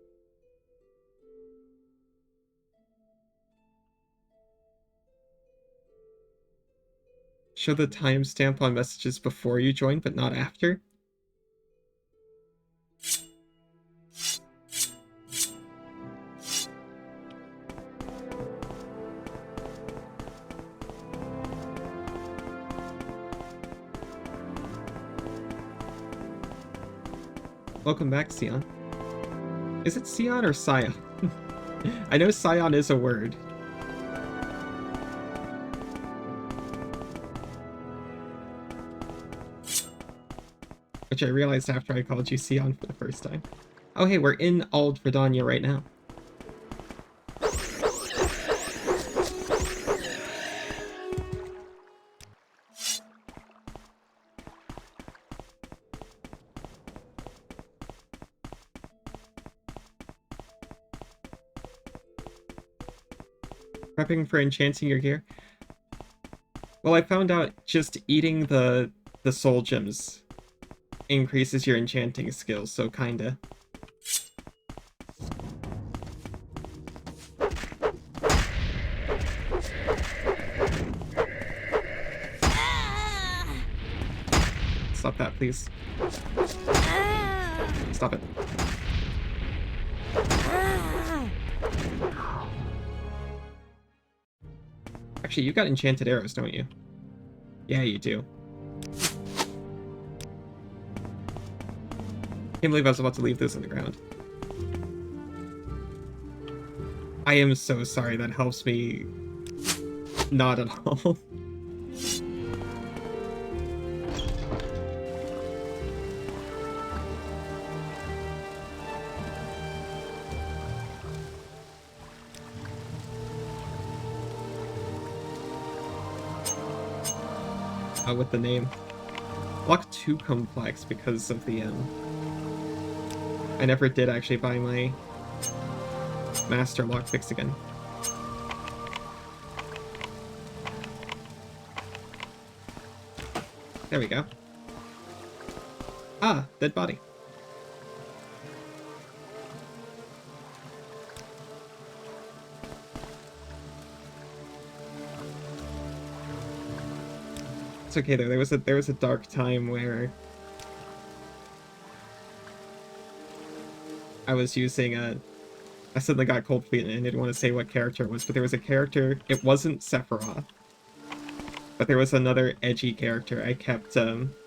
Show the timestamp on messages before you join, but not after. Welcome back, Sion. Is it Sion or Sion? I know Sion is a word. Which I realized after I called you Sion for the first time. Oh hey, we're in Ald Redania right now. Prepping for enchanting your gear? Well, I found out just eating the soul gems increases your enchanting skills, so kinda. Stop that, please. Stop it. Actually, you got enchanted arrows, don't you? Yeah, you do. Can't believe I was about to leave this on the ground. I am so sorry, that helps me not at all. With the name. Block too complex because of the I never did actually buy my master lockpicks again. There we go. Ah, dead body. It's okay though. There was a dark time where I was using I suddenly got cold feet and I didn't want to say what character it was, but there was a character. It wasn't Sephiroth, but there was another edgy character I kept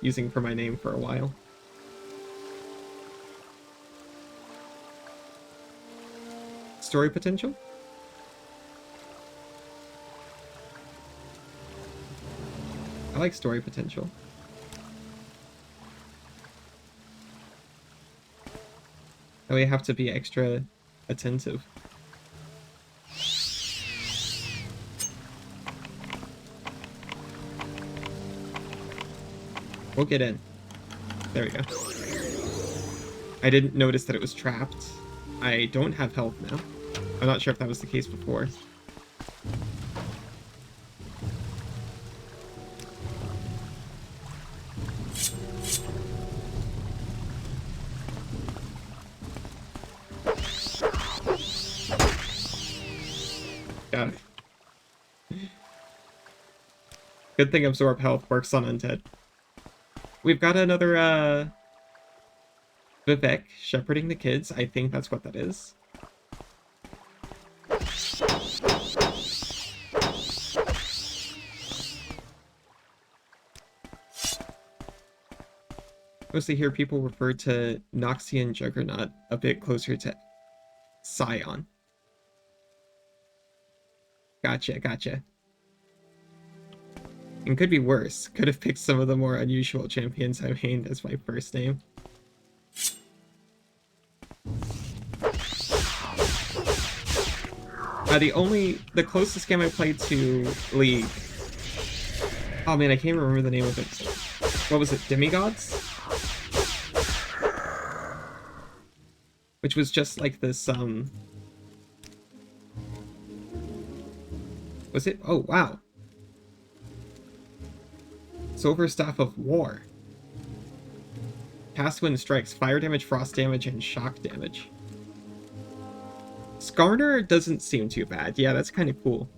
using for my name for a while. Story potential? I like story potential. That way you have to be extra attentive. We'll get in. There we go. I didn't notice that it was trapped. I don't have health now. I'm not sure if that was the case before. Got it. Good thing absorb health works on undead. We've got another Vivek shepherding the kids. I think that's what that is. Mostly hear people refer to Noxian Juggernaut a bit closer to Scion. Gotcha. And could be worse. Could have picked some of the more unusual champions I've mained as my first name. The closest game I played to League. Oh man, I can't remember the name of it. What was it? Demigods? Which was just like this, was it? Oh, wow. Silver Staff of War. Cast when strikes, fire damage, frost damage, and shock damage. Skarner doesn't seem too bad. Yeah, that's kind of cool.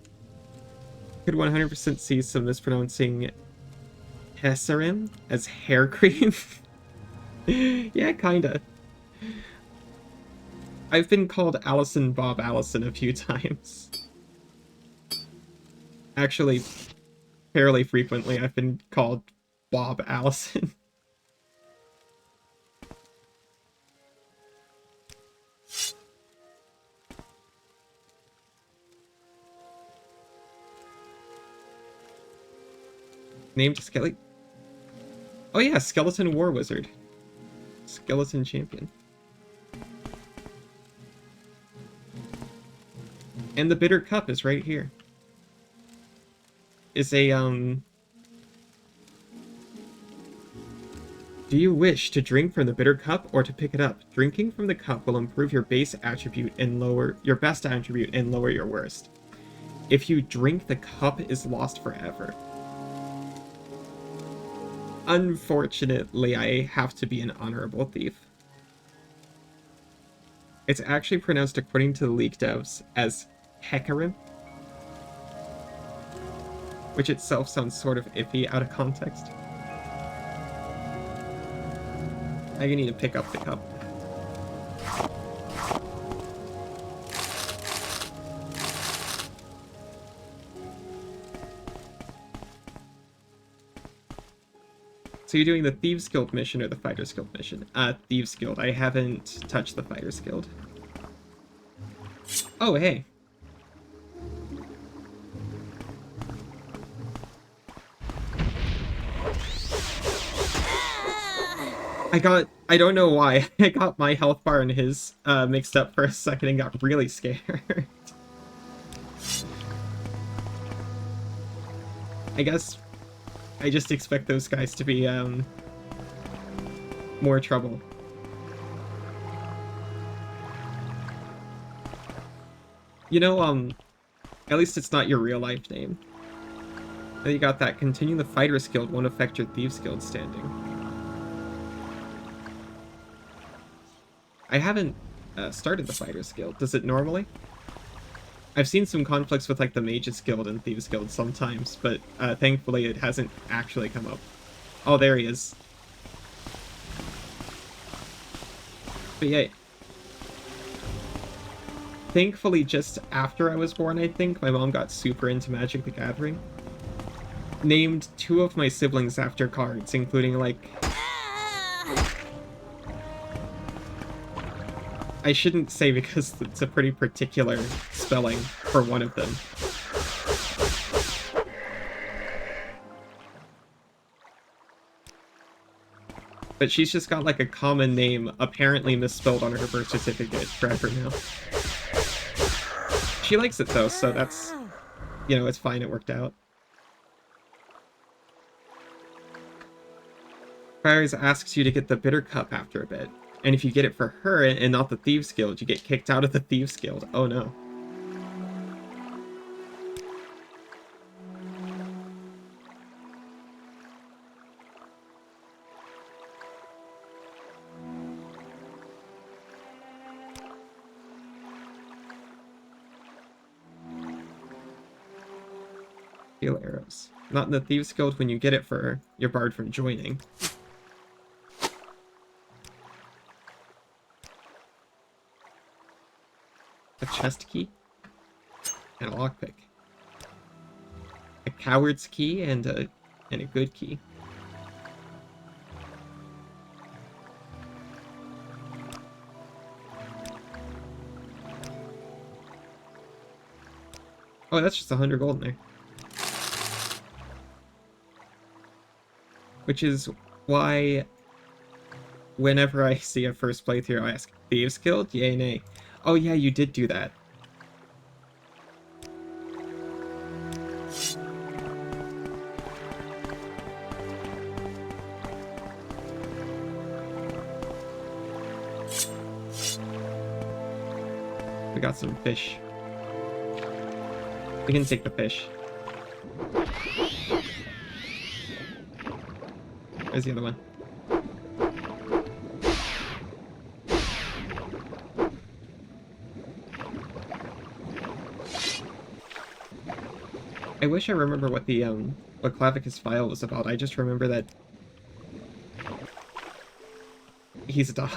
Could 100% see some mispronouncing Tesserim as hair cream? Yeah, kinda. I've been called Allison Bob Allison a few times. Actually, fairly frequently I've been called Bob Allison. Named Skelly. Oh yeah, Skeleton War Wizard. Skeleton Champion. And the Bitter Cup is right here. Is a, Do you wish to drink from the Bitter Cup or to pick it up? Drinking from the cup will improve your base attribute and lower your best attribute and lower your worst. If you drink, the cup is lost forever. Unfortunately, I have to be an honorable thief. It's actually pronounced, according to the leak devs, as Hecarim, which itself sounds sort of iffy out of context. I need to pick up the cup. So you're doing the Thieves Guild mission or the Fighters Guild mission? Thieves Guild. I haven't touched the Fighters Guild. Oh, hey. I don't know why, I got my health bar and his mixed up for a second and got really scared. I guess I just expect those guys to be more trouble. You know, at least it's not your real life name. Then you got that. Continuing the Fighters Guild won't affect your Thieves Guild standing. I haven't started the Fighters Guild. Does it normally? I've seen some conflicts with like the Mages Guild and Thieves Guild sometimes, but thankfully it hasn't actually come up. Oh, there he is. But yeah, thankfully just after I was born, I think, my mom got super into Magic the Gathering. Named 2 of my siblings after cards, including like... I shouldn't say because it's a pretty particular spelling for one of them. But she's just got like a common name apparently misspelled on her birth certificate forever now. She likes it though, so that's, you know, it's fine, it worked out. Fires asks you to get the Bitter Cup after a bit. And if you get it for her and not the Thieves Guild, you get kicked out of the Thieves Guild. Oh no. Steel arrows. Not in the Thieves Guild when you get it for her. You're barred from joining. A chest key and a lockpick. A coward's key and a good key. Oh, that's just 100 gold in there. Which is why whenever I see a first playthrough, I ask, Thieves Guild? Yay, nay. Oh yeah, you did do that. We got some fish. We can take the fish. Where's the other one? I wish I remember what the what Clavicus' file was about. I just remember that he's a dog.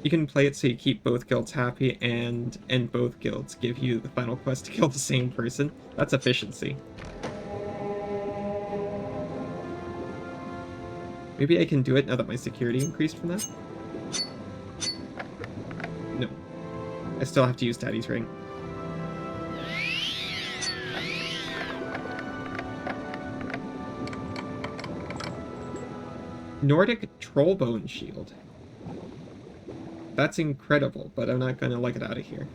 You can play it so you keep both guilds happy, and both guilds give you the final quest to kill the same person. That's efficiency. Maybe I can do it now that my security increased from that? No. I still have to use Daddy's ring. Nordic Trollbone Shield. That's incredible, but I'm not gonna let it out of here.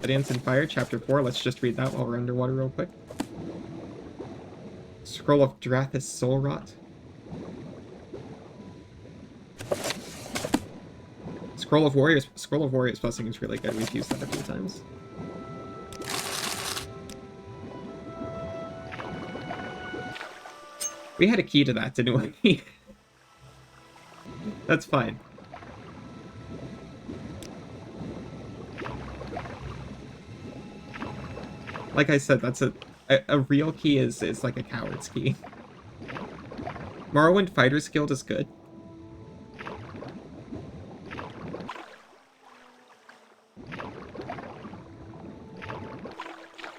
A Dance in Fire, Chapter 4. Let's just read that while we're underwater real quick. Scroll of Drathis Soul Rot. Scroll of Warriors Blessing is really good. We've used that a few times. We had a key to that, didn't we? That's fine. Like I said, that's a real key is like a coward's key. Morrowind Fighter's Guild is good.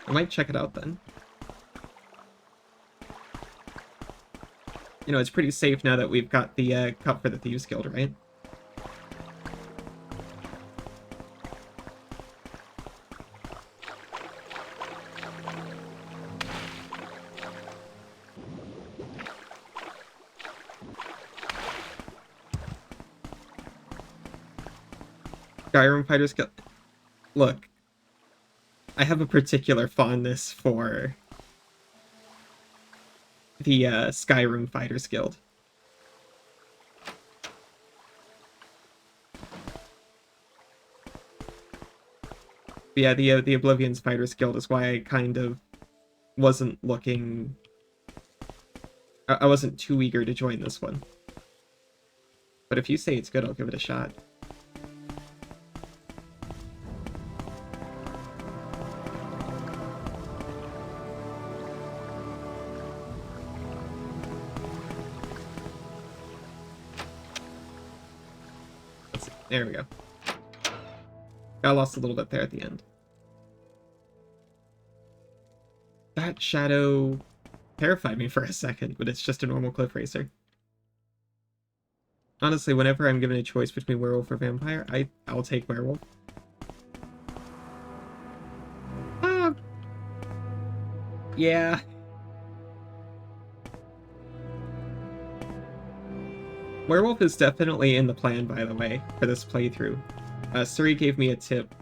I might check it out then. You know, it's pretty safe now that we've got the cup for the Thieves Guild, right? Skyrim Fighters Guild. Look, I have a particular fondness for the Skyrim Fighters Guild. But yeah, the Oblivion's Fighters Guild is why I kind of wasn't looking... I wasn't too eager to join this one. But if you say it's good, I'll give it a shot. There we go. Got lost a little bit there at the end. That shadow terrified me for a second, but it's just a normal cliff racer. Honestly, whenever I'm given a choice between werewolf or vampire, I'll take werewolf. Yeah. Werewolf is definitely in the plan, by the way, for this playthrough. Suri gave me a tip,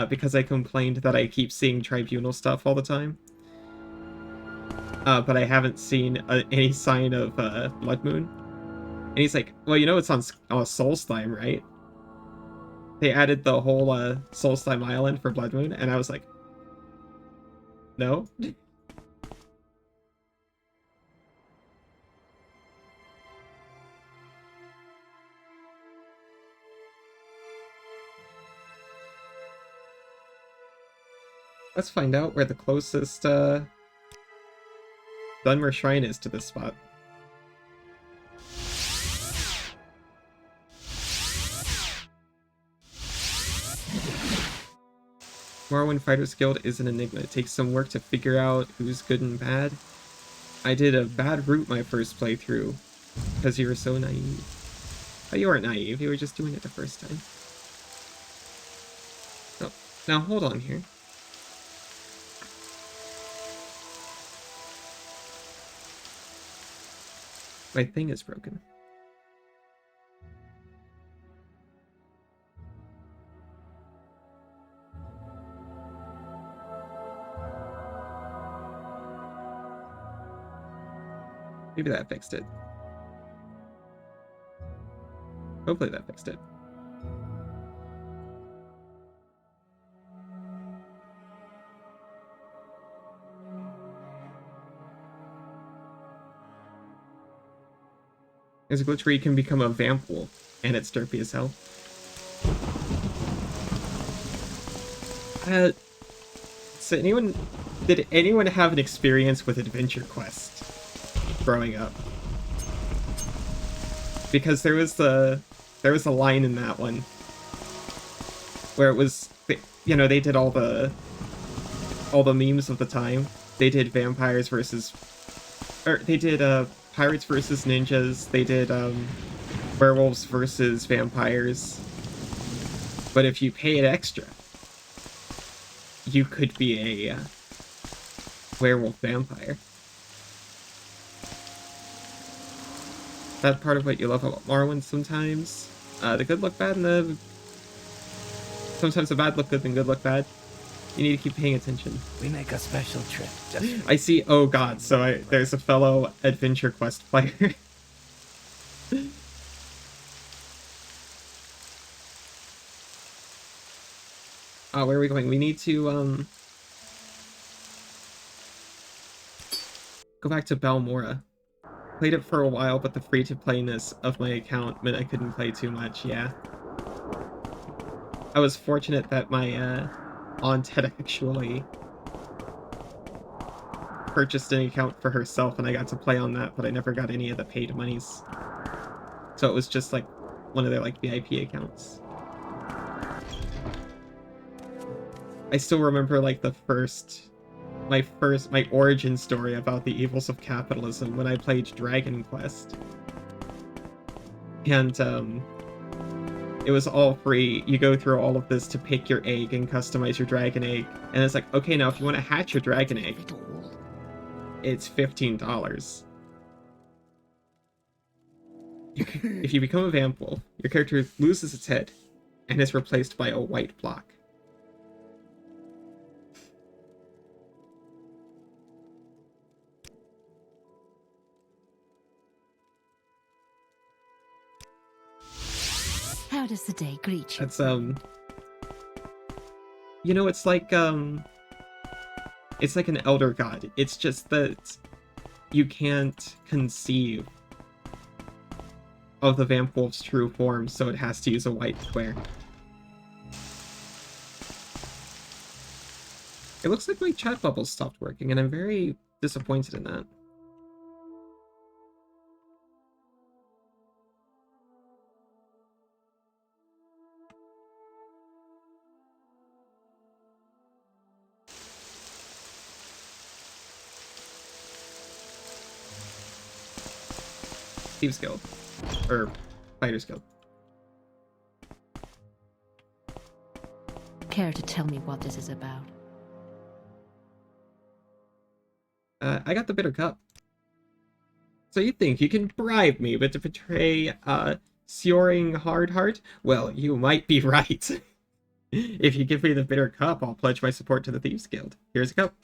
because I complained that I keep seeing Tribunal stuff all the time. But I haven't seen any sign of Blood Moon. And he's like, well, you know it's on Soul Slime, right? They added the whole Soul Slime Island for Blood Moon, and I was like, no? Let's find out where the closest Dunmer Shrine is to this spot. Morrowind Fighters Guild is an enigma. It takes some work to figure out who's good and bad. I did a bad route my first playthrough because you were so naive. But you weren't naive, you were just doing it the first time. Oh, now hold on here. My thing is broken. Maybe that fixed it. Hopefully that fixed it. There's a glitch where you can become a vamp wolf, and it's derpy as hell. So did anyone have an experience with Adventure Quest growing up? Because there was a line in that one where it was, you know, they did all the memes of the time. They did vampires versus, or they did pirates versus ninjas. They did werewolves versus vampires. But if you pay it extra, you could be a werewolf vampire. That's part of what you love about Morrowind sometimes. The good look bad and the... Sometimes the bad look good and good look bad. You need to keep paying attention. We make a special trip just... I see, oh god, so there's a fellow Adventure Quest player. Where are we going? We need to, go back to Balmora. Played it for a while, but the free-to-playness of my account meant I couldn't play too much, yeah. I was fortunate that my, aunt had actually purchased an account for herself, and I got to play on that, but I never got any of the paid monies. So it was just, like, one of their, like, VIP accounts. I still remember, like, my origin story about the evils of capitalism when I played Dragon Quest. And, it was all free. You go through all of this to pick your egg and customize your dragon egg. And it's like, okay, now if you want to hatch your dragon egg, it's $15. If you become a vamp wolf, your character loses its head and is replaced by a white block. How does the day greet you? That's, you know, it's like an elder god. It's just that you can't conceive of the vamp wolf's true form, so it has to use a white square. It looks like my chat bubble stopped working, and I'm very disappointed in that. Thieves Guild. Or Fighters Guild. Care to tell me what this is about? I got the bitter cup. So you think you can bribe me, but to betray Soaring Hard Heart? Well, you might be right. If you give me the bitter cup, I'll pledge my support to the Thieves Guild. Here's a cup.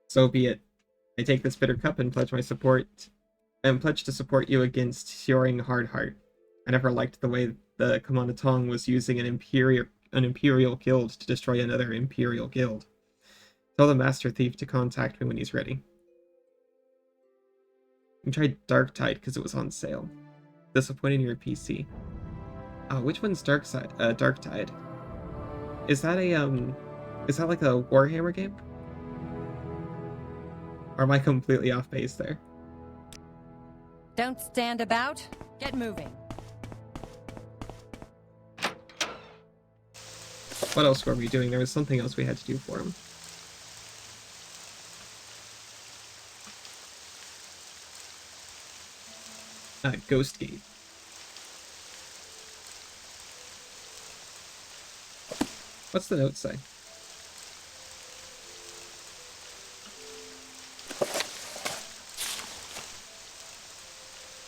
So be it. I take this bitter cup and pledge my support, and pledge to support you against Soaring Hard Heart. I never liked the way the Command Tong was using an Imperial guild to destroy another Imperial guild. Tell the Master Thief to contact me when he's ready. You tried Darktide because it was on sale. Disappointing your PC. Which one's Darktide? Is that like a Warhammer game? Or am I completely off base there? Don't stand about. Get moving. What else were we doing? There was something else we had to do for him. Ghost Gate. What's the note say?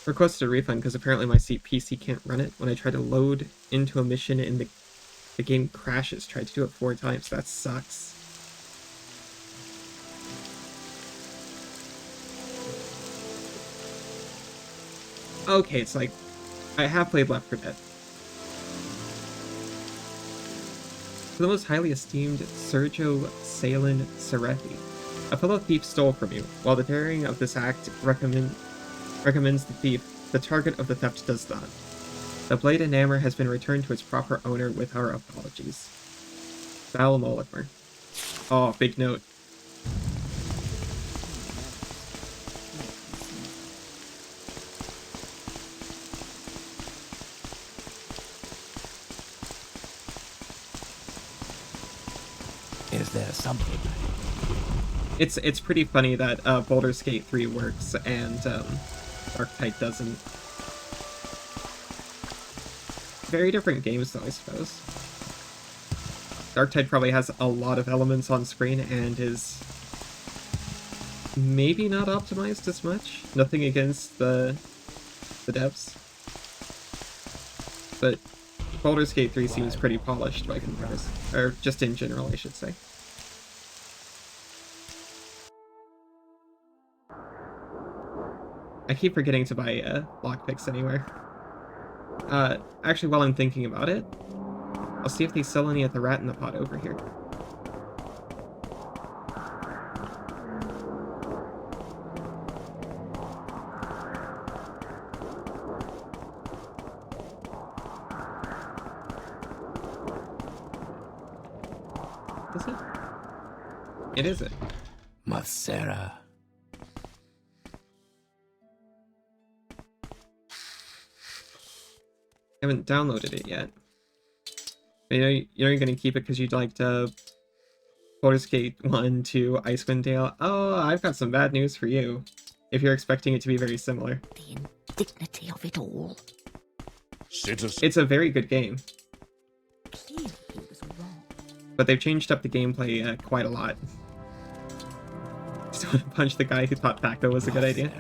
Requested a refund because apparently my PC can't run it. When I try to load into a mission and the game crashes. Tried to do it 4 times. That sucks. Okay, it's like I have played Left 4 Dead. For the most highly esteemed Sergio Salin Serethi, a fellow thief stole from you. While the daring of this act recommends the thief, the target of the theft does not. The blade and hammer has been returned to its proper owner with our apologies. Balmolimer. Oh, big note. Is there something? It's pretty funny that Baldur's Gate 3 works and Darktide doesn't. Very different games though, I suppose. Darktide probably has a lot of elements on screen and is maybe not optimized as much. Nothing against the devs. But Baldur's Gate 3 seems pretty polished by comparison. Or just in general, I should say. I keep forgetting to buy lockpicks anywhere. Actually, while I'm thinking about it, I'll see if they sell any at the Rat in the Pot over here. Is it? It is it. Mathera. I haven't downloaded it yet. But you know you're gonna keep it because you'd like to Baldur's Gate 1 to Icewind Dale. Oh, I've got some bad news for you. If you're expecting it to be very similar. The indignity of it all. It's a very good game. Clearly he was wrong. But they've changed up the gameplay quite a lot. Just want to punch the guy who thought Thaco was a good idea.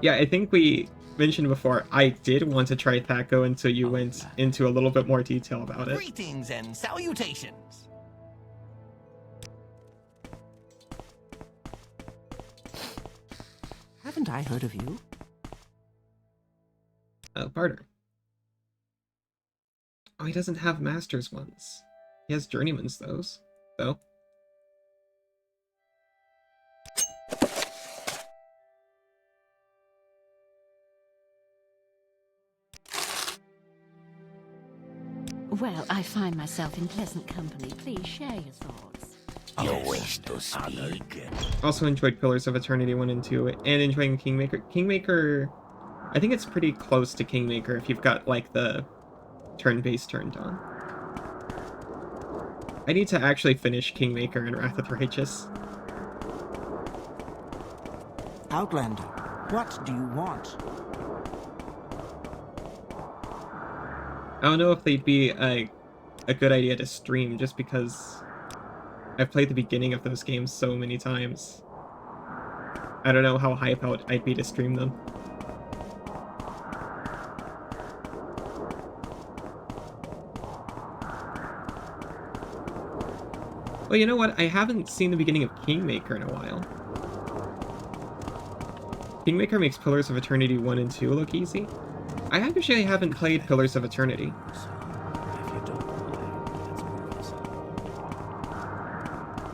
Yeah, I think we mentioned before, I did want to try Thaco until you went into a little bit more detail about it. Greetings and salutations. Haven't I heard of you? Barter. Oh, he doesn't have Masters ones. He has Journeyman's though. Well, I find myself in pleasant company. Please share your thoughts. You wish to speak. Also enjoyed Pillars of Eternity 1 and 2, and enjoying Kingmaker. Kingmaker, I think it's pretty close to Kingmaker if you've got, like, the turn-based turned on. I need to actually finish Kingmaker and Wrath of the Righteous. Outlander, what do you want? I don't know if they'd be a good idea to stream, just because I've played the beginning of those games so many times. I don't know how hype I'd be to stream them. Well, you know what? I haven't seen the beginning of Kingmaker in a while. Kingmaker makes Pillars of Eternity 1 and 2 look easy. I actually haven't played Pillars of Eternity.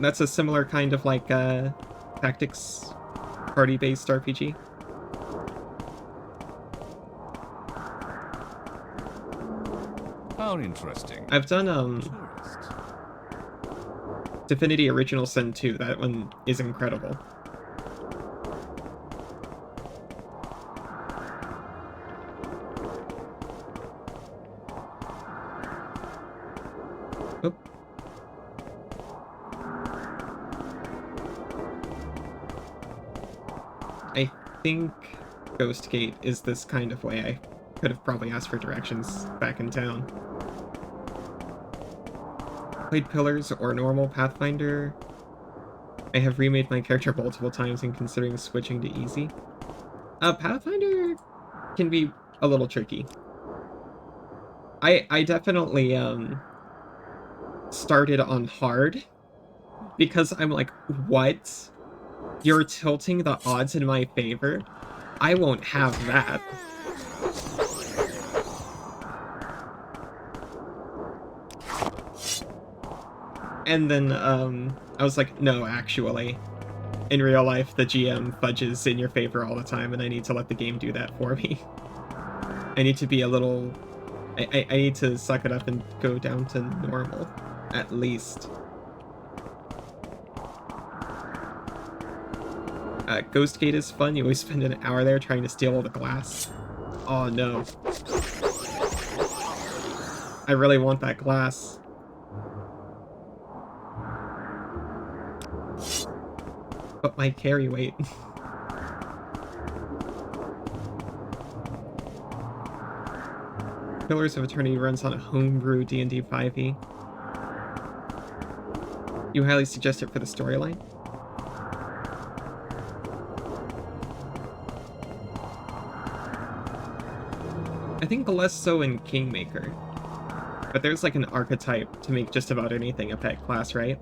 That's a similar kind of like tactics party-based RPG. How interesting. I've done Divinity Original Sin 2. That one is incredible. Oop. I think Ghost Gate is this kind of way. I could have probably asked for directions back in town. Played Pillars or normal Pathfinder. I have remade my character multiple times and considering switching to easy. Pathfinder can be a little tricky. I definitely started on hard because I'm like, what? You're tilting the odds in my favor? I won't have that. And then I was like, no, actually, in real life, the GM fudges in your favor all the time, and I need to let the game do that for me. I need to be a little... I need to suck it up and go down to normal. At least. Ghost Gate is fun. You always spend an hour there trying to steal all the glass. Oh no. I really want that glass. But my carry weight. Pillars of Eternity runs on a homebrew D&D 5e. You highly suggest it for the storyline? I think less so in Kingmaker. But there's like an archetype to make just about anything a pet class, right?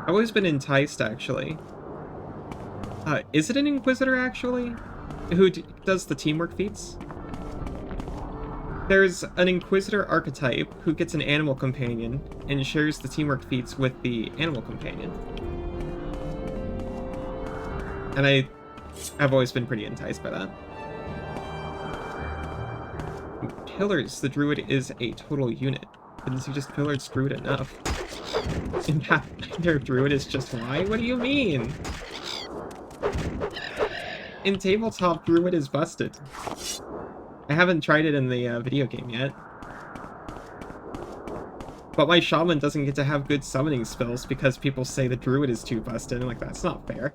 I've always been enticed, actually. Is it an Inquisitor, actually? Who does the teamwork feats? There's an Inquisitor archetype who gets an animal companion and shares the teamwork feats with the animal companion. And I've always been pretty enticed by that. Pillars, the druid is a total unit. Couldn't you just pillared druid enough? In Pathfinder, druid is just why? What do you mean? In tabletop, druid is busted. I haven't tried it in the video game yet. But my shaman doesn't get to have good summoning spells because people say the druid is too busted. I'm like, that's not fair.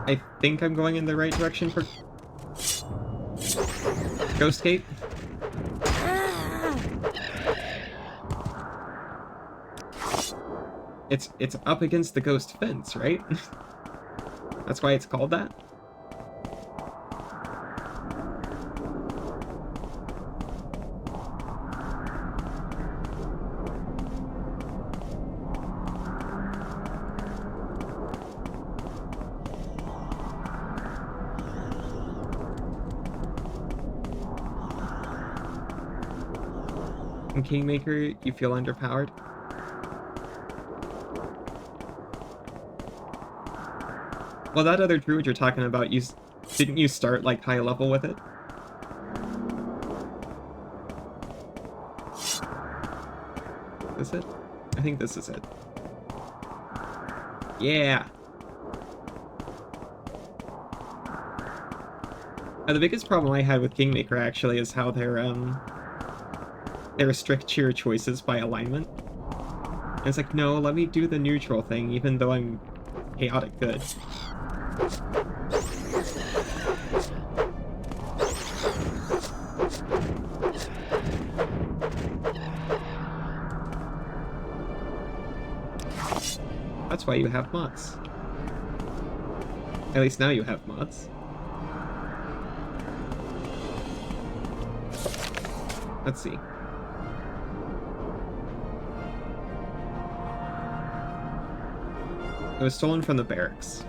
I think I'm going in the right direction for Ghost Gate. It's up against the ghost fence, right? That's why it's called that? In Kingmaker, you feel underpowered? Well, that other druid you're talking about, didn't you start, like, high level with it? Is this it? I think this is it. Yeah! The biggest problem I had with Kingmaker, actually, is how they restrict cheer choices by alignment. And it's like, no, let me do the neutral thing, even though I'm chaotic good. That's why you have mods. At least now you have mods. Let's see. It was stolen from the barracks.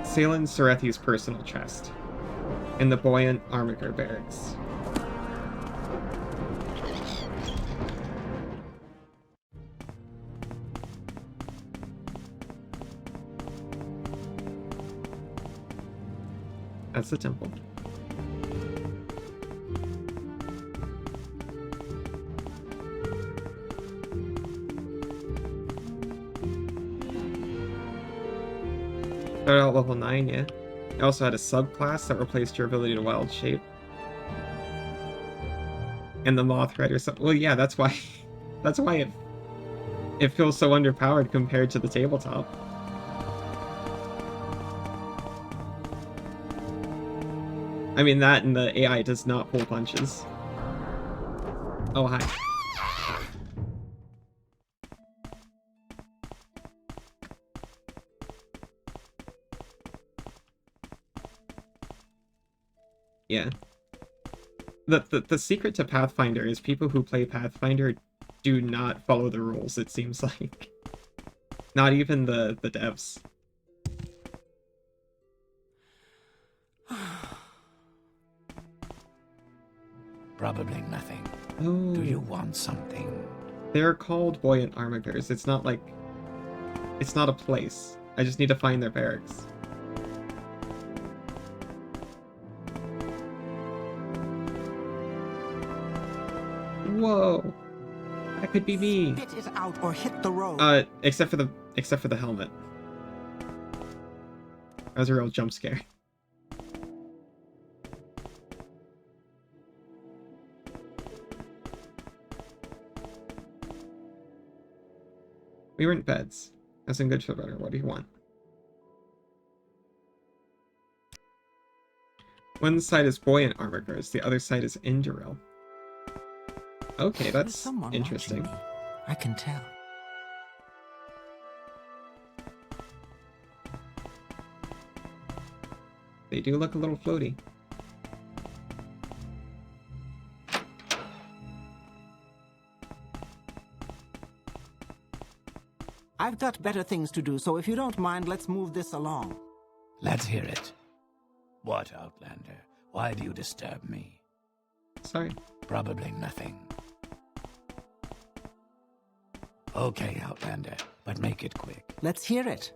Salen Serethi's personal chest. In the Buoyant Armiger barracks. That's the temple. Started out level 9, yeah. It also had a subclass that replaced your ability to wild shape. And the Moth Rider well, yeah, that's why it feels so underpowered compared to the tabletop. I mean, that and the AI does not pull punches. Oh, hi. Yeah. The secret to Pathfinder is people who play Pathfinder do not follow the rules, it seems like. Not even the devs. Probably nothing. Oh. Do you want something? They're called buoyant armigers. It's not like... It's not a place. I just need to find their barracks. Whoa! That could be me. Spit it out or hit the road. Except for the helmet. That was a real jump scare. We rent beds. That's in good for better. What do you want? One side is buoyant armigers, the other side is Induril. Okay, that's interesting. I can tell. They do look a little floaty. I've got better things to do, so if you don't mind, let's move this along. Let's hear it. What, Outlander? Why do you disturb me? Sorry. Probably nothing. Okay, Outlander, but make it quick. Let's hear it.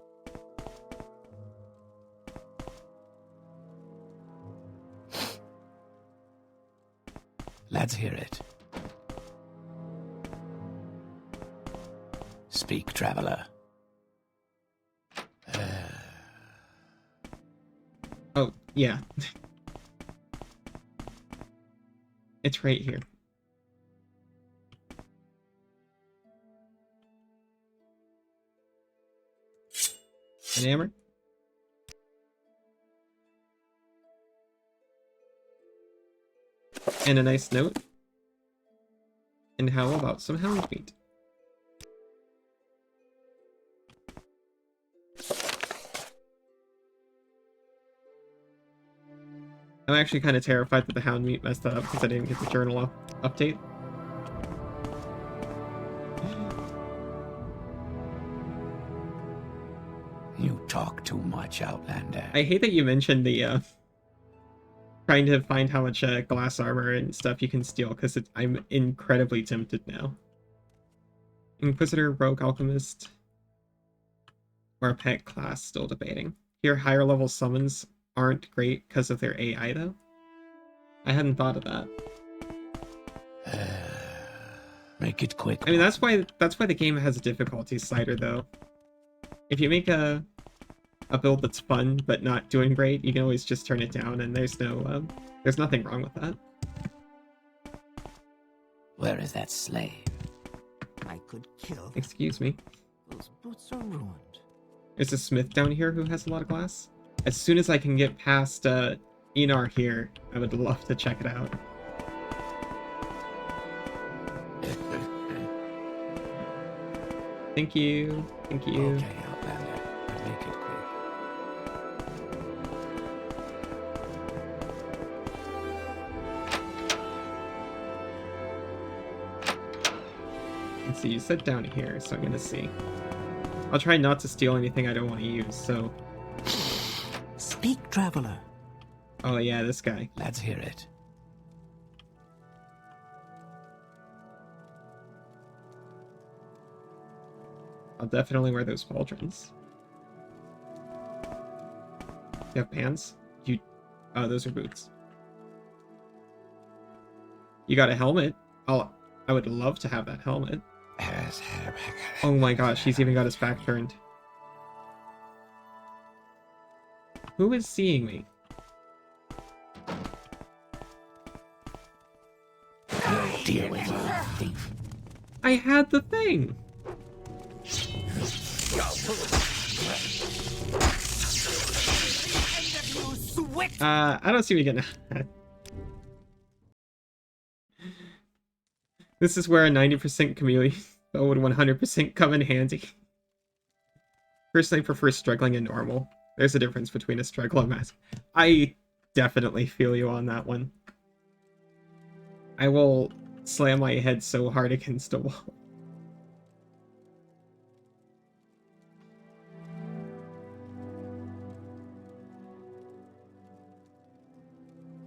Let's hear it. Speak, traveler. Oh, yeah. It's right here. An hammer? And a nice note? And how about some hound meat? I'm actually kind of terrified that the hound meat messed that up because I didn't get the journal update. You talk too much, Outlander. I hate that you mentioned the trying to find how much glass armor and stuff you can steal, because I'm incredibly tempted now. Inquisitor, Rogue Alchemist, or a pet class, still debating. Here, higher level summons aren't great because of their AI, though. I hadn't thought of that. Make it quick. I mean, that's why the game has a difficulty slider, though. If you make a build that's fun but not doing great, you can always just turn it down, and there's nothing wrong with that. Where is that slave? I could kill. Excuse me. Those boots are ruined. There's a smith down here who has a lot of glass. As soon as I can get past Enar here, I would love to check it out. Thank you. Thank you. Okay, Outlander, but make it quick. Let's see, you said down here, so I'm gonna see. I'll try not to steal anything I don't want to use, so... Speak, traveler. Oh yeah, this guy. Let's hear it. I'll definitely wear those pauldrons. You have pants? Oh, those are boots. You got a helmet? I would love to have that helmet. Oh my gosh, he's even got his back turned. Who is seeing me? Deal with it, thief. I had the thing! I don't see me getting that. This is where a 90% chameleon bow would 100% come in handy. Personally, I prefer struggling and normal. There's a difference between a struggle and mask. I definitely feel you on that one. I will slam my head so hard against a wall.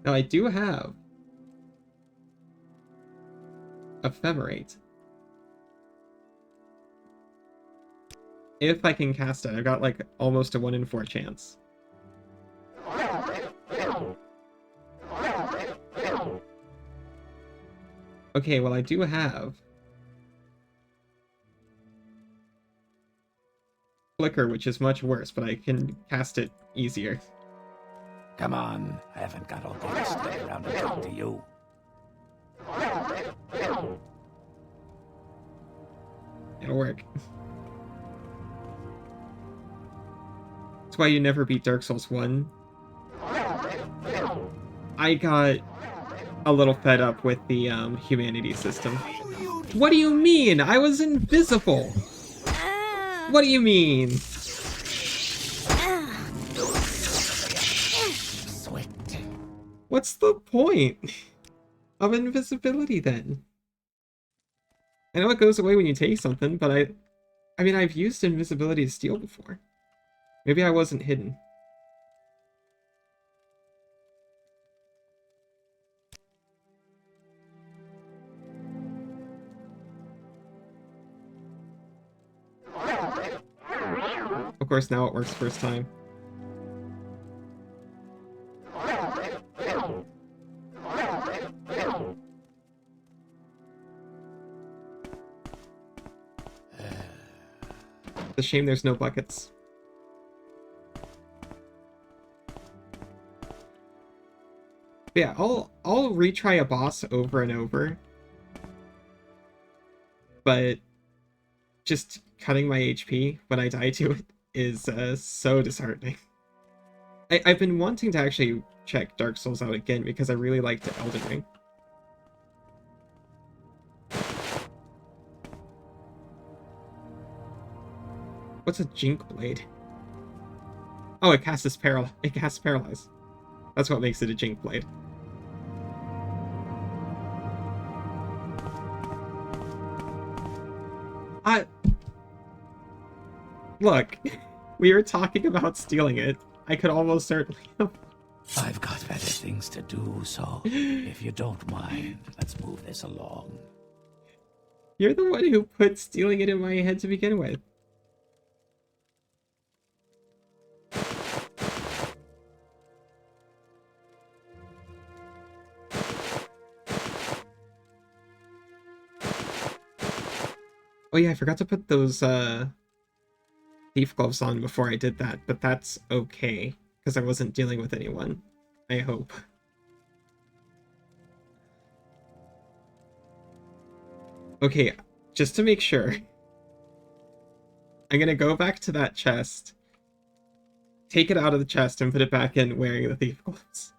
Now I do have Ephemerate. If I can cast it, I've got like almost a 1 in 4 chance. Okay, well I do have Flicker, which is much worse, but I can cast it easier. Come on, I haven't got all day to stand around and talk to you. It'll work. That's why you never beat Dark Souls 1. I got a little fed up with the humanity system. What do you mean? I was invisible! What do you mean? What's the point of invisibility then? I know it goes away when you take something, but I mean, I've used invisibility to steal before. Maybe I wasn't hidden. Of course, now it works first time. It's a shame there's no buckets. But yeah, I'll retry a boss over and over. But just cutting my HP when I die to it is so disheartening. I've been wanting to actually check Dark Souls out again because I really liked Elden Ring. What's a Jink Blade? Oh, it casts Paralyze. That's what makes it a Jink Blade. Look, we were talking about stealing it. I could almost certainly have. I've got better things to do, so if you don't mind, let's move this along. You're the one who put stealing it in my head to begin with. Oh yeah, I forgot to put those thief gloves on before I did that, but that's okay, because I wasn't dealing with anyone, I hope. Okay, just to make sure, I'm gonna go back to that chest, take it out of the chest, and put it back in wearing the thief gloves.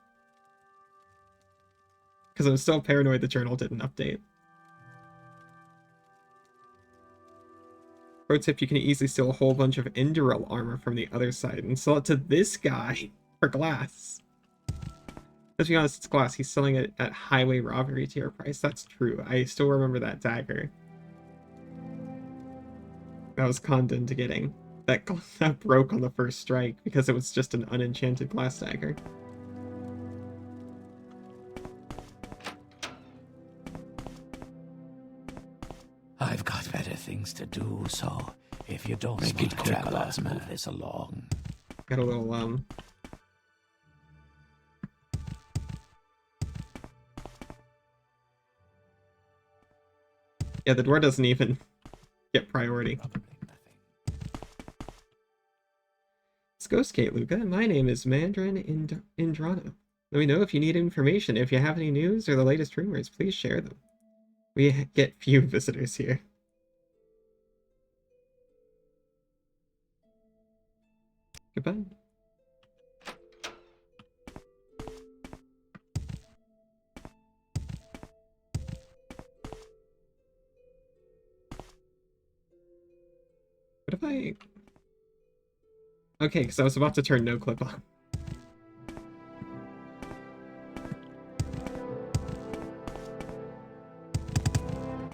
Because I'm still paranoid the journal didn't update. Pro tip, you can easily steal a whole bunch of Induril armor from the other side and sell it to this guy for glass. Let's be honest, it's glass. He's selling it at highway robbery tier price. That's true. I still remember that dagger. That was conned into getting. That broke on the first strike because it was just an unenchanted glass dagger. I've got better things to do, so if you don't make it quick, let's move this along. Got a little yeah, the door doesn't even get priority. Let's go skate, Luca. My name is Mandarin Indrano. Let me know if you need information. If you have any news or the latest rumors, please share them. We get few visitors here. Goodbye. What if I... Okay, because I was about to turn no clip on.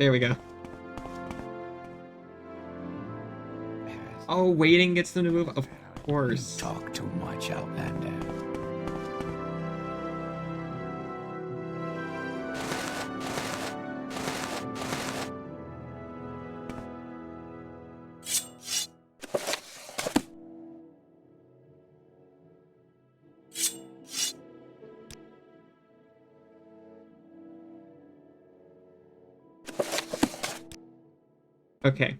There we go. Oh, waiting gets them to move? Of course. You talk too much, Outlander. Okay.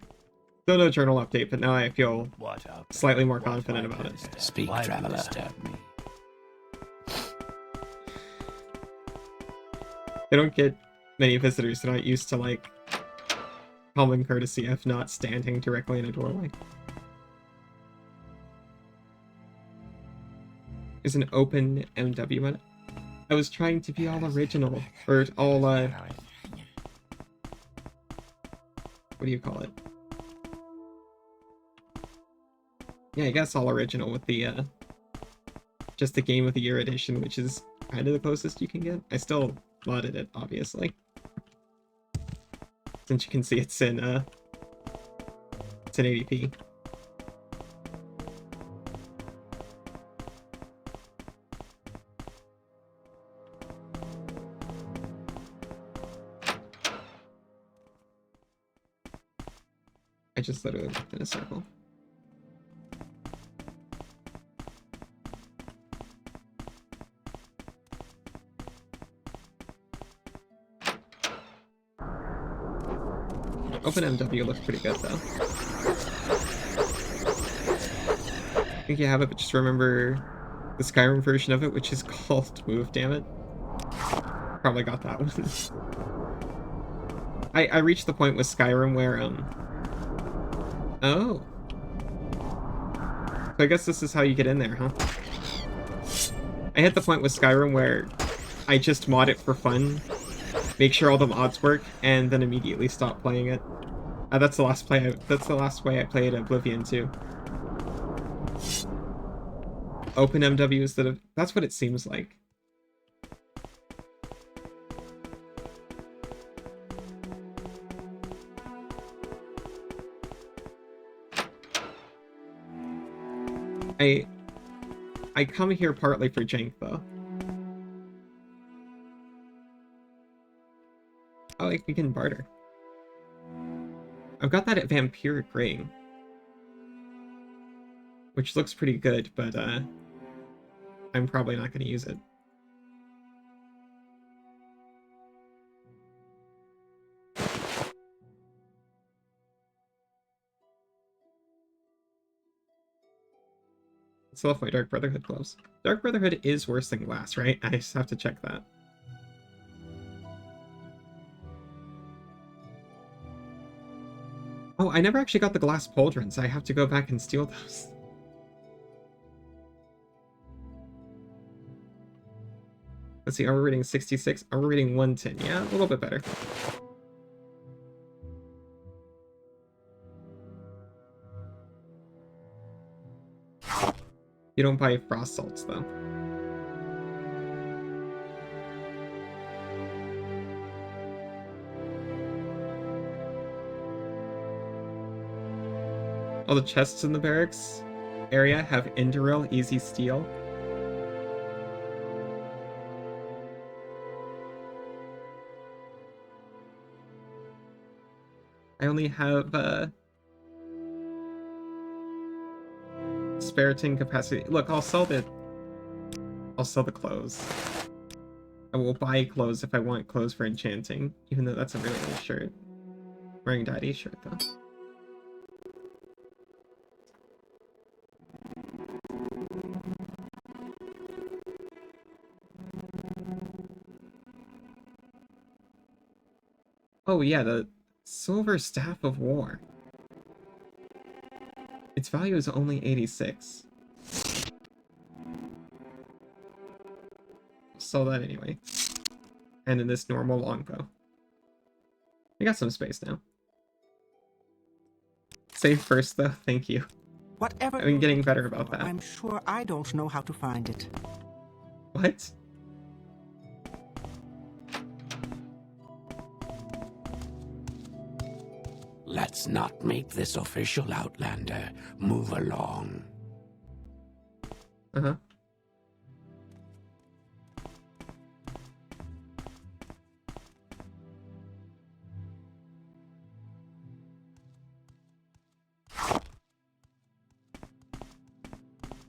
Still no journal update, but now I feel slightly more confident about it. Speak, traveler. They don't get many visitors. They're not used to, like, common courtesy of not standing directly in a doorway. Is an open MW mod. I was trying to be all original, or all, what do you call it? Yeah, I guess all original with the, just the Game of the Year edition, which is kind of the closest you can get. I still modded it, obviously. Since you can see it's in 80p. I just literally walked in a circle. OpenMW looks pretty good, though. I think you have it, but just remember the Skyrim version of it, which is called Move, damn it. Probably got that one. I reached the point with Skyrim where, oh. So I guess this is how you get in there, huh? I hit the point with Skyrim where I just mod it for fun, make sure all the mods work, and then immediately stop playing it. That's the last way I played Oblivion too. OpenMW instead of... That's what it seems like. I come here partly for jank, though. Oh, like, we can barter. I've got that at Vampiric Ring, which looks pretty good, but I'm probably not going to use it. Still off my Dark Brotherhood gloves. Dark Brotherhood is worse than glass, right? I just have to check that. Oh, I never actually got the glass pauldrons. I have to go back and steal those. Let's see, armor rating 66, armor rating 110. Yeah, a little bit better. You don't buy frost salts, though. All the chests in the barracks area have Indoril Easy Steel. I only have spare tin capacity. Look, I'll sell the clothes. I will buy clothes if I want clothes for enchanting, even though that's a really nice shirt. I'm wearing Daddy's shirt though. Oh yeah, the Silver Staff of War. Its value is only 86. Sell that anyway. And in this normal longbow. I got some space now. Save first though, thank you. Whatever. I've been getting better about that. I'm sure I don't know how to find it. What? Let's not make this official, Outlander. Move along. Uh-huh.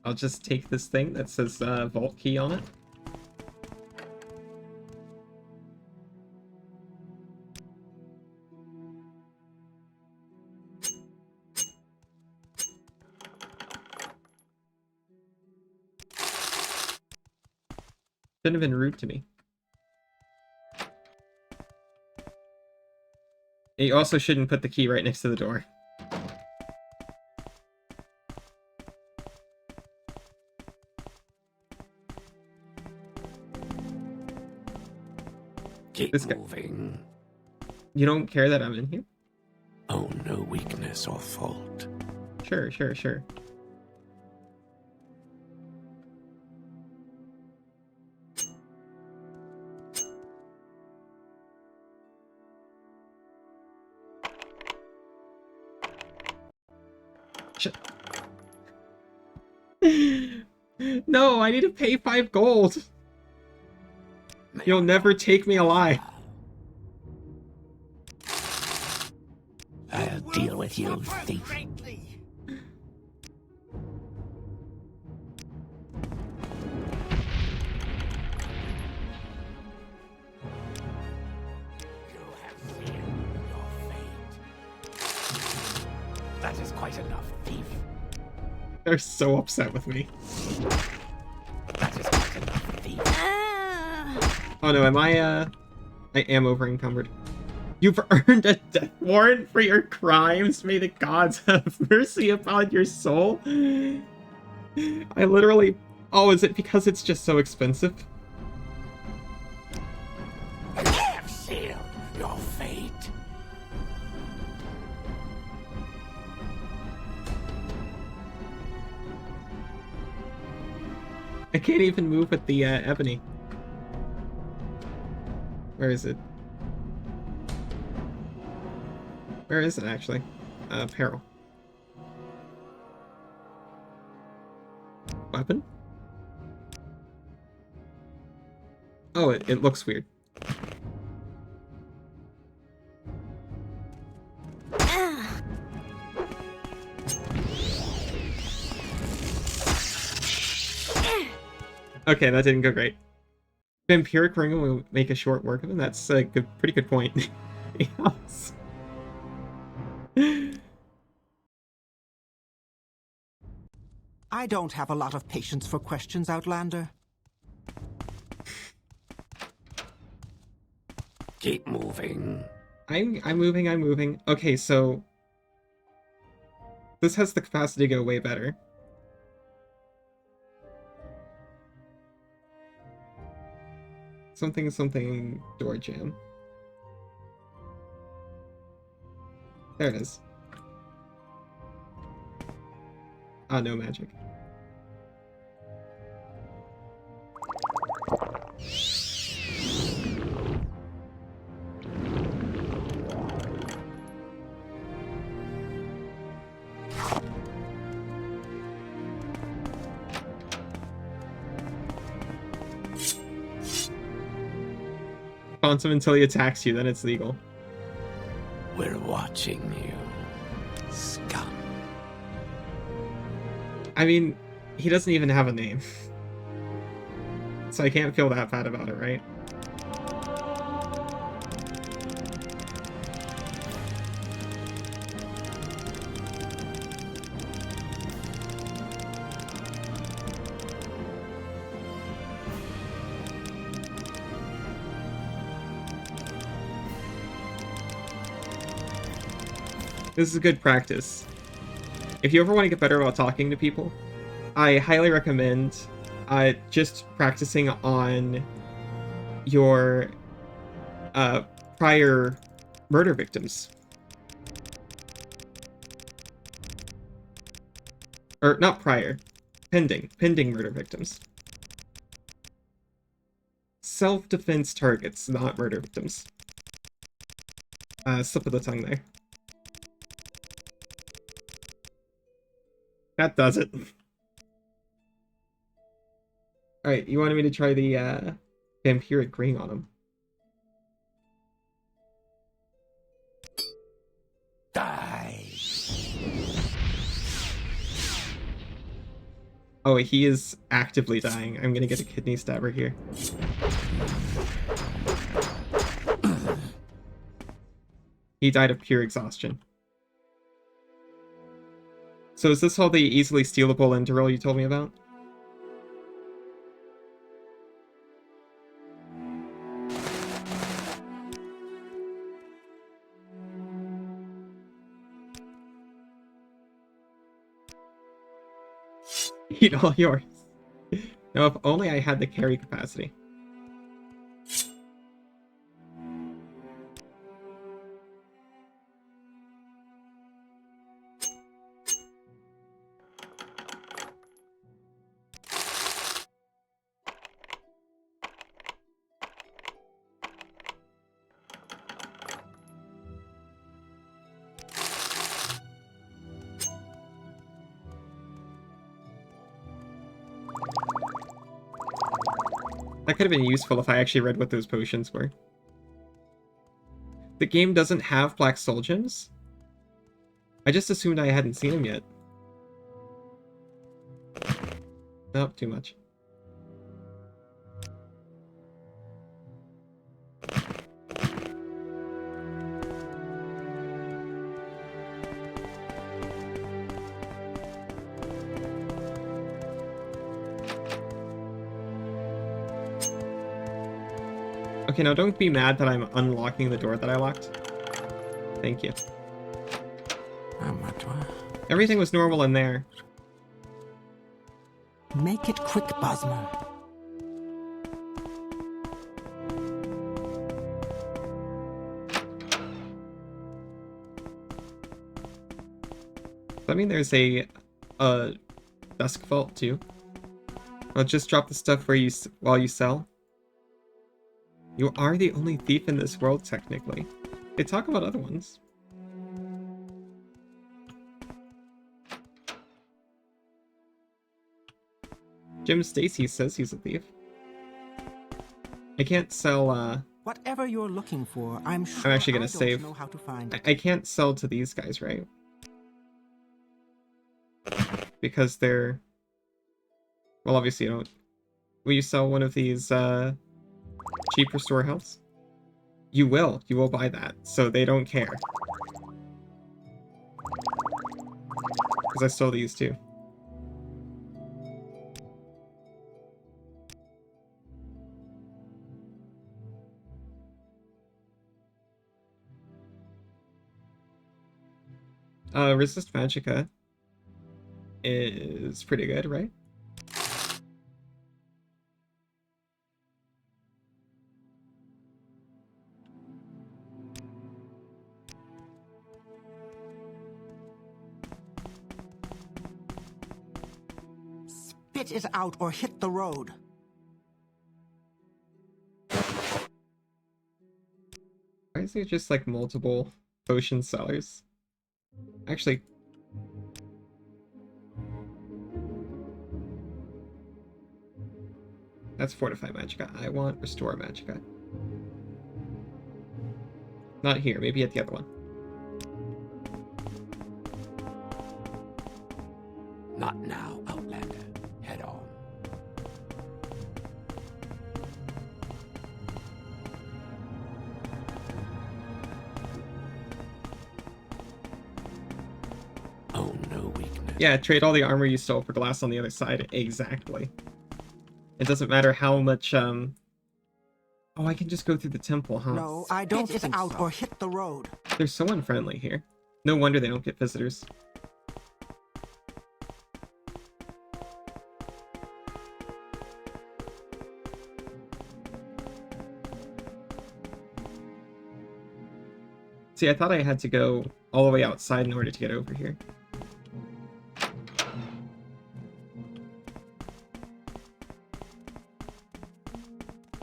I'll just take this thing that says vault key on it. Shouldn't have been rude to me. You also shouldn't put the key right next to the door. Keep This guy. moving. You don't care that I'm in here? Oh, no weakness or fault. Sure, sure, sure. No, I need to pay 5 gold. You'll never take me alive. I'll deal with you, thief. That is quite enough, thief. They're so upset with me. That is quite enough, thief. Oh no, I am over encumbered. You've earned a death warrant for your crimes. May the gods have mercy upon your soul. I literally... Oh, is it because it's just so expensive? You have sealed your fate. I can't even move with the ebony. Where is it? Where is it actually? Peril. Weapon? Oh, it looks weird. Okay, that didn't go great. Vampiric ring will make a short work of him. That's a pretty good point. Yes. I don't have a lot of patience for questions, Outlander. Keep moving. I'm moving. Okay, so this has the capacity to go way better. Something door jam. There it is. Ah, no magic. Taunt him until he attacks you, then it's legal. We're watching you, scum. I mean, he doesn't even have a name. So I can't feel that bad about it, right? This is a good practice. If you ever want to get better about talking to people, I highly recommend just practicing on your prior murder victims. Or not prior, pending murder victims. Self-defense targets, not murder victims. Slip of the tongue there. That does it. Alright, you wanted me to try the vampiric ring on him. Die. Oh, he is actively dying. I'm gonna get a kidney stabber here. He died of pure exhaustion. So is this all the easily stealable interval you told me about? Eat all yours. Now, if only I had the carry capacity. That could have been useful if I actually read what those potions were. The game doesn't have Black Soul Gems? I just assumed I hadn't seen them yet. Nope, too much. Okay, now don't be mad that I'm unlocking the door that I locked. Thank you. Everything was normal in there. Make it quick, Bosmer. I mean, there's a dusk vault too. I'll just drop the stuff where while you sell. You are the only thief in this world, technically. They talk about other ones. Jim Stacy says he's a thief. I can't sell, Whatever you're looking for, I'm sure I'm actually gonna I save. don't know how to find it. I can't sell to these guys, right? Because they're... Well, obviously you don't... Will you sell one of these, cheap restore healths? You will buy that, so they don't care. Because I stole these too. Resist Magicka is pretty good, right? Spit it out or hit the road. Why is there just like multiple potion sellers? Actually, that's Fortify Magicka. I want Restore Magicka. Not here, maybe at the other one. Not now, Outlander. Head on. Oh, no weakness. Yeah, trade all the armor you stole for glass on the other side. Exactly. It doesn't matter how much, Oh, I can just go through the temple, huh? No, I don't think it out so. Or hit the road. They're so unfriendly here. No wonder they don't get visitors. See, I thought I had to go all the way outside in order to get over here.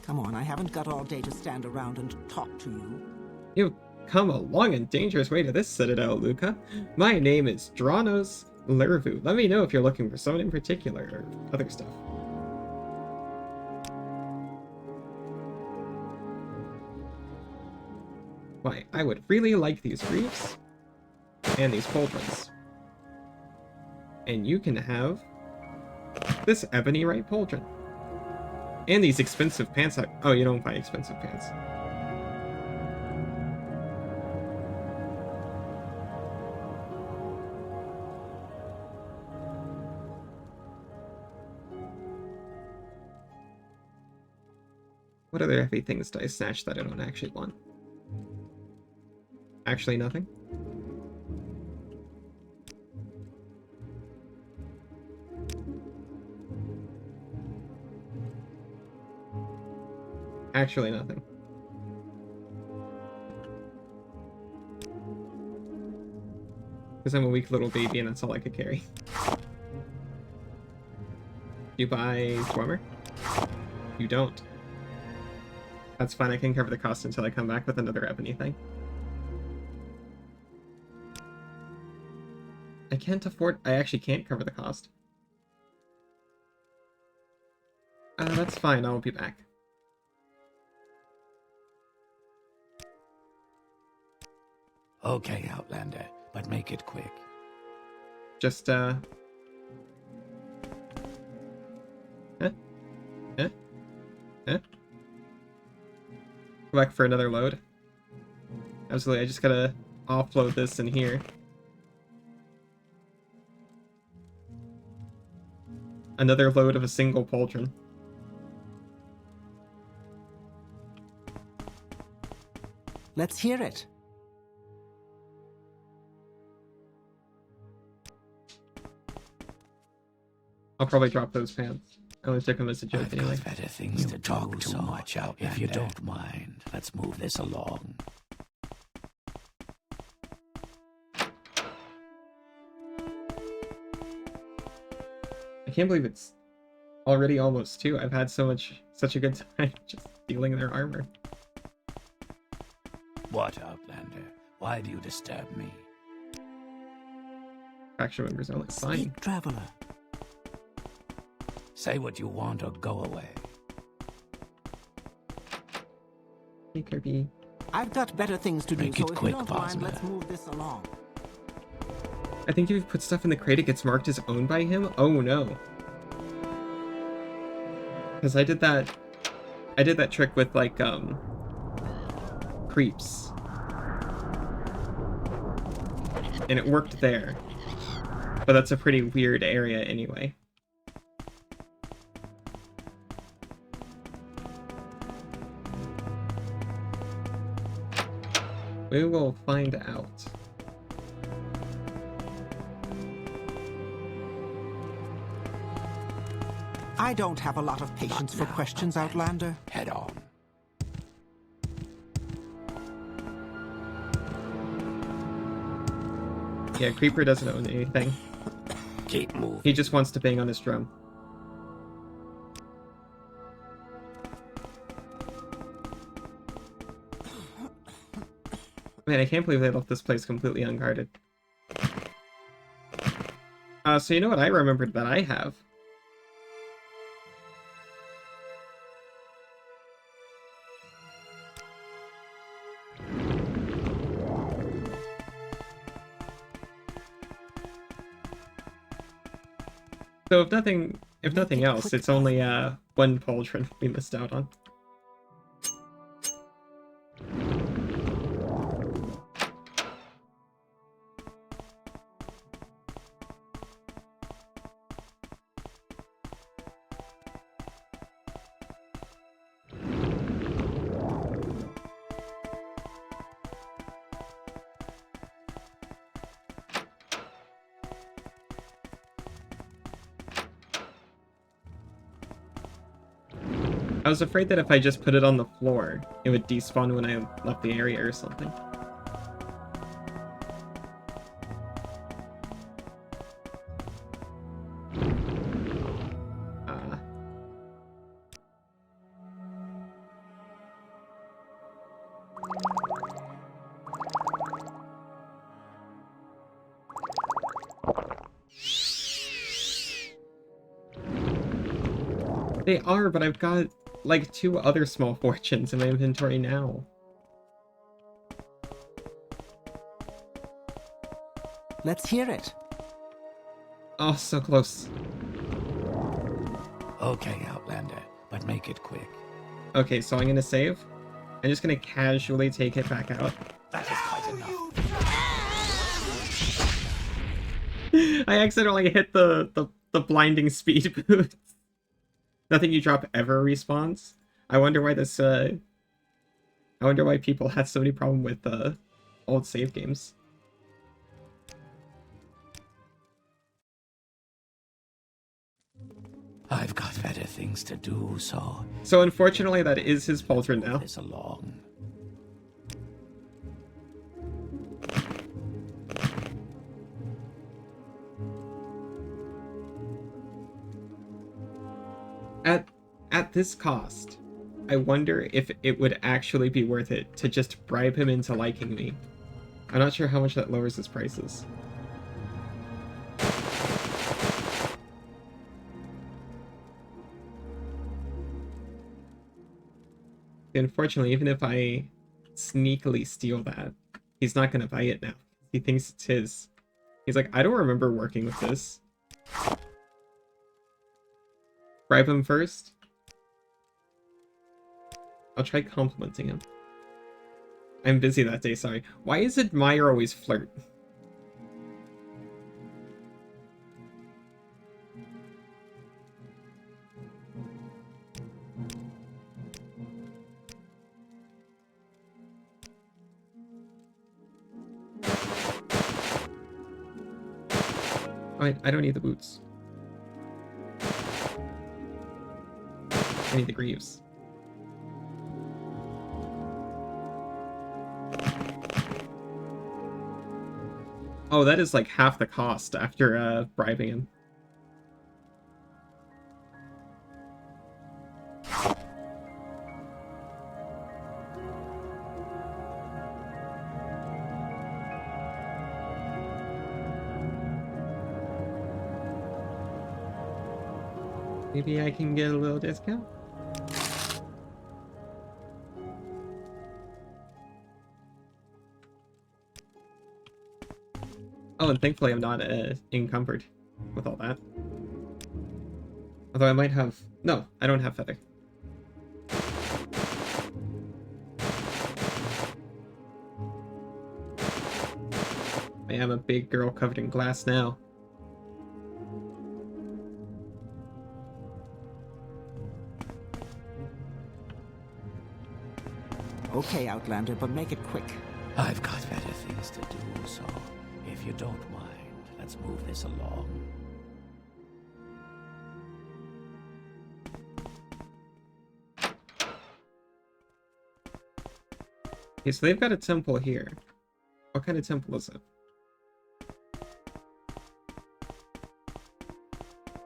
Come on, I haven't got all day to stand around and talk to you. You've come a long and dangerous way to this citadel, Luca. My name is Dranos Lervu. Let me know if you're looking for someone in particular or other stuff. Why, I would really like these reefs and these pauldrons. And you can have this ebony right pauldron. And these expensive pants. Oh, you don't buy expensive pants. What other heavy things do I snatch that I don't actually want? Actually nothing? Actually nothing. Because I'm a weak little baby and that's all I could carry. You buy Dwemer? You don't. That's fine, I can cover the cost until I come back with another ebony thing. I can't afford... I actually can't cover the cost. That's fine, I'll be back. Okay, Outlander, but make it quick. Just, Huh? Huh? Huh? Go back for another load. Absolutely, I just gotta offload this in here. Another load of a single pauldron. Let's hear it. I'll probably drop those pants. I only took them as a joke anyway. I've got better things to talk so much out. If you don't mind, let's move this along. I can't believe it's already almost 2. I've had such a good time just stealing their armor. What, Outlander? Why do you disturb me? Faction members only. Fine. Traveler. Say what you want or go away. Hey, Kirby. I've got better things to do, Make so it if quick, you don't mind, Bosmer. let's move this along. I think if you put stuff in the crate, it gets marked as owned by him. Oh no. Because I did that trick with, like, creeps. And it worked there. But that's a pretty weird area anyway. We will find out. I don't have a lot of patience for questions, Outlander. Head on. Yeah, Creeper doesn't own anything. Keep moving. He just wants to bang on his drum. Man, I can't believe they left this place completely unguarded. So you know what I remembered that I have? So if nothing else, it's only one pauldron we missed out on. I was afraid that if I just put it on the floor, it would despawn when I left the area or something. They are, but I've got like 2 other small fortunes in my inventory now. Let's hear it. Oh, so close. Okay, Outlander, but make it quick. Okay, so I'm gonna save. I'm just gonna casually take it back out. That is quite enough. I accidentally hit the blinding speed boost. Nothing you drop ever respawns. I wonder why this I wonder why people had so many problems with old save games. I've got better things to do, so... So unfortunately that is his pauldron now. This along. At this cost, I wonder if it would actually be worth it to just bribe him into liking me. I'm not sure how much that lowers his prices. Unfortunately, even if I sneakily steal that, he's not going to buy it now. He thinks it's his. He's like, I don't remember working with this. Bribe him first. I'll try complimenting him. I'm busy that day, sorry. Why is admire always flirt? I don't need the boots. I need the greaves. Oh, that is like half the cost after bribing him. Maybe I can get a little discount? Oh, and thankfully I'm not encumbered with all that. Although I might have... No, I don't have feather. I am a big girl covered in glass now. Okay, Outlander, but make it quick. I've got better things to do, so if you don't mind, let's move this along. Okay, so they've got a temple here. What kind of temple is it?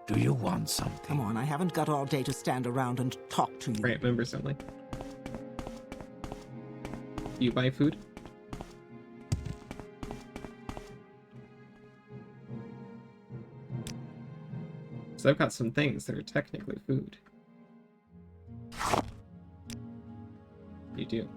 Do you want something? Come on, I haven't got all day to stand around and talk to you. Right, members only. Do you buy food? So I've got some things that are technically food. You do.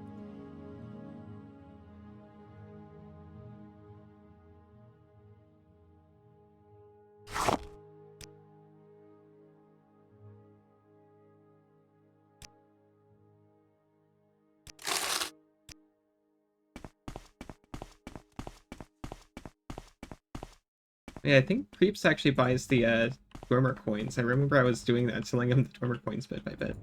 Yeah, I think Creeps actually buys the Dwemer coins. I remember I was doing that, selling him the Dwemer coins bit by bit.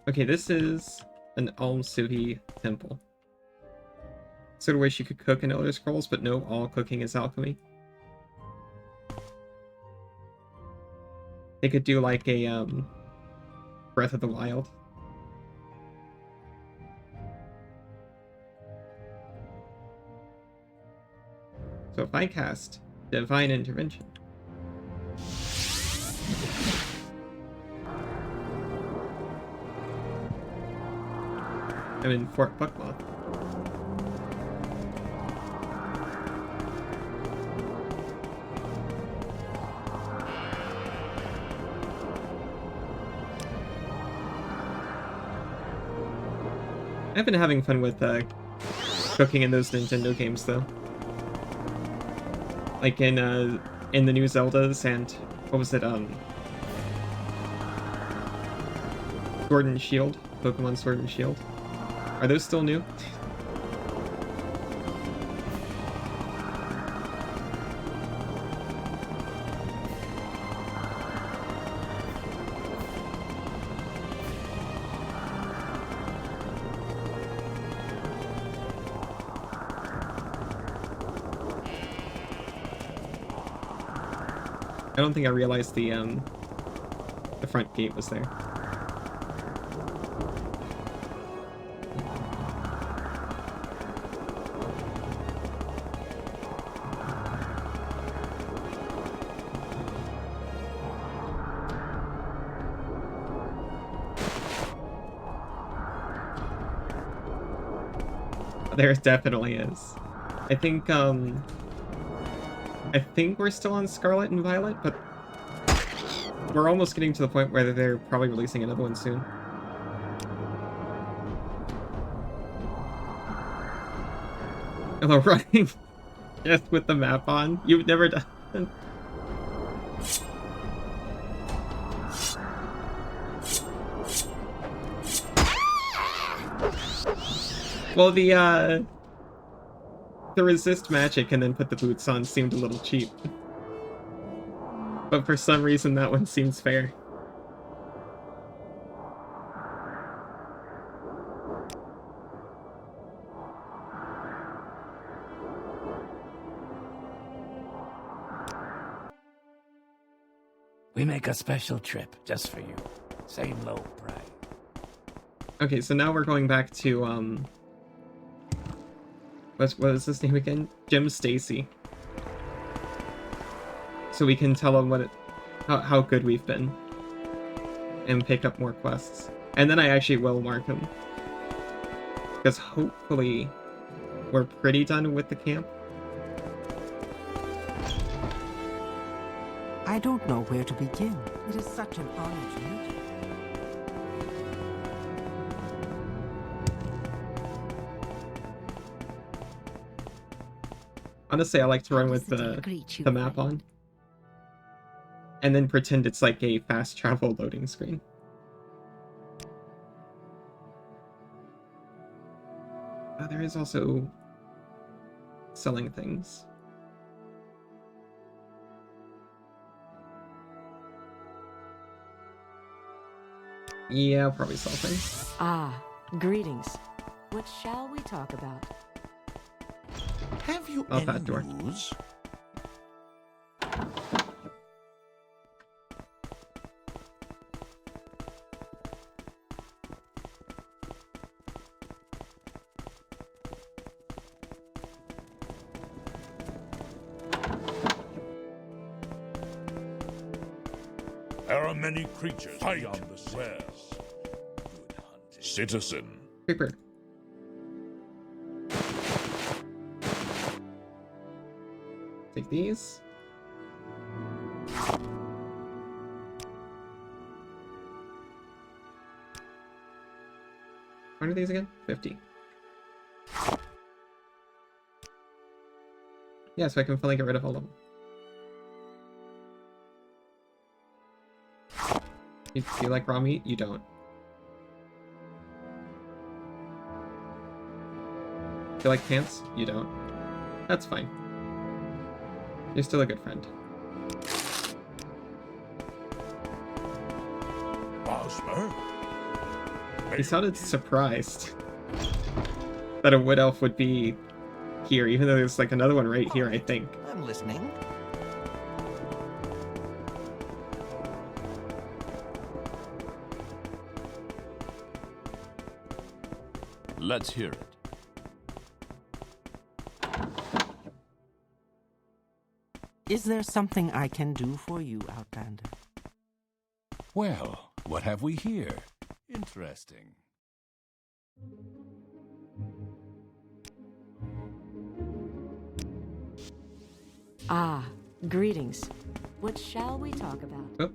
Okay, this is an Almsuhi temple. Sort of wish you could cook in Elder Scrolls, but no, all cooking is alchemy. They could do like a Breath of the Wild. So if I cast Divine Intervention, I'm in Fort Buckmouth. I've been having fun with cooking in those Nintendo games though. Like in the new Zeldas and what was it, Sword and Shield? Pokemon Sword and Shield. Are those still new? I don't think I realized the front gate was there. There definitely is. I think we're still on Scarlet and Violet, but we're almost getting to the point where they're probably releasing another one soon. Hello, running just with the map on. You've never done. Well, the resist magic and then put the boots on seemed a little cheap. But for some reason that one seems fair. We make a special trip just for you. Same low price. Okay, so now we're going back to what was his name again? Jim Stacy. So we can tell him how good we've been. And pick up more quests. And then I actually will mark him. Because hopefully we're pretty done with the camp. I don't know where to begin. It is such an honor to meet you. Honestly, I like to run with the map on. And then pretend it's like a fast travel loading screen. There is also selling things. Yeah, I'll probably sell things. Ah, greetings. What shall we talk about? Have you Off any that door. news? There are many creatures beyond the seas. Citizen. Creeper. Take these. What are these again? 50. Yeah, so I can finally get rid of all of them. Do you like raw meat? You don't. Do you like pants? You don't. That's fine. You're still a good friend. He sounded surprised that a wood elf would be here, even though there's like another one right here, I think. I'm listening. Let's hear it. Is there something I can do for you, Outlander? Well, what have we here? Interesting. Ah, greetings. What shall we talk about? Oh.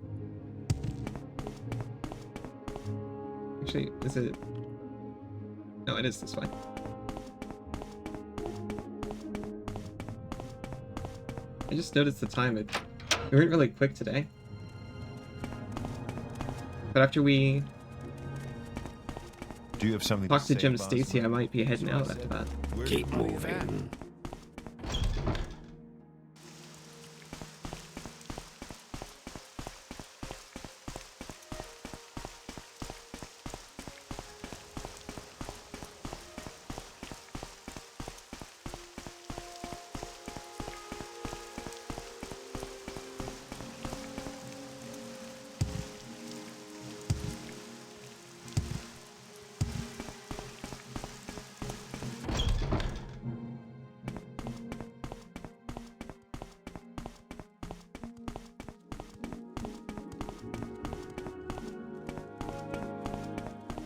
Actually, is it... No, it is this way. I just noticed the time. We went really quick today. But after we Do you have something talk to Jim boss? Stacy, I might be heading out after that. Keep moving.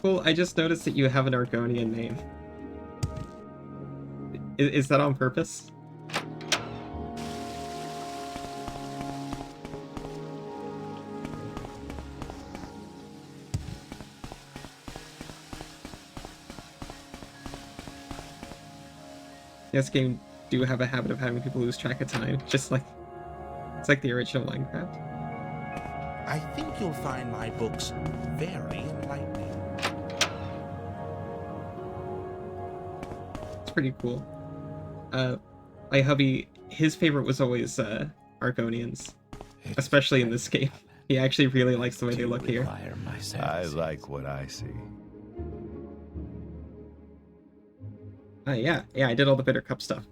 Cool, I just noticed that you have an Argonian name. Is that on purpose? This game do have a habit of having people lose track of time, just like it's like the original Minecraft. I think you'll find my books very enlightening. It's pretty cool. My hubby, his favorite was always Argonians, especially in this game. He actually really likes the way they look here. I like what I see. Yeah, I did all the bitter cup stuff.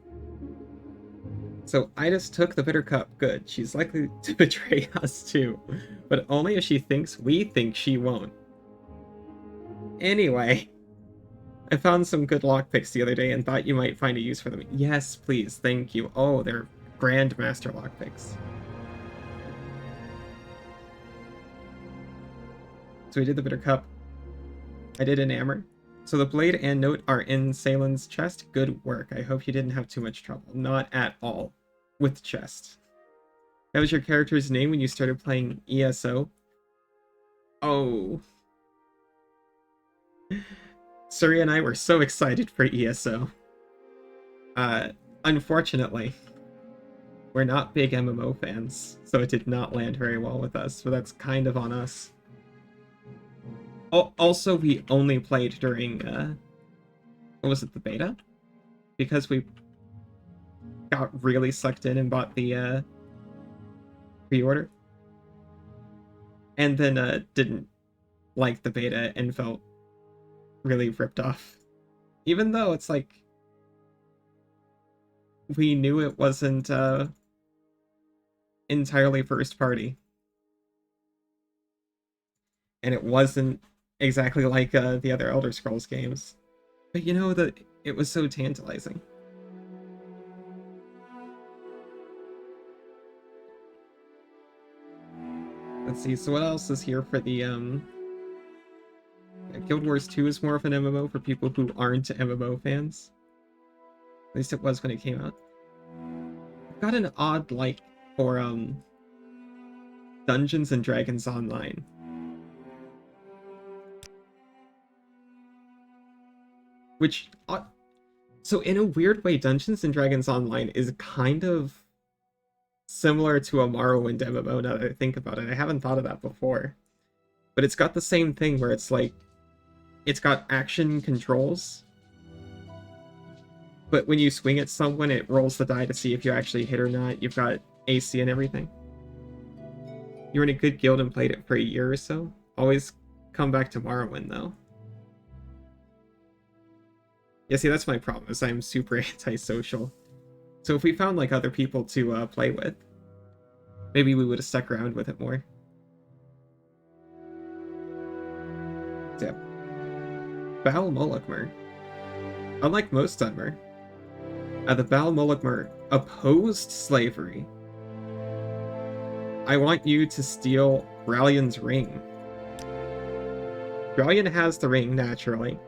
So I just took the bitter cup. Good. She's likely to betray us too, but only if she thinks we think she won't. Anyway, I found some good lockpicks the other day and thought you might find a use for them. Yes, please. Thank you. Oh, they're Grandmaster lockpicks. So we did the bitter cup. I did enamor. So the blade and note are in Salen's chest. Good work. I hope you didn't have too much trouble. Not at all. With chest. That was your character's name when you started playing ESO? Oh. Suri and I were so excited for ESO. Unfortunately, we're not big MMO fans, so it did not land very well with us, but that's kind of on us. Also, we only played during, what was it, the beta? Because we got really sucked in and bought the, pre-order. And then, didn't like the beta and felt really ripped off. Even though it's like, we knew it wasn't, entirely first party. And it wasn't exactly like the other Elder Scrolls games. But you know, it was so tantalizing. Let's see, so what else is here for the, Guild Wars 2 is more of an MMO for people who aren't MMO fans. At least it was when it came out. I've got an odd like for, Dungeons and Dragons Online. Which, so in a weird way, Dungeons and Dragons Online is kind of similar to a Morrowind MMO now that I think about it. I haven't thought of that before. But it's got the same thing where it's like, it's got action controls. But when you swing at someone, it rolls the die to see if you actually hit or not. You've got AC and everything. You were in a good guild and played it for a year or so. Always come back to Morrowind, though. Yeah, see, that's my problem, is I'm super antisocial. So if we found, like, other people to play with, maybe we would have stuck around with it more. So, yeah. Baal Molokmer. Unlike most Dunmer, the Baal Molokmer opposed slavery. I want you to steal Rallian's ring. Rallian has the ring, naturally.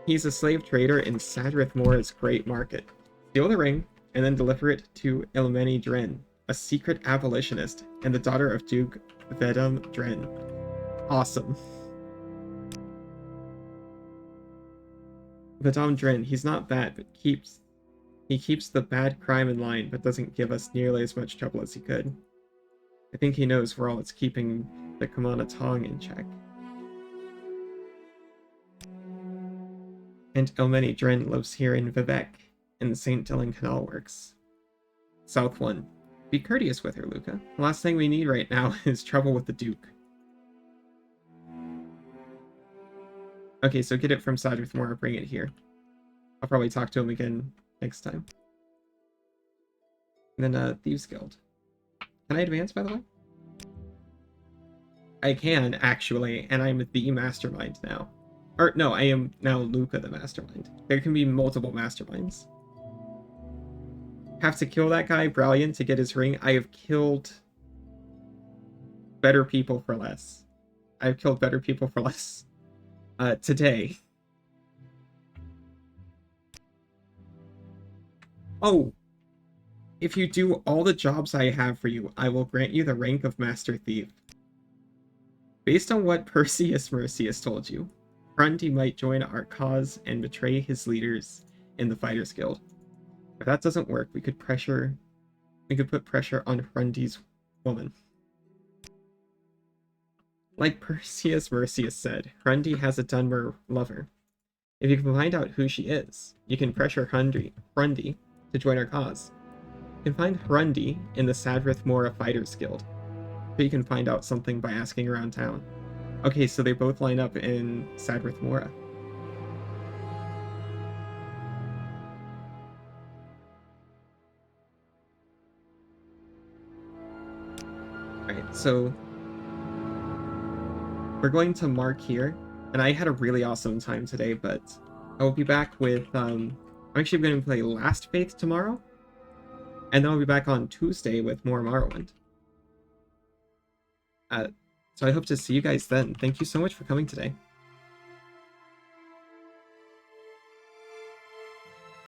He's a slave trader in Sadrith Mora's Great Market. Steal the ring, and then deliver it to Ilmeni Dren, a secret abolitionist, and the daughter of Duke Vedum Dren. Awesome. Madame Drin, he's not bad, but he keeps the bad crime in line, but doesn't give us nearly as much trouble as he could. I think he knows we're all it's keeping the Kamana Tong in check. And Elmeni Drin lives here in Vivek, in the St. Dylan Canal Works. South 1. Be courteous with her, Luca. The last thing we need right now is trouble with the Duke. Okay, so get it from Sadrith Mora, bring it here. I'll probably talk to him again next time. And then, Thieves Guild. Can I advance, by the way? I can, actually, and I'm the mastermind now. Or, no, I am now Luca the mastermind. There can be multiple masterminds. Have to kill that guy, Bralian, to get his ring. I have killed better people for less. I've killed better people for less. Today. Oh! If you do all the jobs I have for you, I will grant you the rank of Master Thief. Based on what Perseus Mercius told you, Grundy might join our cause and betray his leaders in the Fighters Guild. If that doesn't work, we could put pressure on Grundy's woman. Like Perseus Mercius said, Grundy has a Dunmer lover. If you can find out who she is, you can pressure Grundy to join our cause. You can find Grundy in the Sadrith Mora Fighters Guild, so you can find out something by asking around town. Okay, so they both line up in Sadrith Mora. Alright, so we're going to mark here, and I had a really awesome time today, but I will be back with, I'm actually going to play Last Faith tomorrow, and then I'll be back on Tuesday with more Morrowind. So I hope to see you guys then. Thank you so much for coming today.